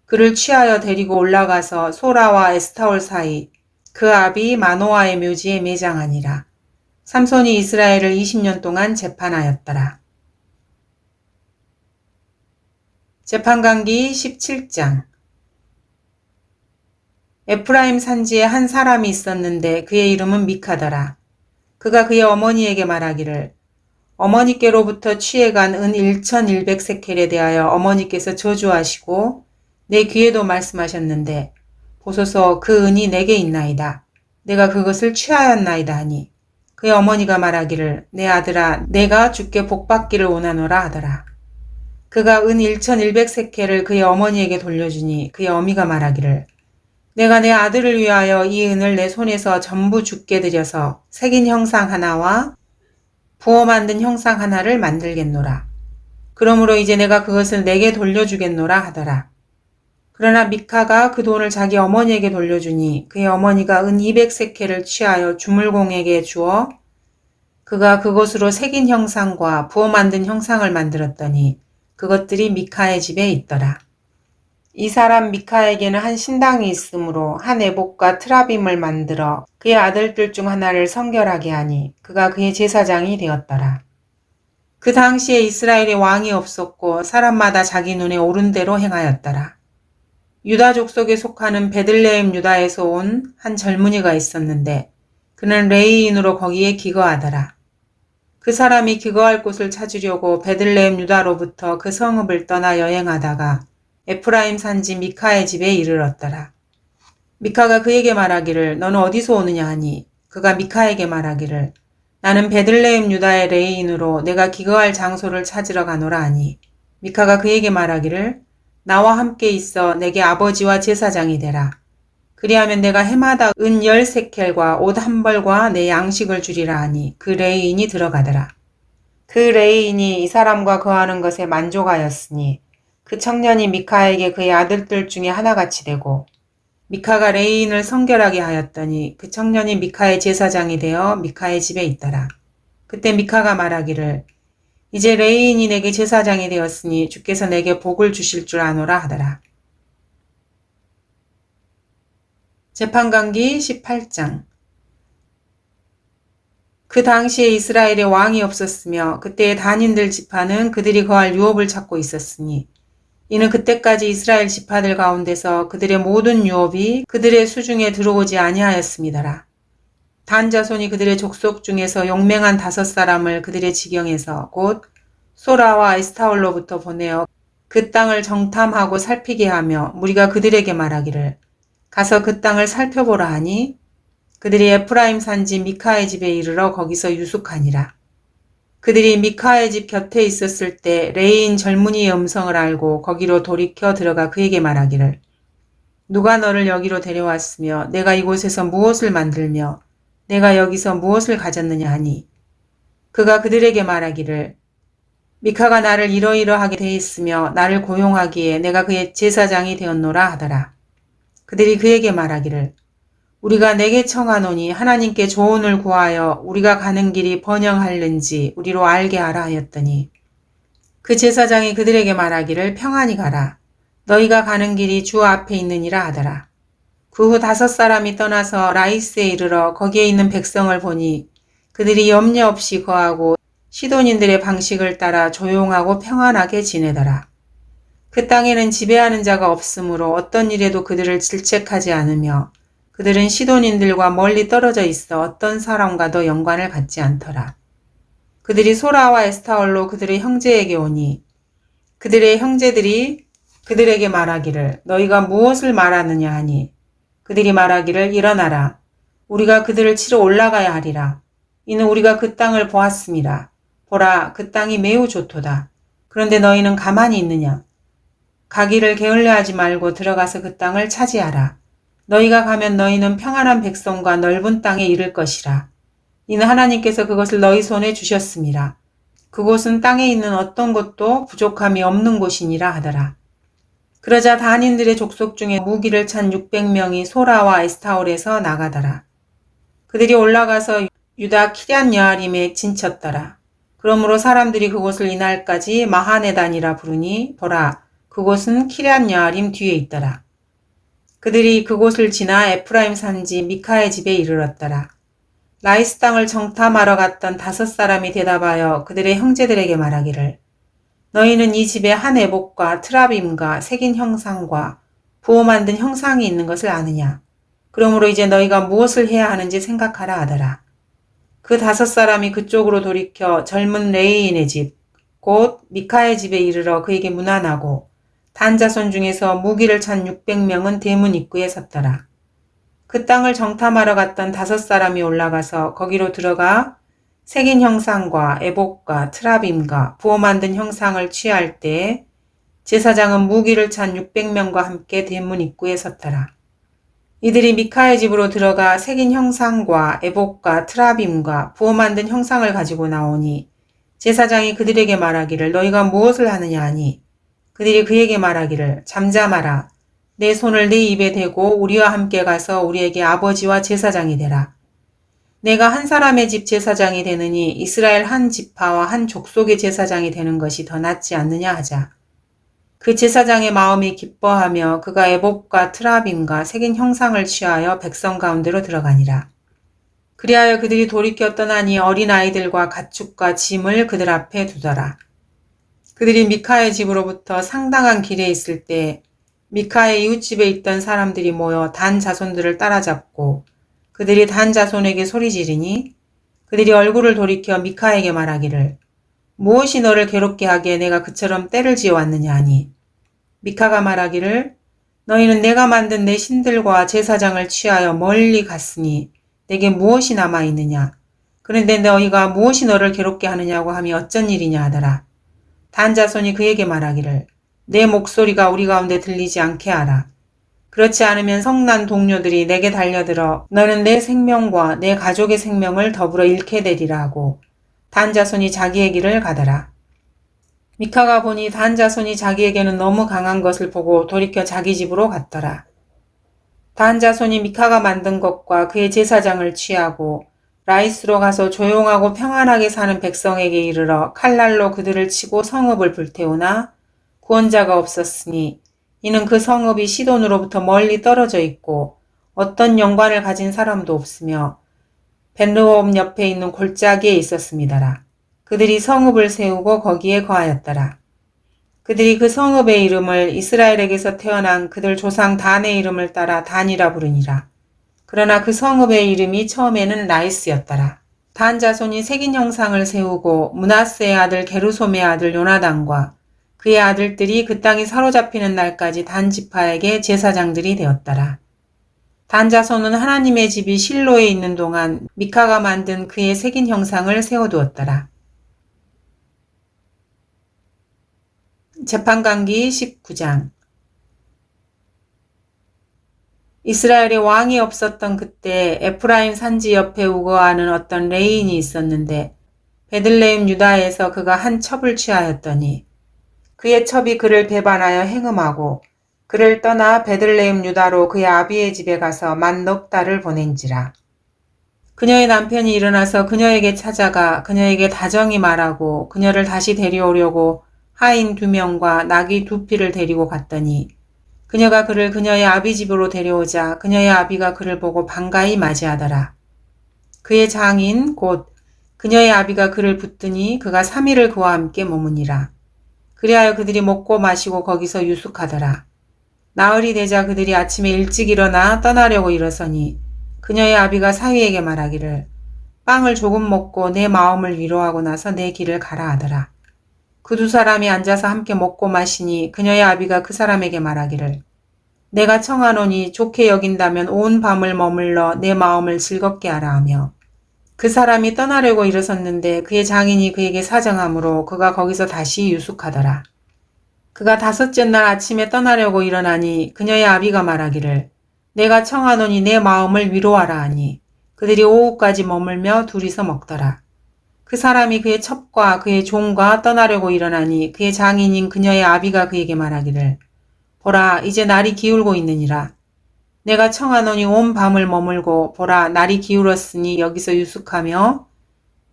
그를 취하여 데리고 올라가서 소라와 에스타올 사이 그 아비 마노아의 묘지에 매장하니라. 삼손이 이스라엘을 20년 동안 재판하였더라. 재판관기 17장. 에프라임 산지에 한 사람이 있었는데 그의 이름은 미카더라. 그가 그의 어머니에게 말하기를 어머니께로부터 취해간 은 1,100세켈에 대하여 어머니께서 저주하시고 내 귀에도 말씀하셨는데 보소서 그 은이 내게 있나이다. 내가 그것을 취하였나이다 하니 그의 어머니가 말하기를 내 아들아 내가 주께 복받기를 원하노라 하더라. 그가 은 1,100세켈을 그의 어머니에게 돌려주니 그의 어미가 말하기를 내가 내 아들을 위하여 이 은을 내 손에서 전부 주께 드려서 새긴 형상 하나와 부어 만든 형상 하나를 만들겠노라. 그러므로 이제 내가 그것을 내게 돌려주겠노라 하더라. 그러나 미카가 그 돈을 자기 어머니에게 돌려주니 그의 어머니가 은 200세켈을 취하여 주물공에게 주어 그가 그것으로 새긴 형상과 부어 만든 형상을 만들었더니 그것들이 미카의 집에 있더라. 이 사람 미카에게는 한 신당이 있으므로 한 에봇과 트라빔을 만들어 그의 아들들 중 하나를 성결하게 하니 그가 그의 제사장이 되었더라. 그 당시에 이스라엘에 왕이 없었고 사람마다 자기 눈에 옳은 대로 행하였더라. 유다 족속에 속하는 베들레헴 유다에서 온 한 젊은이가 있었는데 그는 레이인으로 거기에 기거하더라. 그 사람이 기거할 곳을 찾으려고 베들레헴 유다로부터 그 성읍을 떠나 여행하다가 에프라임 산지 미카의 집에 이르렀더라. 미카가 그에게 말하기를 너는 어디서 오느냐 하니 그가 미카에게 말하기를 나는 베들레헴 유다의 레인으로 내가 기거할 장소를 찾으러 가노라 하니 미카가 그에게 말하기를 나와 함께 있어 내게 아버지와 제사장이 되라. 그리하면 내가 해마다 은 10세켈과 옷 한 벌과 내 양식을 주리라 하니 그 레인이 들어가더라. 그 레인이 이 사람과 거하는 것에 만족하였으니 그 청년이 미카에게 그의 아들들 중에 하나같이 되고 미카가 레인을 성결하게 하였더니 그 청년이 미카의 제사장이 되어 미카의 집에 있더라. 그때 미카가 말하기를 이제 레인이 내게 제사장이 되었으니 주께서 내게 복을 주실 줄 아노라 하더라. 재판관기 18장. 그 당시에 이스라엘에 왕이 없었으며 그때의 단인들 지파는 그들이 거할 유업을 찾고 있었으니 이는 그때까지 이스라엘 지파들 가운데서 그들의 모든 유업이 그들의 수중에 들어오지 아니하였음이더라. 단 자손이 그들의 족속 중에서 용맹한 5사람을 그들의 지경에서 곧 소라와 에스타올로부터 보내어 그 땅을 정탐하고 살피게 하며 무리가 그들에게 말하기를 가서 그 땅을 살펴보라 하니 그들이 에프라임 산지 미카의 집에 이르러 거기서 유숙하니라. 그들이 미카의 집 곁에 있었을 때 레이인 젊은이의 음성을 알고 거기로 돌이켜 들어가 그에게 말하기를 누가 너를 여기로 데려왔으며 내가 이곳에서 무엇을 만들며 내가 여기서 무엇을 가졌느냐 하니 그가 그들에게 말하기를 미카가 나를 이러이러하게 돼 있으며 나를 고용하기에 내가 그의 제사장이 되었노라 하더라. 그들이 그에게 말하기를 우리가 내게 청하노니 하나님께 조언을 구하여 우리가 가는 길이 번영할는지 우리로 알게 하라 하였더니 그 제사장이 그들에게 말하기를 평안히 가라. 너희가 가는 길이 주 앞에 있느니라 하더라. 그 후 5사람이 떠나서 라이스에 이르러 거기에 있는 백성을 보니 그들이 염려 없이 거하고 시돈인들의 방식을 따라 조용하고 평안하게 지내더라. 그 땅에는 지배하는 자가 없으므로 어떤 일에도 그들을 질책하지 않으며 그들은 시돈인들과 멀리 떨어져 있어 어떤 사람과도 연관을 갖지 않더라. 그들이 소라와 에스타올로 그들의 형제에게 오니 그들의 형제들이 그들에게 말하기를 너희가 무엇을 말하느냐 하니 그들이 말하기를 일어나라. 우리가 그들을 치러 올라가야 하리라. 이는 우리가 그 땅을 보았습니다. 보라, 그 땅이 매우 좋도다. 그런데 너희는 가만히 있느냐? 가기를 게을리하지 말고 들어가서 그 땅을 차지하라. 너희가 가면 너희는 평안한 백성과 넓은 땅에 이를 것이라. 이는 하나님께서 그것을 너희 손에 주셨습니다. 그곳은 땅에 있는 어떤 것도 부족함이 없는 곳이니라 하더라. 그러자 단인들의 족속 중에 무기를 찬 600명이 소라와 에스타올에서 나가더라. 그들이 올라가서 유다 키럇 여아림에 진쳤더라. 그러므로 사람들이 그곳을 이날까지 마하네단이라 부르니 보라, 그곳은 키럇 여아림 뒤에 있더라. 그들이 그곳을 지나 에프라임 산지 미카의 집에 이르렀더라. 라이스 땅을 정탐하러 갔던 5사람이 대답하여 그들의 형제들에게 말하기를 너희는 이 집에 한 에봇과 트라빔과 새긴 형상과 부어 만든 형상이 있는 것을 아느냐? 그러므로 이제 너희가 무엇을 해야 하는지 생각하라 하더라. 그 5사람이 그쪽으로 돌이켜 젊은 레이인의 집, 곧 미카의 집에 이르러 그에게 문안하고 단 자손 중에서 무기를 찬 600명은 대문 입구에 섰더라. 그 땅을 정탐하러 갔던 5사람이 올라가서 거기로 들어가 새긴 형상과 에봇과 트라빔과 부어 만든 형상을 취할 때에 제사장은 무기를 찬 600명과 함께 대문 입구에 섰더라. 이들이 미카의 집으로 들어가 새긴 형상과 에봇과 트라빔과 부어 만든 형상을 가지고 나오니 제사장이 그들에게 말하기를 너희가 무엇을 하느냐 하니 그들이 그에게 말하기를 잠잠하라. 내 손을 네 입에 대고 우리와 함께 가서 우리에게 아버지와 제사장이 되라. 내가 한 사람의 집 제사장이 되느니 이스라엘 한 지파와 한 족속의 제사장이 되는 것이 더 낫지 않느냐 하자. 그 제사장의 마음이 기뻐하며 그가 에봇과 트라빔과 새긴 형상을 취하여 백성 가운데로 들어가니라. 그리하여 그들이 돌이켜 떠나니 어린아이들과 가축과 짐을 그들 앞에 두더라. 그들이 미카의 집으로부터 상당한 길에 있을 때 미카의 이웃집에 있던 사람들이 모여 단 자손들을 따라잡고 그들이 단 자손에게 소리지르니 그들이 얼굴을 돌이켜 미카에게 말하기를 무엇이 너를 괴롭게 하기에 내가 그처럼 때를 지어왔느냐 하니 미카가 말하기를 너희는 내가 만든 내 신들과 제사장을 취하여 멀리 갔으니 내게 무엇이 남아있느냐. 그런데 너희가 무엇이 너를 괴롭게 하느냐고 하면 어쩐 일이냐 하더라. 단 자손이 그에게 말하기를 내 목소리가 우리 가운데 들리지 않게 하라. 그렇지 않으면 성난 동료들이 내게 달려들어 너는 내 생명과 내 가족의 생명을 더불어 잃게 되리라 하고 단 자손이 자기의 길을 가더라. 미카가 보니 단 자손이 자기에게는 너무 강한 것을 보고 돌이켜 자기 집으로 갔더라. 단 자손이 미카가 만든 것과 그의 제사장을 취하고 라이스로 가서 조용하고 평안하게 사는 백성에게 이르러 칼날로 그들을 치고 성읍을 불태우나 구원자가 없었으니 이는 그 성읍이 시돈으로부터 멀리 떨어져 있고 어떤 연관을 가진 사람도 없으며 벤르홈 옆에 있는 골짜기에 있었습니다라. 그들이 성읍을 세우고 거기에 거하였더라. 그들이 그 성읍의 이름을 이스라엘에게서 태어난 그들 조상 단의 이름을 따라 단이라 부르니라. 그러나 그 성읍의 이름이 처음에는 라이스였더라. 단 자손이 색인 형상을 세우고 므낫세의 아들 게르솜의 아들 요나단과 그의 아들들이 그 땅이 사로잡히는 날까지 단 지파에게 제사장들이 되었더라. 단 자손은 하나님의 집이 실로에 있는 동안 미카가 만든 그의 색인 형상을 세워두었더라. 재판관기 19장. 이스라엘에 왕이 없었던 그때 에프라임 산지 옆에 우거하는 어떤 레인이 있었는데 베들레헴 유다에서 그가 한 첩을 취하였더니 그의 첩이 그를 배반하여 행음하고 그를 떠나 베들레헴 유다로 그의 아비의 집에 가서 만 넉 달을 보낸지라. 그녀의 남편이 일어나서 그녀에게 찾아가 그녀에게 다정히 말하고 그녀를 다시 데려오려고 하인 2명과 나귀 2匹를 데리고 갔더니 그녀가 그를 그녀의 아비 집으로 데려오자 그녀의 아비가 그를 보고 반가이 맞이하더라. 그의 장인 곧 그녀의 아비가 그를 붙드니 그가 3일을 그와 함께 머무니라. 그리하여 그들이 먹고 마시고 거기서 유숙하더라. 나흘이 되자 그들이 아침에 일찍 일어나 떠나려고 일어서니 그녀의 아비가 사위에게 말하기를 빵을 조금 먹고 내 마음을 위로하고 나서 내 길을 가라 하더라. 그 2사람이 앉아서 함께 먹고 마시니 그녀의 아비가 그 사람에게 말하기를 내가 청하노니 좋게 여긴다면 온 밤을 머물러 내 마음을 즐겁게 하라 하며 그 사람이 떠나려고 일어섰는데 그의 장인이 그에게 사정하므로 그가 거기서 다시 유숙하더라. 그가 5째 날 아침에 떠나려고 일어나니 그녀의 아비가 말하기를 내가 청하노니 내 마음을 위로하라 하니 그들이 오후까지 머물며 둘이서 먹더라. 그 사람이 그의 첩과 그의 종과 떠나려고 일어나니 그의 장인인 그녀의 아비가 그에게 말하기를 보라 이제 날이 기울고 있느니라. 내가 청하노니 온 밤을 머물고 보라 날이 기울었으니 여기서 유숙하며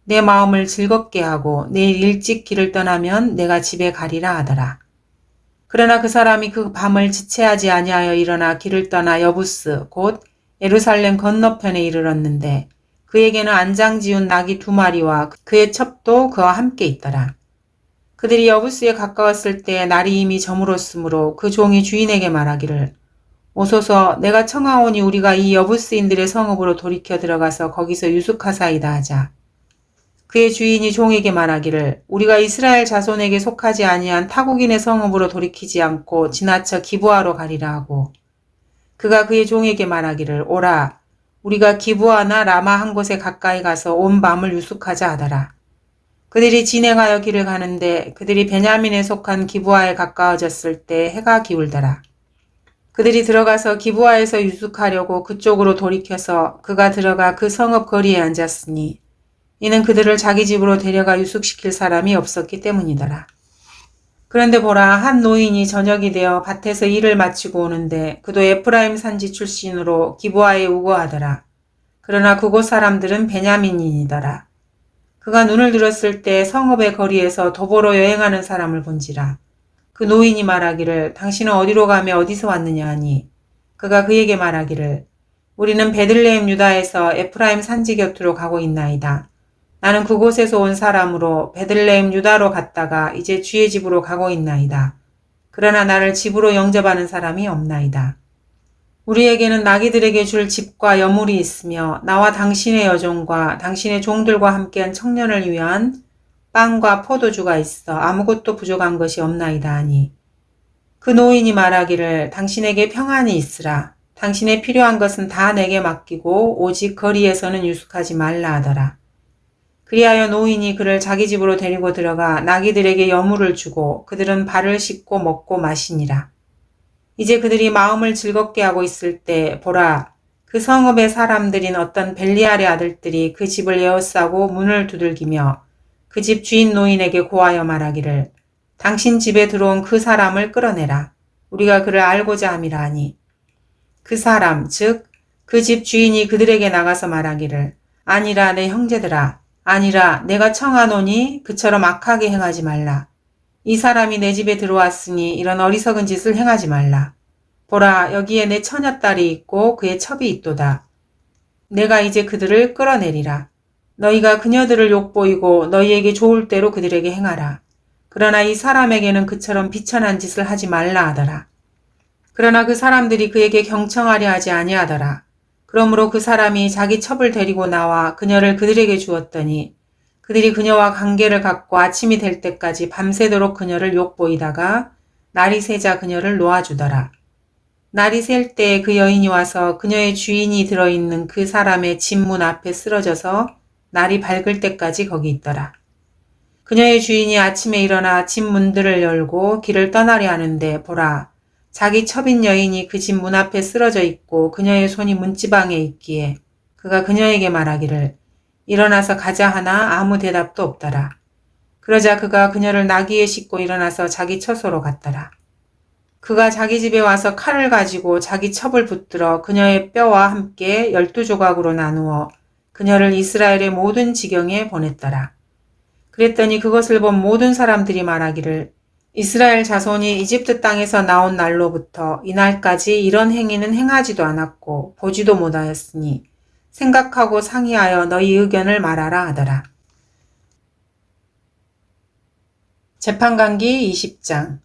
내 마음을 즐겁게 하고 내일 일찍 길을 떠나면 내가 집에 가리라 하더라. 그러나 그 사람이 그 밤을 지체하지 아니하여 일어나 길을 떠나 여부스 곧 예루살렘 건너편에 이르렀는데 그에게는 안장 지운 나귀 2마리와 그의 첩도 그와 함께 있더라. 그들이 여부스에 가까웠을 때 날이 이미 저물었으므로 그 종이 주인에게 말하기를 오소서 내가 청하오니 우리가 이 여부스인들의 성읍으로 돌이켜 들어가서 거기서 유숙하사이다 하자. 그의 주인이 종에게 말하기를 우리가 이스라엘 자손에게 속하지 아니한 타국인의 성읍으로 돌이키지 않고 지나쳐 기브아로 가리라 하고 그가 그의 종에게 말하기를 오라 우리가 기브아나 라마 한 곳에 가까이 가서 온 밤을 유숙하자 하더라. 그들이 진행하여 길을 가는데 그들이 베냐민에 속한 기브아에 가까워졌을 때 해가 기울더라. 그들이 들어가서 기브아에서 유숙하려고 그쪽으로 돌이켜서 그가 들어가 그 성읍 거리에 앉았으니 이는 그들을 자기 집으로 데려가 유숙시킬 사람이 없었기 때문이더라. 그런데 보라 한 노인이 저녁이 되어 밭에서 일을 마치고 오는데 그도 에프라임 산지 출신으로 기브아에 우거하더라. 그러나 그곳 사람들은 베냐민인이더라. 그가 눈을 들었을 때 성읍의 거리에서 도보로 여행하는 사람을 본지라. 그 노인이 말하기를 당신은 어디로 가며 어디서 왔느냐 하니 그가 그에게 말하기를 우리는 베들레헴 유다에서 에프라임 산지 곁으로 가고 있나이다. 나는 그곳에서 온 사람으로 베들레헴 유다로 갔다가 이제 주의 집으로 가고 있나이다. 그러나 나를 집으로 영접하는 사람이 없나이다. 우리에게는 나귀들에게 줄 집과 여물이 있으며 나와 당신의 여종과 당신의 종들과 함께한 청년을 위한 빵과 포도주가 있어 아무것도 부족한 것이 없나이다 하니 그 노인이 말하기를 당신에게 평안이 있으라. 당신의 필요한 것은 다 내게 맡기고 오직 거리에서는 유숙하지 말라 하더라. 그리하여 노인이 그를 자기 집으로 데리고 들어가 나귀들에게 여물을 주고 그들은 발을 씻고 먹고 마시니라. 이제 그들이 마음을 즐겁게 하고 있을 때 보라 그 성읍의 사람들인 어떤 벨리알의 아들들이 그 집을 에워싸고 문을 두들기며 그 집 주인 노인에게 고하여 말하기를 당신 집에 들어온 그 사람을 끌어내라. 우리가 그를 알고자 함이라 하니 그 사람 즉 그 집 주인이 그들에게 나가서 말하기를 아니라 내 형제들아 아니라 내가 청하노니 그처럼 악하게 행하지 말라. 이 사람이 내 집에 들어왔으니 이런 어리석은 짓을 행하지 말라. 보라 여기에 내 처녀딸이 있고 그의 첩이 있도다. 내가 이제 그들을 끌어내리라. 너희가 그녀들을 욕보이고 너희에게 좋을 대로 그들에게 행하라. 그러나 이 사람에게는 그처럼 비천한 짓을 하지 말라 하더라. 그러나 그 사람들이 그에게 경청하려 하지 아니하더라. 그러므로 그 사람이 자기 첩을 데리고 나와 그녀를 그들에게 주었더니 그들이 그녀와 관계를 갖고 아침이 될 때까지 밤새도록 그녀를 욕보이다가 날이 새자 그녀를 놓아주더라. 날이 셀 때에 그 여인이 와서 그녀의 주인이 들어있는 그 사람의 집 문 앞에 쓰러져서 날이 밝을 때까지 거기 있더라. 그녀의 주인이 아침에 일어나 집 문들을 열고 길을 떠나려 하는데 보라, 자기 첩인 여인이 그 집 문 앞에 쓰러져 있고 그녀의 손이 문지방에 있기에 그가 그녀에게 말하기를 일어나서 가자 하나 아무 대답도 없더라. 그러자 그가 그녀를 나귀에 싣고 일어나서 자기 처소로 갔더라. 그가 자기 집에 와서 칼을 가지고 자기 첩을 붙들어 그녀의 뼈와 함께 12조각으로 나누어 그녀를 이스라엘의 모든 지경에 보냈더라. 그랬더니 그것을 본 모든 사람들이 말하기를 이스라엘 자손이 이집트 땅에서 나온 날로부터 이날까지 이런 행위는 행하지도 않았고 보지도 못하였으니 생각하고 상의하여 너희 의견을 말하라 하더라. 재판관기 20장.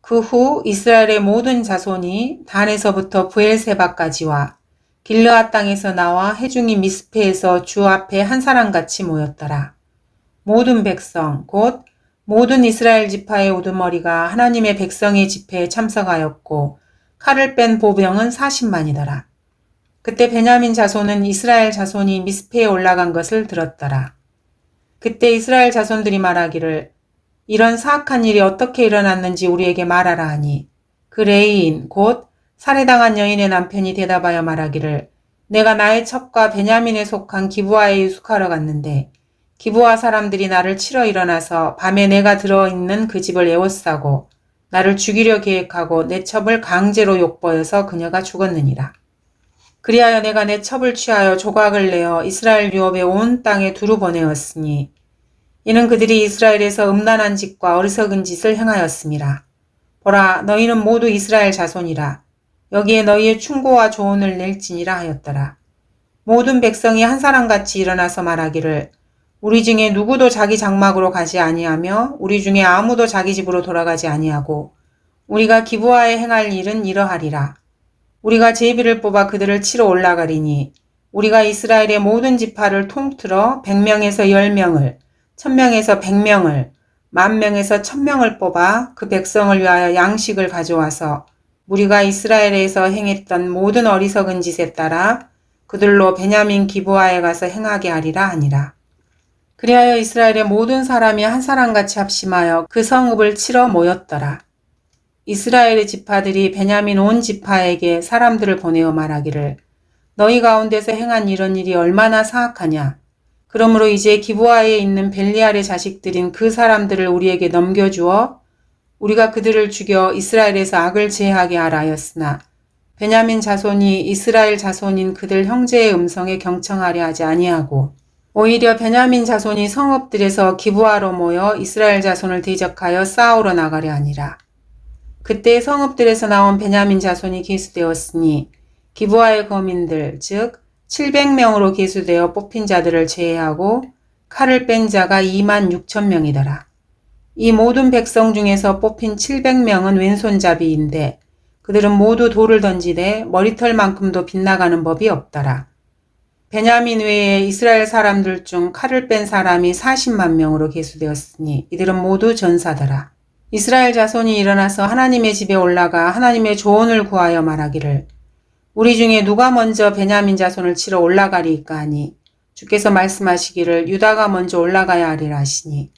그 후 이스라엘의 모든 자손이 단에서부터 브엘세바까지와 길르앗 땅에서 나와 해중이 미스페에서 주 앞에 한 사람같이 모였더라. 모든 백성 곧 모든 이스라엘 지파의 우두머리가 하나님의 백성의 집회에 참석하였고 칼을 뺀 보병은 40만이더라. 그때 베냐민 자손은 이스라엘 자손이 미스페에 올라간 것을 들었더라. 그때 이스라엘 자손들이 말하기를 이런 사악한 일이 어떻게 일어났는지 우리에게 말하라 하니 그 레이인 곧 살해당한 여인의 남편이 대답하여 말하기를 내가 나의 첩과 베냐민에 속한 기브아에 유숙하러 갔는데 기브아 사람들이 나를 치러 일어나서 밤에 내가 들어있는 그 집을 에워싸고 나를 죽이려 계획하고 내 첩을 강제로 욕보여서 그녀가 죽었느니라. 그리하여 내가 내 첩을 취하여 조각을 내어 이스라엘 유업의 온 땅에 두루 보내었으니 이는 그들이 이스라엘에서 음란한 짓과 어리석은 짓을 행하였음이라. 보라, 너희는 모두 이스라엘 자손이라. 여기에 너희의 충고와 조언을 낼지니라 하였더라. 모든 백성이 한 사람같이 일어나서 말하기를 우리 중에 누구도 자기 장막으로 가지 아니하며 우리 중에 아무도 자기 집으로 돌아가지 아니하고 우리가 기브아에 행할 일은 이러하리라. 우리가 제비를 뽑아 그들을 치러 올라가리니 우리가 이스라엘의 모든 지파를 통틀어 100명에서 10명을 1000명에서 100명을 10,000명에서 1000명을 뽑아 그 백성을 위하여 양식을 가져와서 우리가 이스라엘에서 행했던 모든 어리석은 짓에 따라 그들로 베냐민 기브아에 가서 행하게 하리라 하니라. 그리하여 이스라엘의 모든 사람이 한 사람같이 합심하여 그 성읍을 치러 모였더라. 이스라엘의 지파들이 베냐민 온 지파에게 사람들을 보내어 말하기를 너희 가운데서 행한 이런 일이 얼마나 사악하냐. 그러므로 이제 기브아에 있는 벨리알의 자식들인 그 사람들을 우리에게 넘겨주어 우리가 그들을 죽여 이스라엘에서 악을 제하게 하라 하였으나 베냐민 자손이 이스라엘 자손인 그들 형제의 음성에 경청하려 하지 아니하고 오히려 베냐민 자손이 성읍들에서 기브아로 모여 이스라엘 자손을 대적하여 싸우러 나가려 하니라. 그때 성읍들에서 나온 베냐민 자손이 계수되었으니 기브아의 거민들 즉 700명으로 계수되어 뽑힌 자들을 제외하고 칼을 뺀 자가 26,000명이더라. 이 모든 백성 중에서 뽑힌 700명은 왼손잡이인데 그들은 모두 돌을 던지되 머리털만큼도 빗나가는 법이 없더라. 베냐민 외에 이스라엘 사람들 중 칼을 뺀 사람이 40만 명으로 계수되었으니 이들은 모두 전사더라. 이스라엘 자손이 일어나서 하나님의 집에 올라가 하나님의 조언을 구하여 말하기를 우리 중에 누가 먼저 베냐민 자손을 치러 올라가리이까 하니 주께서 말씀하시기를 유다가 먼저 올라가야 하리라 하시니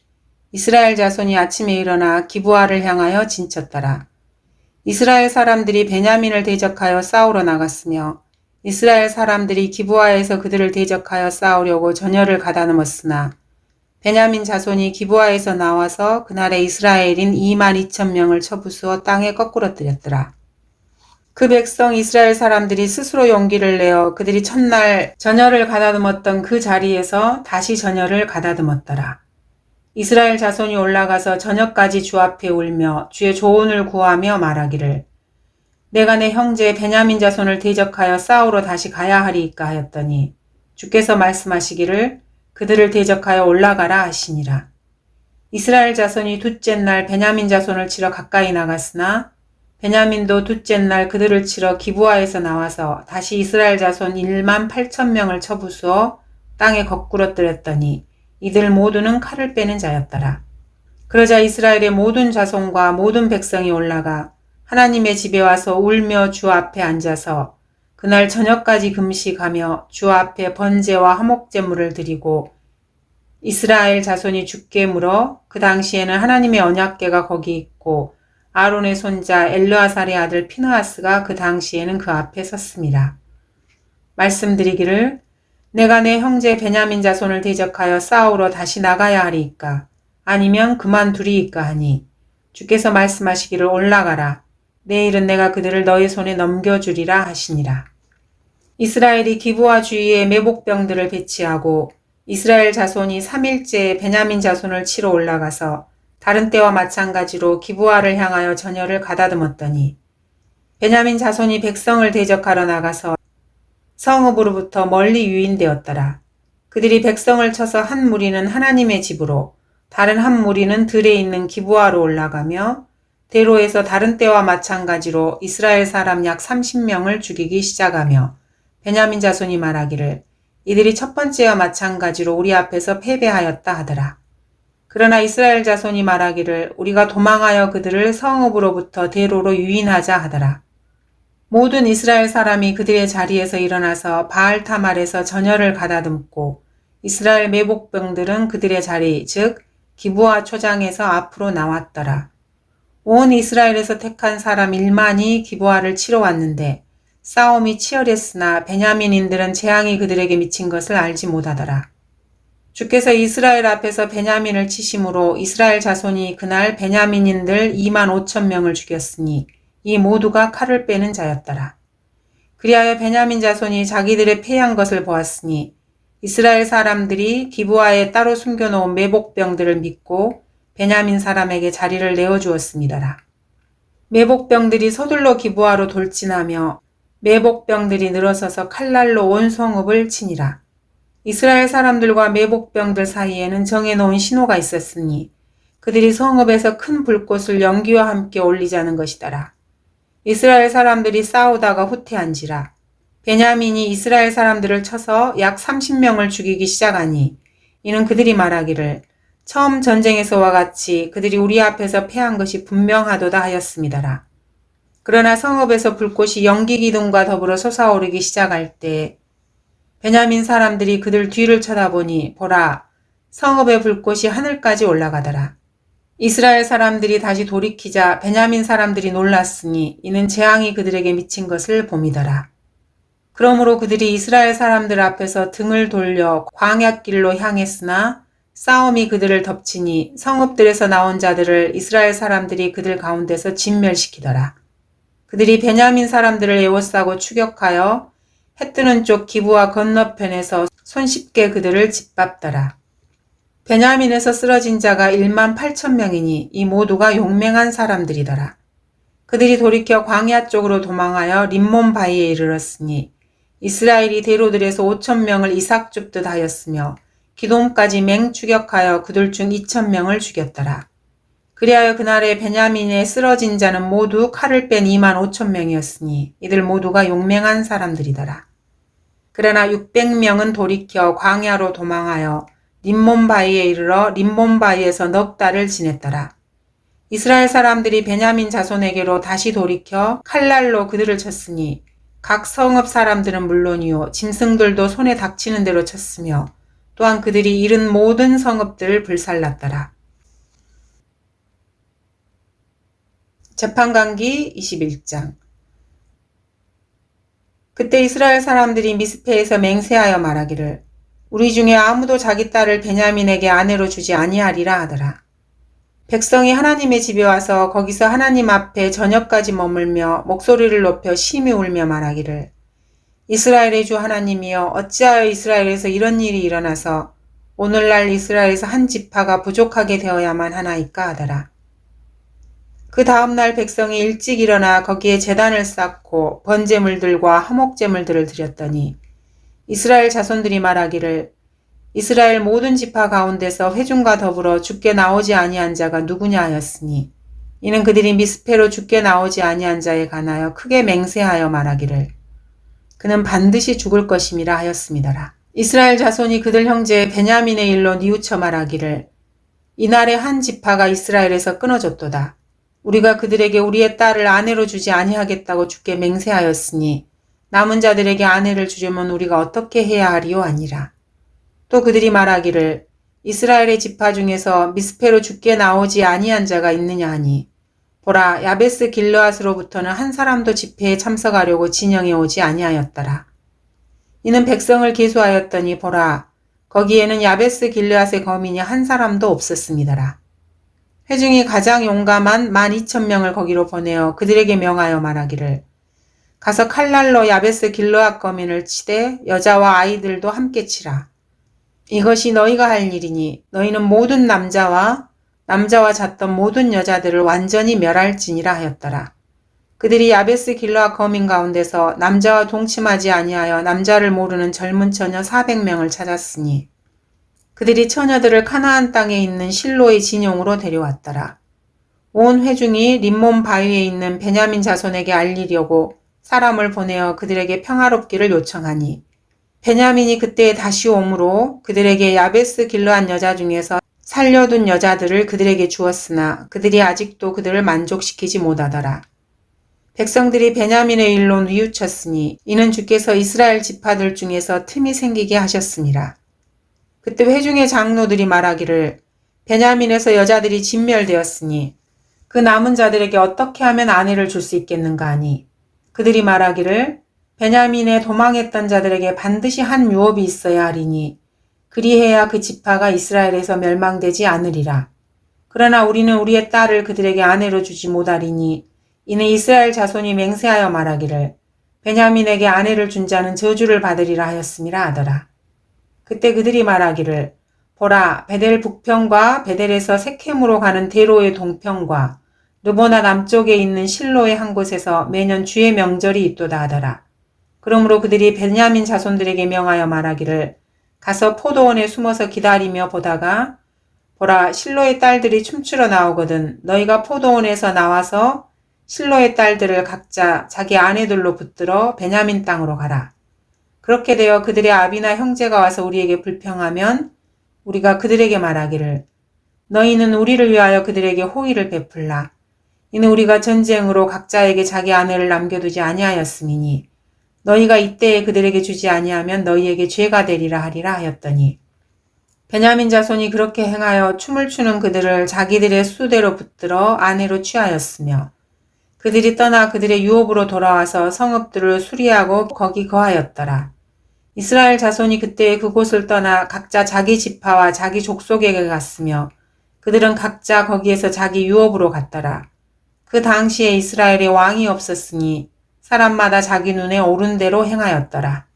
이스라엘 자손이 아침에 일어나 기브아를 향하여 진쳤더라. 이스라엘 사람들이 베냐민을 대적하여 싸우러 나갔으며 이스라엘 사람들이 기브아에서 그들을 대적하여 싸우려고 전열을 가다듬었으나 베냐민 자손이 기브아에서 나와서 그날에 이스라엘인 22,000명을 쳐부수어 땅에 거꾸러뜨렸더라. 그 백성 이스라엘 사람들이 스스로 용기를 내어 그들이 첫날 전열을 가다듬었던 그 자리에서 다시 전열을 가다듬었더라. 이스라엘 자손이 올라가서 저녁까지 주 앞에 울며 주의 조언을 구하며 말하기를 내가 내 형제 베냐민 자손을 대적하여 싸우러 다시 가야 하리이까 하였더니 주께서 말씀하시기를 그들을 대적하여 올라가라 하시니라. 이스라엘 자손이 둘째 날 베냐민 자손을 치러 가까이 나갔으나 베냐민도 둘째 날 그들을 치러 기브아에서 나와서 다시 이스라엘 자손 1만 8천 명을 쳐부수어 땅에 거꾸러뜨렸더니 이들 모두는 칼을 빼는 자였더라. 그러자 이스라엘의 모든 자손과 모든 백성이 올라가 하나님의 집에 와서 울며 주 앞에 앉아서 그날 저녁까지 금식하며 주 앞에 번제와 화목제물을 드리고 이스라엘 자손이 주께 물어 그 당시에는 하나님의 언약궤가 거기 있고 아론의 손자 엘르아살의 아들 피느하스가 그 당시에는 그 앞에 섰습니다. 말씀드리기를 내가 내 형제 베냐민 자손을 대적하여 싸우러 다시 나가야 하리이까 아니면 그만두리이까 하니 주께서 말씀하시기를 올라가라. 내일은 내가 그들을 너의 손에 넘겨주리라 하시니라. 이스라엘이 기브아 주위에 매복병들을 배치하고 이스라엘 자손이 3일째에 베냐민 자손을 치러 올라가서 다른 때와 마찬가지로 기브아를 향하여 전열을 가다듬었더니 베냐민 자손이 백성을 대적하러 나가서 성읍으로부터 멀리 유인되었더라. 그들이 백성을 쳐서 한 무리는 하나님의 집으로 다른 한 무리는 들에 있는 기브아로 올라가며 대로에서 다른 때와 마찬가지로 이스라엘 사람 약 30명을 죽이기 시작하며 베냐민 자손이 말하기를 이들이 첫 번째와 마찬가지로 우리 앞에서 패배하였다 하더라. 그러나 이스라엘 자손이 말하기를 우리가 도망하여 그들을 성읍으로부터 대로로 유인하자 하더라. 모든 이스라엘 사람이 그들의 자리에서 일어나서 바알타말에서 전열을 가다듬고 이스라엘 매복병들은 그들의 자리 즉 기브아 초장에서 앞으로 나왔더라. 온 이스라엘에서 택한 사람 1만이 기브아를 치러 왔는데 싸움이 치열했으나 베냐민인들은 재앙이 그들에게 미친 것을 알지 못하더라. 주께서 이스라엘 앞에서 베냐민을 치심으로 이스라엘 자손이 그날 베냐민인들 2만 5천 명을 죽였으니 이 모두가 칼을 빼는 자였더라. 그리하여 베냐민 자손이 자기들의 패한 것을 보았으니 이스라엘 사람들이 기브아에 따로 숨겨놓은 매복병들을 믿고 베냐민 사람에게 자리를 내어주었습니다라. 매복병들이 서둘러 기브아로 돌진하며 매복병들이 늘어서서 칼날로 온 성읍을 치니라. 이스라엘 사람들과 매복병들 사이에는 정해놓은 신호가 있었으니 그들이 성읍에서 큰 불꽃을 연기와 함께 올리자는 것이더라. 이스라엘 사람들이 싸우다가 후퇴한지라. 베냐민이 이스라엘 사람들을 쳐서 약 30명을 죽이기 시작하니 이는 그들이 말하기를 처음 전쟁에서와 같이 그들이 우리 앞에서 패한 것이 분명하도다 하였습니다라. 그러나 성읍에서 불꽃이 연기 기둥과 더불어 솟아오르기 시작할 때 베냐민 사람들이 그들 뒤를 쳐다보니 보라, 성읍의 불꽃이 하늘까지 올라가더라. 이스라엘 사람들이 다시 돌이키자 베냐민 사람들이 놀랐으니 이는 재앙이 그들에게 미친 것을 봄이더라. 그러므로 그들이 이스라엘 사람들 앞에서 등을 돌려 광야길로 향했으나 싸움이 그들을 덮치니 성읍들에서 나온 자들을 이스라엘 사람들이 그들 가운데서 진멸시키더라. 그들이 베냐민 사람들을 에워싸고 추격하여 해뜨는 쪽 기브아 건너편에서 손쉽게 그들을 짓밟더라. 베냐민에서 쓰러진 자가 1만 8천 명이니 이 모두가 용맹한 사람들이더라. 그들이 돌이켜 광야 쪽으로 도망하여 림몬 바위에 이르렀으니 이스라엘이 대로들에서 5천 명을 이삭 줍듯 하였으며 기돔까지 맹추격하여 그들 중 2천 명을 죽였더라. 그리하여 그날에 베냐민에 쓰러진 자는 모두 칼을 뺀 2만 5천 명이었으니 이들 모두가 용맹한 사람들이더라. 그러나 600명은 돌이켜 광야로 도망하여 림몬 바위에 이르러 림몬 바위에서 넉 달을 지냈더라. 이스라엘 사람들이 베냐민 자손에게로 다시 돌이켜 칼날로 그들을 쳤으니 각 성읍 사람들은 물론이요 짐승들도 손에 닥치는 대로 쳤으며 또한 그들이 잃은 모든 성읍들을 불살랐더라. 재판관기 21장. 그때 이스라엘 사람들이 미스페에서 맹세하여 말하기를 우리 중에 아무도 자기 딸을 베냐민에게 아내로 주지 아니하리라 하더라. 백성이 하나님의 집에 와서 거기서 하나님 앞에 저녁까지 머물며 목소리를 높여 심히 울며 말하기를 이스라엘의 주 하나님이여 어찌하여 이스라엘에서 이런 일이 일어나서 오늘날 이스라엘에서 한 지파가 부족하게 되어야만 하나이까 하더라. 그 다음날 백성이 일찍 일어나 거기에 제단을 쌓고 번제물들과 화목제물들을 드렸더니 이스라엘 자손들이 말하기를 이스라엘 모든 지파 가운데서 회중과 더불어 주께 나오지 아니한 자가 누구냐 하였으니 이는 그들이 미스페로 주께 나오지 아니한 자에 관하여 크게 맹세하여 말하기를 그는 반드시 죽을 것임이라 하였음이더라. 이스라엘 자손이 그들 형제 베냐민의 일로 뉘우쳐 말하기를 이날에 한 지파가 이스라엘에서 끊어졌도다. 우리가 그들에게 우리의 딸을 아내로 주지 아니하겠다고 주께 맹세하였으니 남은 자들에게 아내를 주려면 우리가 어떻게 해야 하리요 아니라. 또 그들이 말하기를 이스라엘의 지파 중에서 미스페로 주께 나오지 아니한 자가 있느냐 하니 보라 야베스 길르앗으로부터는 한 사람도 집회에 참석하려고 진영에 오지 아니하였더라. 이는 백성을 계수하였더니 보라 거기에는 야베스 길르앗의 거민이 한 사람도 없었음이더라. 회중이 가장 용감한 12,000명을 거기로 보내어 그들에게 명하여 말하기를 가서 칼날로 야베스 길르앗 거민을 치되 여자와 아이들도 함께 치라. 이것이 너희가 할 일이니 너희는 모든 남자와 잤던 모든 여자들을 완전히 멸할지니라 하였더라. 그들이 야베스 길르앗 거민 가운데서 남자와 동침하지 아니하여 남자를 모르는 젊은 처녀 400명을 찾았으니 그들이 처녀들을 카나안 땅에 있는 실로의 진용으로 데려왔더라. 온 회중이 림몬 바위에 있는 베냐민 자손에게 알리려고 사람을 보내어 그들에게 평화롭기를 요청하니 베냐민이 그때에 다시 오므로 그들에게 야베스 길르앗 여자 중에서 살려둔 여자들을 그들에게 주었으나 그들이 아직도 그들을 만족시키지 못하더라. 백성들이 베냐민의 일로 뉘우쳤으니 이는 주께서 이스라엘 지파들 중에서 틈이 생기게 하셨습니다. 그때 회중의 장로들이 말하기를 베냐민에서 여자들이 진멸되었으니 그 남은 자들에게 어떻게 하면 아내를 줄 수 있겠는가 하니 그들이 말하기를 베냐민에 도망했던 자들에게 반드시 한 유업이 있어야 하리니 그리해야 그 지파가 이스라엘에서 멸망되지 않으리라. 그러나 우리는 우리의 딸을 그들에게 아내로 주지 못하리니 이는 이스라엘 자손이 맹세하여 말하기를 베냐민에게 아내를 준 자는 저주를 받으리라 하였음이라 하더라. 그때 그들이 말하기를 보라 베델 북편과 베델에서 세켐으로 가는 대로의 동편과 르보나 남쪽에 있는 실로의 한 곳에서 매년 주의 명절이 있도다 하더라. 그러므로 그들이 베냐민 자손들에게 명하여 말하기를 가서 포도원에 숨어서 기다리며 보다가 보라 실로의 딸들이 춤추러 나오거든 너희가 포도원에서 나와서 실로의 딸들을 각자 자기 아내들로 붙들어 베냐민 땅으로 가라. 그렇게 되어 그들의 아비나 형제가 와서 우리에게 불평하면 우리가 그들에게 말하기를 너희는 우리를 위하여 그들에게 호의를 베풀라. 이는 우리가 전쟁으로 각자에게 자기 아내를 남겨두지 아니하였음이니 너희가 이때에 그들에게 주지 아니하면 너희에게 죄가 되리라 하리라 하였더니 베냐민 자손이 그렇게 행하여 춤을 추는 그들을 자기들의 수대로 붙들어 아내로 취하였으며 그들이 떠나 그들의 유업으로 돌아와서 성읍들을 수리하고 거기 거하였더라. 이스라엘 자손이 그때 그곳을 떠나 각자 자기 지파와 자기 족속에게 갔으며 그들은 각자 거기에서 자기 유업으로 갔더라. 그 당시에 이스라엘에 왕이 없었으니 사람마다 자기 눈에 옳은 대로 행하였더라.